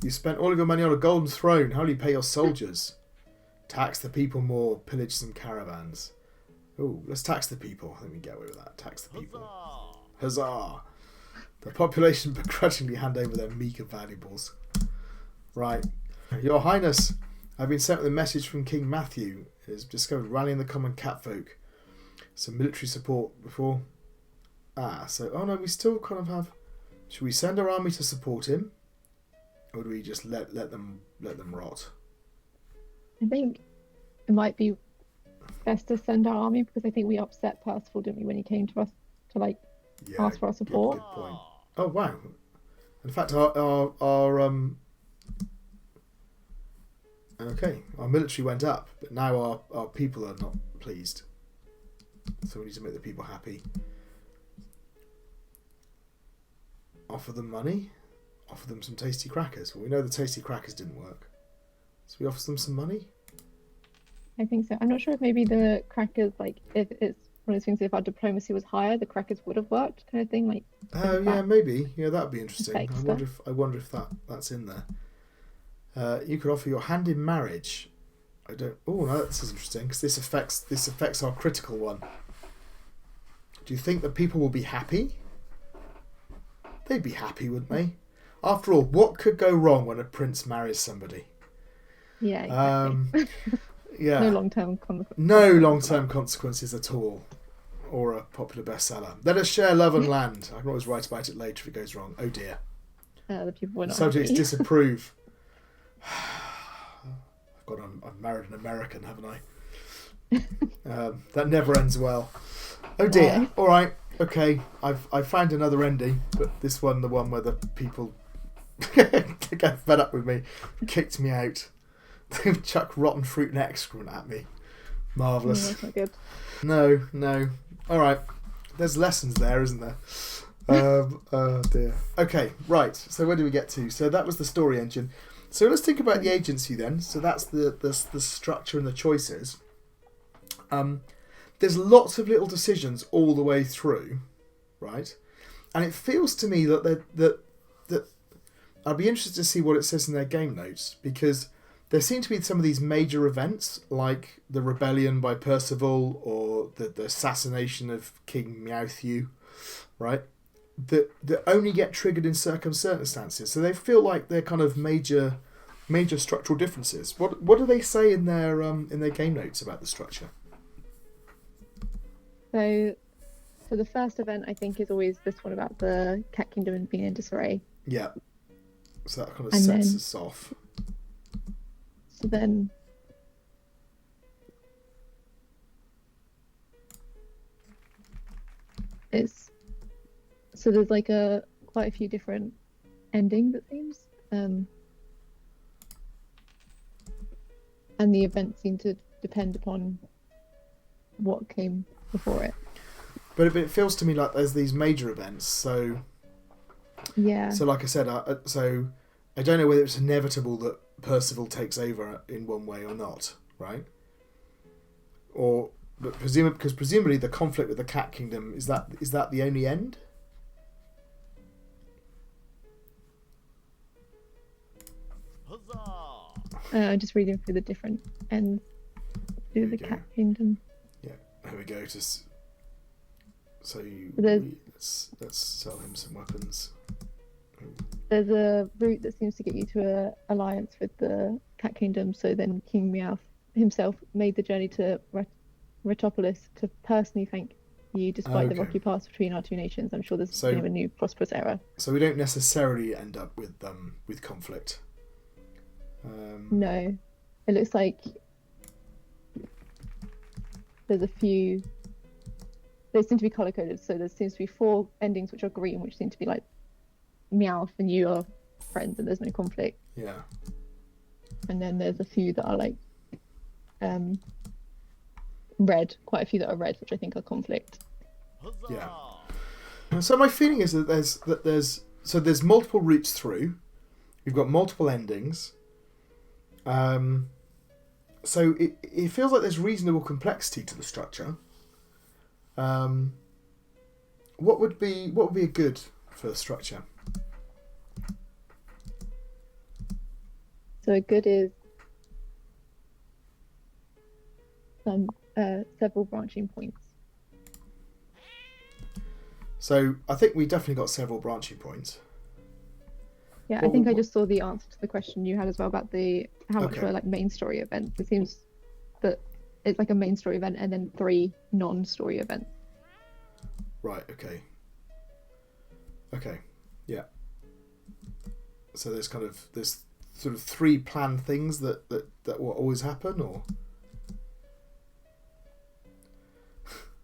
[SPEAKER 1] You spent all of your money on a golden throne. How will you pay your soldiers? Tax the people more. Pillage some caravans. Oh, let's tax the people. I think we can get away with that. Tax the people. Huzzah! The population begrudgingly hand over their meager valuables. Right. Your Highness, I've been sent with a message from King Matthew. It has discovered rallying the common catfolk. Some military support before... oh no, we still kind of have... Should we send our army to support him? Or do we just let them rot?
[SPEAKER 2] I think it might be best to send our army because I think we upset Percival, didn't we, when he came to us to ask for our support.
[SPEAKER 1] Good point. Oh wow! In fact, our military went up, but now our people are not pleased. So we need to make the people happy. Offer them money. Offer them some tasty crackers. Well, we know the tasty crackers didn't work, so we offer them some money.
[SPEAKER 2] I think so. I'm not sure if maybe the crackers, if it's one of those things, if our diplomacy was higher, the crackers would have worked, kind of thing.
[SPEAKER 1] Oh yeah, maybe. Yeah, that'd be interesting. I wonder if that's in there. You could offer your hand in marriage. I don't. Oh no, this is interesting because this affects our critical one. Do you think that people will be happy? They'd be happy, wouldn't they? After all, what could go wrong when a prince marries somebody?
[SPEAKER 2] Yeah, exactly.
[SPEAKER 1] Yeah.
[SPEAKER 2] No long-term consequences.
[SPEAKER 1] No long-term consequences at all. Or a popular bestseller. Let us share love and land. I can always write about it later if it goes wrong. Oh dear.
[SPEAKER 2] The people were not
[SPEAKER 1] Subjects
[SPEAKER 2] happy.
[SPEAKER 1] disapprove. I've married an American, haven't I? That never ends well. Oh dear.
[SPEAKER 2] No.
[SPEAKER 1] All right. Okay. I've found another ending, but this one, the one where the people get fed up with me, kicked me out. They chuck rotten fruit and excrement at me. Marvellous.
[SPEAKER 2] That's not good.
[SPEAKER 1] No. All right. There's lessons there, isn't there? Oh dear. Okay, right. So where do we get to? So that was the story engine. So let's think about the agency then. So that's the structure and the choices. There's lots of little decisions all the way through, right? And it feels to me that I'd be interested to see what it says in their game notes, because there seem to be some of these major events, like the rebellion by Percival or the assassination of King Meowthew, right? That only get triggered in certain circumstances. So they feel like they're kind of major structural differences. What do they say in their game notes about the structure?
[SPEAKER 2] So the first event, I think, is always this one about the Cat Kingdom and being in disarray.
[SPEAKER 1] Yeah. So that kind of
[SPEAKER 2] And
[SPEAKER 1] sets
[SPEAKER 2] then-
[SPEAKER 1] us off.
[SPEAKER 2] So then there's like quite a few different endings, it seems. And the events seem to depend upon what came before it.
[SPEAKER 1] But it feels to me like there's these major events. So
[SPEAKER 2] Yeah.
[SPEAKER 1] So like I said, so I don't know whether it's inevitable that Percival takes over in one way or not, right? But presumably the conflict with the Cat Kingdom, is that the only end?
[SPEAKER 2] I'm just reading through the different ends through the
[SPEAKER 1] Okay.
[SPEAKER 2] Cat Kingdom.
[SPEAKER 1] Yeah, here we go. Let's sell him some weapons.
[SPEAKER 2] There's a route that seems to get you to an alliance with the Cat Kingdom. So then King Meowth himself made the journey to Ratopolis to personally thank you, despite the
[SPEAKER 1] Okay.
[SPEAKER 2] rocky paths between our two nations. I'm sure there's
[SPEAKER 1] So-
[SPEAKER 2] a new prosperous era.
[SPEAKER 1] So we don't necessarily end up with conflict.
[SPEAKER 2] No, it looks like there's a few. They seem to be color coded. So there seems to be 4 endings which are green, which seem to be like Meowth and you are friends, and there's no conflict.
[SPEAKER 1] Yeah.
[SPEAKER 2] And then there's a few that are like red, quite a few that are red, which I think are conflict.
[SPEAKER 1] Yeah. So my feeling is that there's multiple routes through. We've got multiple endings. So it feels like there's reasonable complexity to the structure. What would be a good first structure?
[SPEAKER 2] So a good is several branching points.
[SPEAKER 1] So I think we definitely got several branching points.
[SPEAKER 2] Yeah,
[SPEAKER 1] Well,
[SPEAKER 2] I think I just saw the answer to the question you had as well about how much
[SPEAKER 1] Okay.
[SPEAKER 2] were like main story events. It seems that it's like a main story event and then 3 non-story events.
[SPEAKER 1] Right. Okay. Yeah. So there's sort of 3 planned things that will always happen, or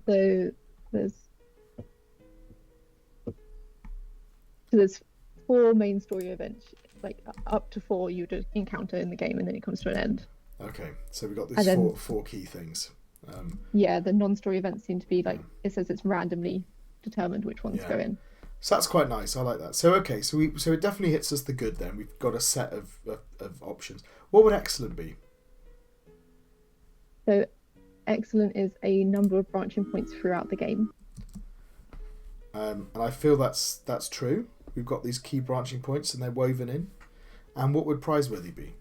[SPEAKER 2] So there's 4 main story events, like up to 4 you just encounter in the game, and then it comes to an end.
[SPEAKER 1] okay. So we've got
[SPEAKER 2] And
[SPEAKER 1] these
[SPEAKER 2] then-
[SPEAKER 1] four key things.
[SPEAKER 2] Yeah, the non-story events seem to be like it says it's randomly determined which ones
[SPEAKER 1] Yeah.
[SPEAKER 2] go in.
[SPEAKER 1] So that's quite nice. I like that. So okay. So it definitely hits us the good. Then we've got a set of options. What would excellent be?
[SPEAKER 2] So excellent is a number of branching points throughout the game.
[SPEAKER 1] And I feel that's true. We've got these key branching points, and they're woven in. And what would prizeworthy be?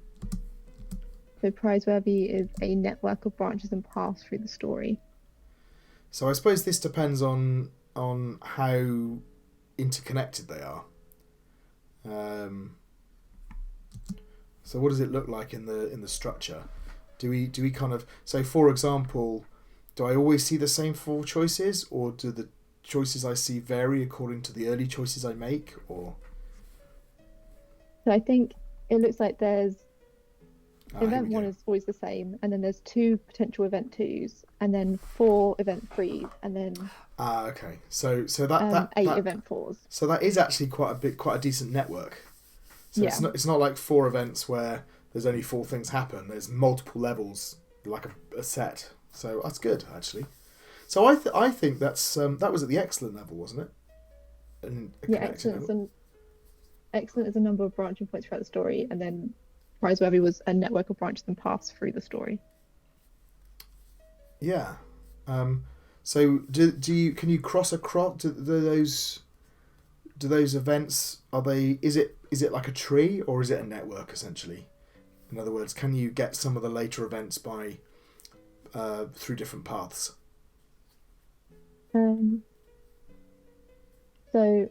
[SPEAKER 2] So prizeworthy is a network of branches and paths through the story.
[SPEAKER 1] So I suppose this depends on how interconnected they are. So what does it look like in the structure? Do we kind of, so for example, do I always see the same 4 choices, or do the choices I see vary according to the early choices I make, or
[SPEAKER 2] So I think it looks like there's
[SPEAKER 1] Here
[SPEAKER 2] event
[SPEAKER 1] we
[SPEAKER 2] 1
[SPEAKER 1] go.
[SPEAKER 2] is always the same, and then there's 2 potential event 2s, and then 4 event 3s, and then
[SPEAKER 1] Okay. So that
[SPEAKER 2] 8 event 4s.
[SPEAKER 1] so that is actually quite a decent network. So
[SPEAKER 2] Yeah.
[SPEAKER 1] it's not like 4 events where there's only 4 things happen. There's multiple levels, like a set. So that's good, actually. So I think that's that was at the excellent level, wasn't it? And
[SPEAKER 2] Yeah, excellent is a number of branching points throughout the story, and then Prizeworthy was a network of branches and paths through the story.
[SPEAKER 1] Yeah. So can you cross across do those events, is it like a tree, or is it a network essentially? In other words, can you get some of the later events by through different paths?
[SPEAKER 2] So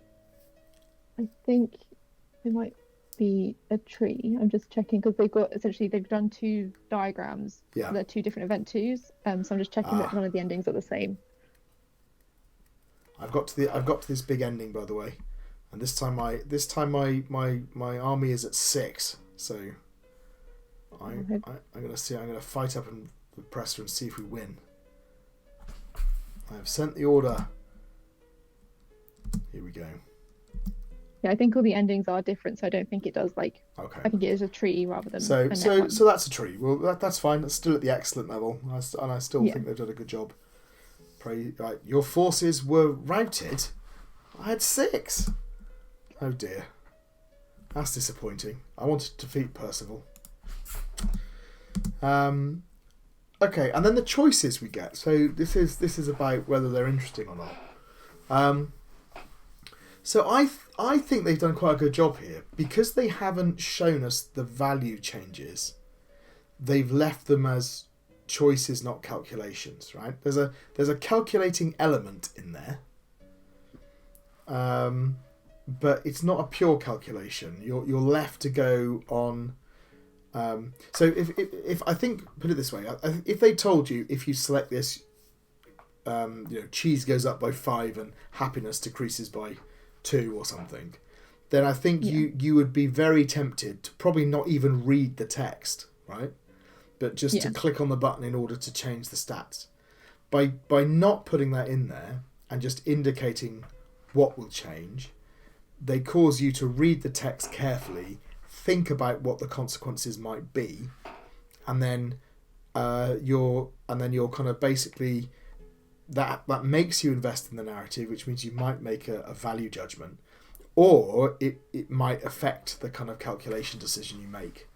[SPEAKER 2] I think it might be a tree. I'm just checking because they've done 2 diagrams.
[SPEAKER 1] Yeah.
[SPEAKER 2] They're 2 different event 2s. So I'm just checking that none of the endings are the same.
[SPEAKER 1] I've got to this big ending, by the way, and this time my army is at 6. So I'm gonna fight up and press her and see if we win. I have sent the order. Here we go.
[SPEAKER 2] Yeah, I think all the endings are different, so I don't think it does
[SPEAKER 1] Okay.
[SPEAKER 2] I think it is a tree rather than
[SPEAKER 1] So
[SPEAKER 2] a net one.
[SPEAKER 1] so that's a tree. Well, that's fine. That's still at the excellent level, and I still think they've done a good job. Right, your forces were routed. I had 6. Oh dear, that's disappointing. I wanted to defeat Percival. Okay, and then the choices we get. So this is about whether they're interesting or not. So I think they've done quite a good job here because they haven't shown us the value changes. They've left them as choices, not calculations. Right? There's a calculating element in there, but it's not a pure calculation. You're left to go on. So if I think, put it this way, if they told you if you select this, cheese goes up by 5 and happiness decreases by 2 or something, then I think you would be very tempted to probably not even read the text, right? But just to click on the button in order to change the stats. By not putting that in there and just indicating what will change, they cause you to read the text carefully, think about what the consequences might be, and then you're kind of basically that makes you invest in the narrative, which means you might make a value judgment, or it might affect the kind of calculation decision you make,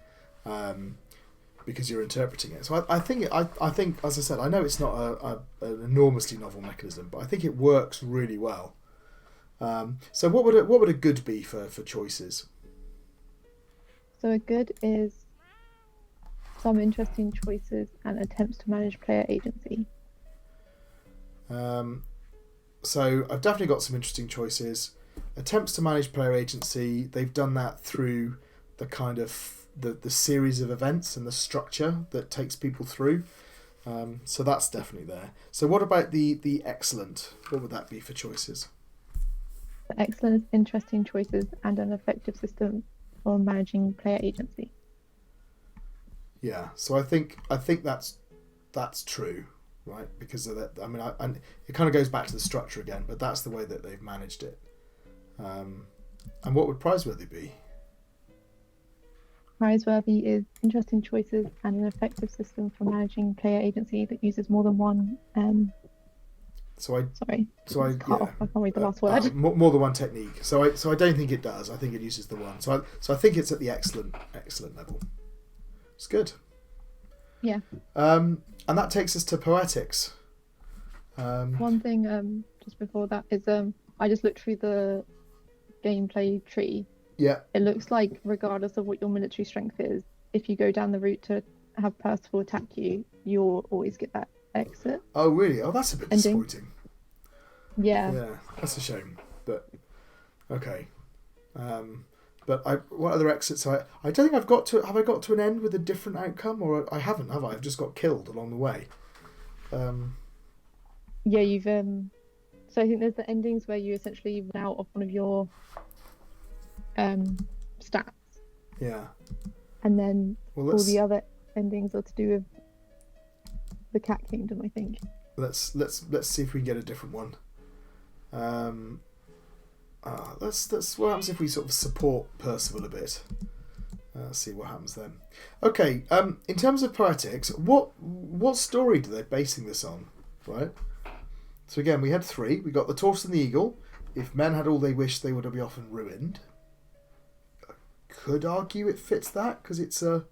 [SPEAKER 1] because you're interpreting it. So I think as I said, I know it's not an enormously novel mechanism, but I think it works really well. So what would a good be for choices?
[SPEAKER 2] So a good is some interesting choices and attempts to manage player agency.
[SPEAKER 1] So I've definitely got some interesting choices. Attempts to manage player agency, they've done that through the kind of the series of events and the structure that takes people through. So that's definitely there. So what about the excellent? What would that be for choices?
[SPEAKER 2] The excellent is interesting choices and an effective system for managing player agency.
[SPEAKER 1] Yeah, so I think that's true, right? Because of that, and it kind of goes back to the structure again, but that's the way that they've managed it. And what would Prizeworthy be?
[SPEAKER 2] Prizeworthy is interesting choices and an effective system for managing player agency that uses more than one. I can't read the last word.
[SPEAKER 1] More than one technique. So I don't think it does. I think it uses the one. So I think it's at the excellent level. It's good.
[SPEAKER 2] Yeah.
[SPEAKER 1] And that takes us to poetics.
[SPEAKER 2] One thing just before that is I just looked through the gameplay tree.
[SPEAKER 1] Yeah.
[SPEAKER 2] It looks like regardless of what your military strength is, if you go down the route to have Percival attack you, you'll always get that exit.
[SPEAKER 1] Oh really? Oh, that's a bit disappointing.
[SPEAKER 2] Yeah.
[SPEAKER 1] Yeah, that's a shame. But okay. But what other exits? I don't think I've got to. Have I got to an end with a different outcome, or I haven't? Have I? I've just got killed along the way.
[SPEAKER 2] Yeah, you've. So I think there's the endings where you essentially run out of one of your stats.
[SPEAKER 1] Yeah.
[SPEAKER 2] And then all the other endings are to do with the Cat Kingdom, I think.
[SPEAKER 1] Let's see if we can get a different one. Let's what happens if we sort of support Percival a bit? See what happens then. Okay, in terms of poetics, what story are they basing this on? Right. So again, we had 3. We got the Tortoise and the Eagle. If men had all they wished, they would be often ruined. I could argue it fits that because it's a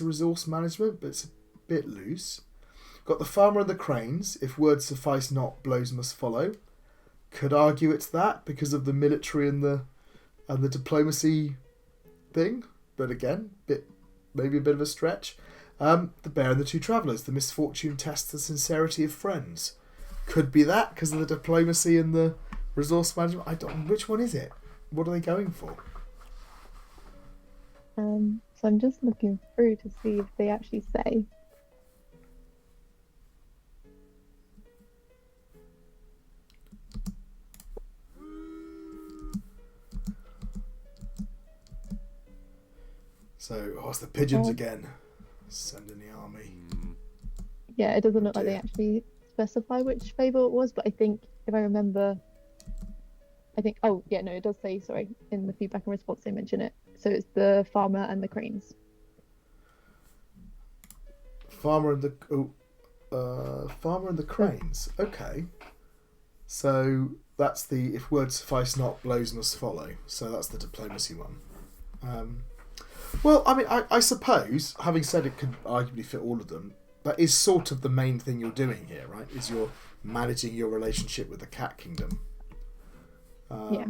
[SPEAKER 1] resource management, but it's a bit loose. Got the Farmer and the Cranes. If words suffice not, blows must follow. Could argue it's that because of the military and the diplomacy thing, but again, maybe a bit of a stretch. The Bear and the Two Travellers. The misfortune tests the sincerity of friends. Could be that because of the diplomacy and the resource management. Which one is it? What are they going for?
[SPEAKER 2] So I'm just looking through to see if they actually say.
[SPEAKER 1] So, it's the pigeons again. Send in the army.
[SPEAKER 2] Yeah, it doesn't look like they actually specify which fable it was, but I think, if I remember, it does say, sorry, in the feedback and response they mention it. So it's the Farmer and the Cranes.
[SPEAKER 1] Farmer and the Cranes. Okay. So that's the if words suffice not, blows must follow. So that's the diplomacy one. Well, I mean, I suppose, having said it could arguably fit all of them, that is sort of the main thing you're doing here, right? Is you're managing your relationship with the Cat Kingdom.
[SPEAKER 2] Yeah.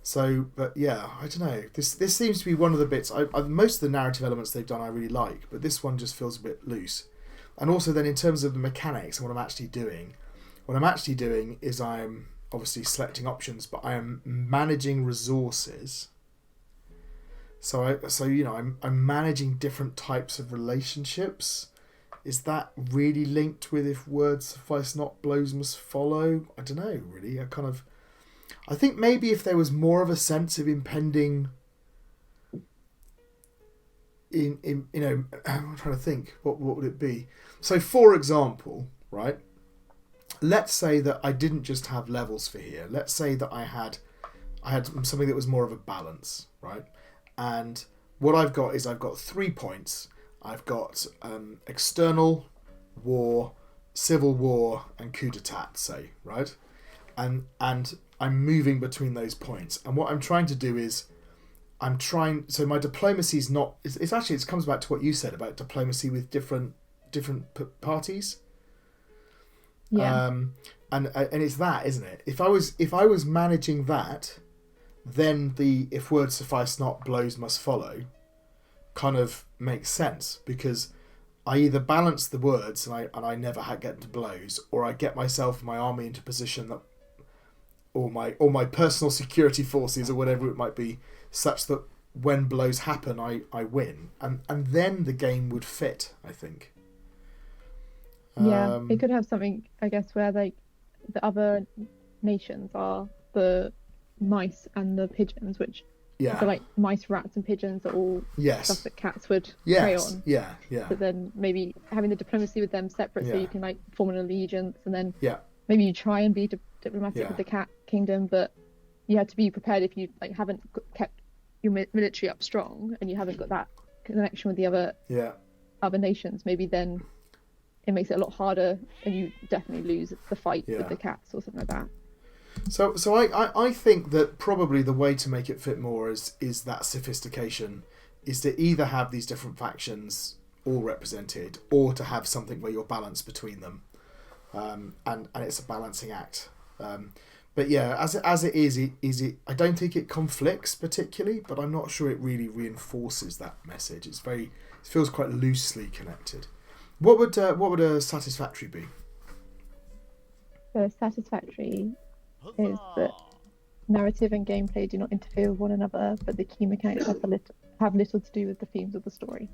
[SPEAKER 1] So, but yeah, I don't know. This seems to be one of the bits. Most of the narrative elements they've done I really like, but this one just feels a bit loose. And also then in terms of the mechanics and what I'm actually doing is I'm obviously selecting options, but I am managing resources. So I'm managing different types of relationships. Is that really linked with if words suffice not, blows must follow? I don't know, really. I think maybe if there was more of a sense of impending I'm trying to think, what would it be? So for example, right, let's say that I didn't just have levels for here. Let's say that I had something that was more of a balance, right? And what I've got 3 points. I've got external, war, civil war, and coup d'etat, say, right? And I'm moving between those points. And what I'm trying to do is so my diplomacy is not, it comes back to what you said about diplomacy with different parties.
[SPEAKER 2] Yeah.
[SPEAKER 1] And it's that, isn't it? If I was managing that, then the if words suffice not, blows must follow kind of makes sense, because I either balance the words and I never get into blows, or I get myself and my army into position that, or my personal security forces or whatever it might be, such that when blows happen I win, and then the game would fit, I think.
[SPEAKER 2] Yeah, it could have something, I guess, where like the other nations are the mice and the pigeons, which so like mice, rats, and pigeons are all stuff that cats would prey on.
[SPEAKER 1] Yeah.
[SPEAKER 2] But then maybe having the diplomacy with them separate, so you can like form an allegiance, and then maybe you try and be diplomatic with the Cat Kingdom, but you have to be prepared if you like haven't kept your military up strong and you haven't got that connection with the other nations. Maybe then it makes it a lot harder, and you definitely lose the fight with the cats or something like that.
[SPEAKER 1] So I think that probably the way to make it fit more is that sophistication, is to either have these different factions all represented, or to have something where you're balanced between them, and it's a balancing act. But yeah, as it is, I don't think it conflicts particularly, but I'm not sure it really reinforces that message. It feels quite loosely connected. What would a satisfactory be?
[SPEAKER 2] So satisfactory is that narrative and gameplay do not interfere with one another, but the key mechanics have little to do with the themes of the story.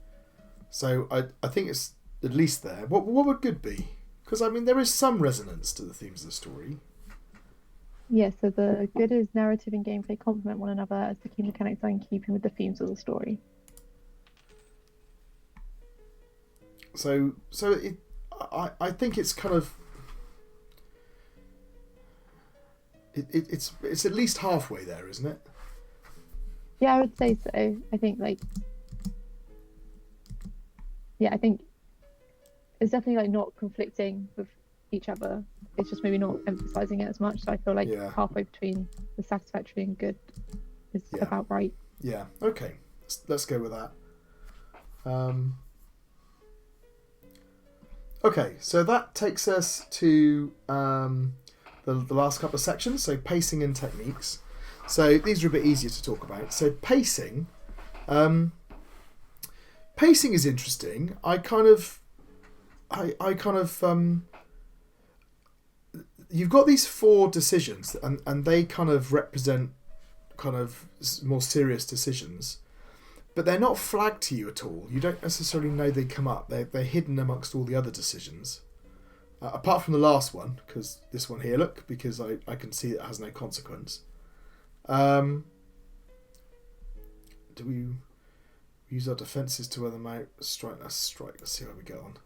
[SPEAKER 1] So I think it's at least there. What would good be? Because I mean there is some resonance to the themes of the story.
[SPEAKER 2] Yeah, so the good is narrative and gameplay complement one another as the key mechanics are in keeping with the themes of the story.
[SPEAKER 1] I think it's kind of it's at least halfway there, isn't it?
[SPEAKER 2] Yeah, I would say so. I think I think it's definitely like not conflicting with each other. It's just maybe not emphasizing it as much. So I feel like halfway between the satisfactory and good is about right.
[SPEAKER 1] Yeah. Okay. Let's go with that. Okay, so that takes us to the last couple of sections. So pacing and techniques. So these are a bit easier to talk about. So pacing. Pacing is interesting. You've got these 4 decisions, and they kind of represent kind of more serious decisions, but they're not flagged to you at all. You don't necessarily know they come up. They're hidden amongst all the other decisions, apart from the last one, because this one here, look, because I can see it has no consequence. Do we use our defences to wear them out? Strike. Let's strike. Let's see how we get on.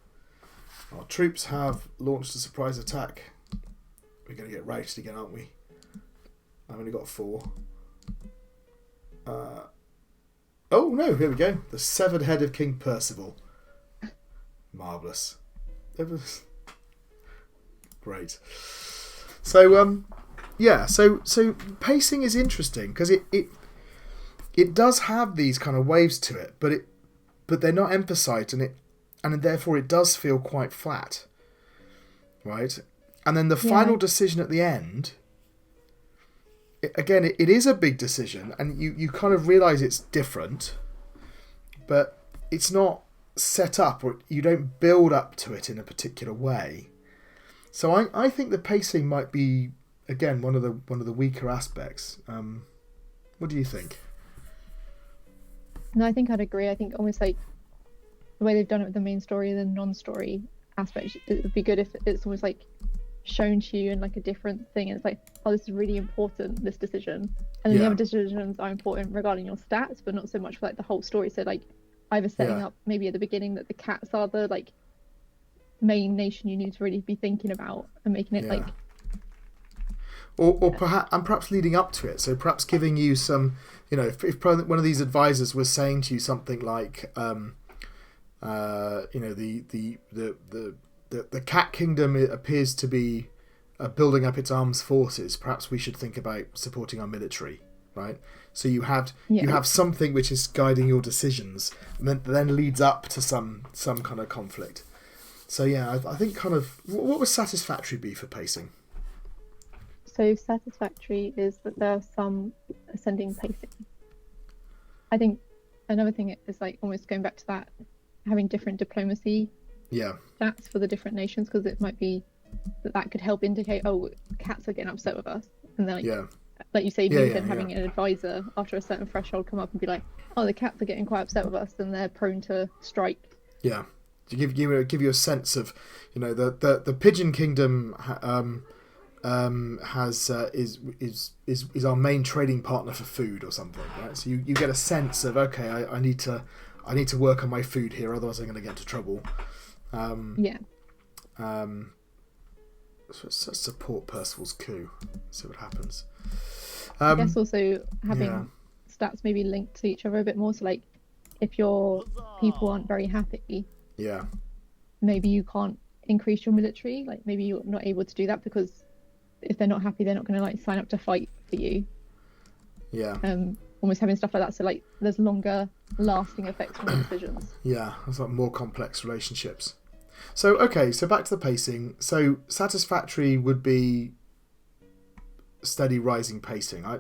[SPEAKER 1] Our troops have launched a surprise attack. We're going to get routed again, aren't we? I've only got 4. Oh no, here we go. The severed head of King Percival. Marvellous. Great. So so pacing is interesting because it does have these kind of waves to it, but they're not emphasized, and therefore it does feel quite flat. Right? And then the final decision at the end, it is a big decision, and you kind of realise it's different, but it's not set up, or you don't build up to it in a particular way. So I think the pacing might be, again, one of the weaker aspects. What do you think?
[SPEAKER 2] No, I think I'd agree. I think almost like the way they've done it with the main story and the non-story aspect, it would be good if it's almost like shown to you in like a different thing, and it's like, oh, this is really important, this decision, and then the other decisions are important regarding your stats, but not so much for like the whole story. So like either setting up maybe at the beginning that the cats are the like main nation you need to really be thinking about, and making it like
[SPEAKER 1] perhaps leading up to it, so perhaps giving you some, if one of these advisors was saying to you something like the cat kingdom appears to be building up its armed forces. Perhaps we should think about supporting our military, right? So you have something which is guiding your decisions, and then leads up to some kind of conflict. So I think kind of what would satisfactory be for pacing?
[SPEAKER 2] So satisfactory is that there are some ascending pacing. I think another thing is like almost going back to that, having different diplomacy stats for the different nations, because it might be that could help indicate, oh, cats are getting upset with us, and then like you say, having an advisor after a certain threshold come up and be like, oh, the cats are getting quite upset with us, and they're prone to strike.
[SPEAKER 1] To give you a sense of, the Pigeon Kingdom is our main trading partner for food or something, right? So you get a sense of, okay, I need to work on my food here, otherwise I'm going to get into trouble. So support Percival's coup. See what happens.
[SPEAKER 2] I guess also having stats maybe linked to each other a bit more. So like, if your people aren't very happy, maybe you can't increase your military. Like maybe you're not able to do that because if they're not happy, they're not going to like sign up to fight for you. Almost having stuff like that. So like, there's longer lasting effects from the decisions.
[SPEAKER 1] It's like more complex relationships. So so back to the pacing. So satisfactory would be steady rising pacing. I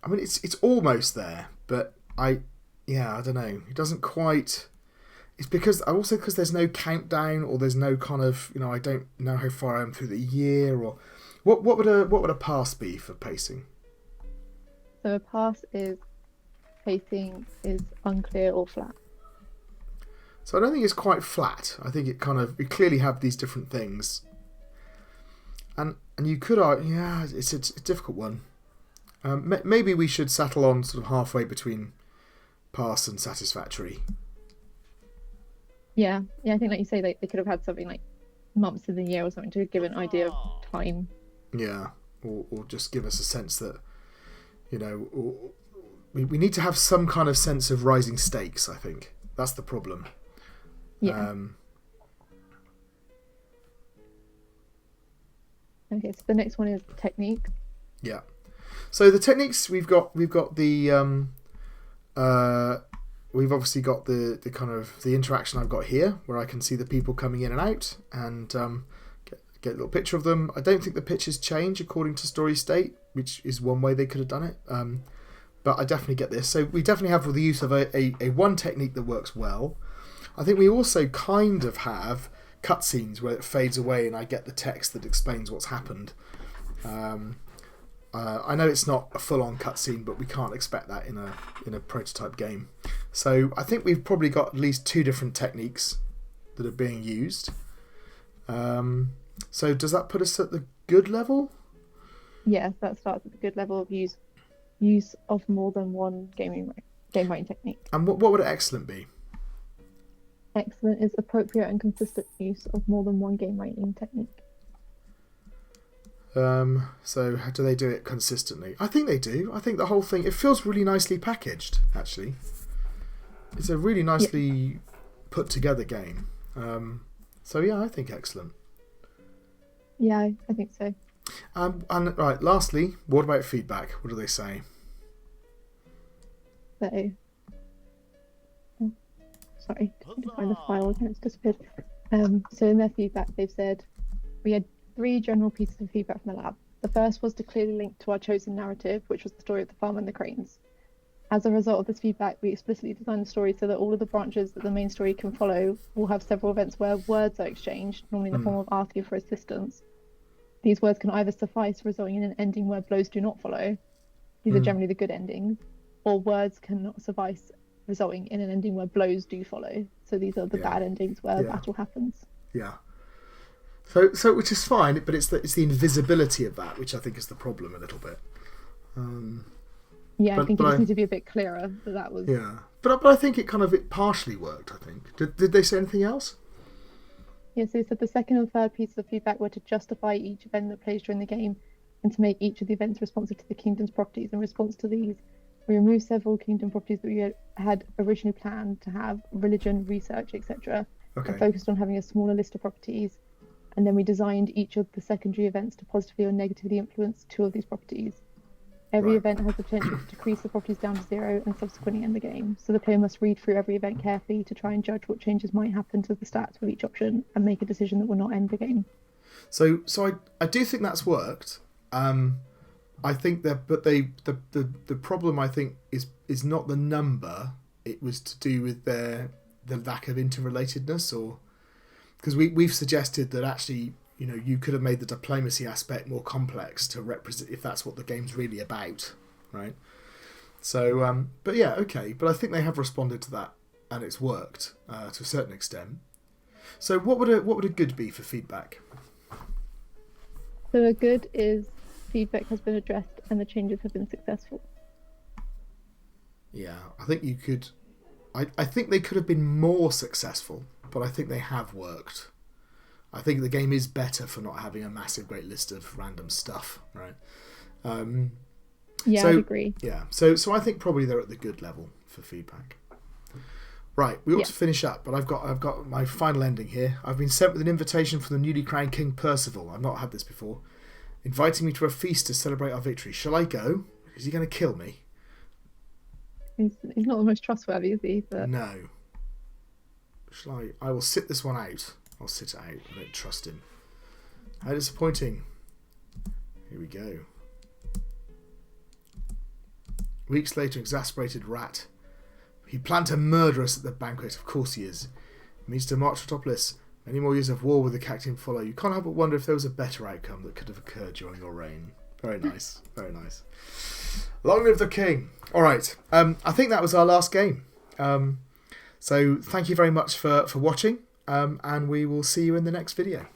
[SPEAKER 1] mean it's almost there, but I don't know. It doesn't quite. It's because there's no countdown, or there's no kind of, I don't know how far I am through the year, or what would a pass be for pacing?
[SPEAKER 2] So a pass is pacing is unclear or flat.
[SPEAKER 1] So I don't think it's quite flat. I think we clearly have these different things. And you could argue, yeah, it's a difficult one. Maybe we should settle on sort of halfway between pass and satisfactory.
[SPEAKER 2] Yeah, I think like you say, they could have had something like months in the year or something to give an idea of time.
[SPEAKER 1] Yeah, or just give us a sense that, you know, we need to have some kind of sense of rising stakes, I think. That's the problem.
[SPEAKER 2] Yeah. Okay, so the next one is technique.
[SPEAKER 1] Yeah. So the techniques, we've got the we've obviously got the kind of the interaction I've got here, where I can see the people coming in and out, and get a little picture of them. I don't think the pictures change according to story state, which is one way they could have done it. But I definitely get this. So we definitely have the use of a one technique that works well. I think we also kind of have cutscenes where it fades away and I get the text that explains what's happened. I know it's not a full-on cutscene, but we can't expect that in a prototype game. So I think we've probably got at least 2 different techniques that are being used. So does that put us at the good level?
[SPEAKER 2] Yes, that starts at the good level of use of more than one game writing technique. And
[SPEAKER 1] what would excellent be?
[SPEAKER 2] Excellent is appropriate and consistent use of more than one game writing technique.
[SPEAKER 1] So how do they do it consistently? I think they do. I think the whole thing, it feels really nicely packaged, actually. It's a really nicely put together game. So yeah, I think excellent.
[SPEAKER 2] Yeah, I think so.
[SPEAKER 1] And right, lastly, what about feedback? What do they say?
[SPEAKER 2] So, sorry, can't find the file again, it's disappeared. So in their feedback, they've said, we had 3 general pieces of feedback from the lab. The first was to clearly link to our chosen narrative, which was the story of the farm and the cranes. As a result of this feedback, we explicitly designed the story so that all of the branches that the main story can follow will have several events where words are exchanged, normally in the form of asking for assistance. These words can either suffice, resulting in an ending where blows do not follow. These are generally the good endings. Or words cannot suffice, resulting in an ending where blows do follow. So these are the bad endings where battle happens.
[SPEAKER 1] Yeah. So which is fine, but it's the invisibility of that which I think is the problem a little bit.
[SPEAKER 2] I think it just needs to be a bit clearer that was.
[SPEAKER 1] Yeah, but I think it partially worked. I think. Did they say anything else?
[SPEAKER 2] Yeah, so they said the second and third pieces of feedback were to justify each event that plays during the game and to make each of the events responsive to the kingdom's properties. In response to these, we removed several kingdom properties that we had originally planned to have: religion, research, etc. And focused on having a smaller list of properties. And then we designed each of the secondary events to positively or negatively influence 2 of these properties. Every event has the potential to decrease the properties down to 0 and subsequently end the game. So the player must read through every event carefully to try and judge what changes might happen to the stats with each option and make a decision that will not end the game.
[SPEAKER 1] So I do think that's worked. I think that, but the problem I think is not the number. It was to do with the lack of interrelatedness, or because we've suggested that actually, you know, you could have made the diplomacy aspect more complex to represent if that's what the game's really about, right? So, but yeah, okay. But I think they have responded to that, and it's worked to a certain extent. So, what would a good be for feedback?
[SPEAKER 2] So a good is feedback has been addressed and the changes have been successful.
[SPEAKER 1] Yeah, I think you could. I think they could have been more successful, but I think they have worked. I think the game is better for not having a massive great list of random stuff, right?
[SPEAKER 2] I'd agree.
[SPEAKER 1] Yeah, so I think probably they're at the good level for feedback. Right, we ought to finish up, but I've got my final ending here. I've been sent with an invitation from the newly crowned King Percival. I've not had this before. Inviting me to a feast to celebrate our victory. Shall I go? Is he going to kill me?
[SPEAKER 2] He's not the most trustworthy, is he? But...
[SPEAKER 1] No. Shall I? I will sit this one out. I'll sit it out. I don't trust him. How disappointing. Here we go. Weeks later, exasperated rat. He planned to murder us at the banquet. Of course he is. He means to march Ratopolis. Many more years of war with the captain follow. You can't help but wonder if there was a better outcome that could have occurred during your reign. Very nice. Very nice. Long live the king. All right. I think that was our last game. So thank you very much for watching. And we will see you in the next video.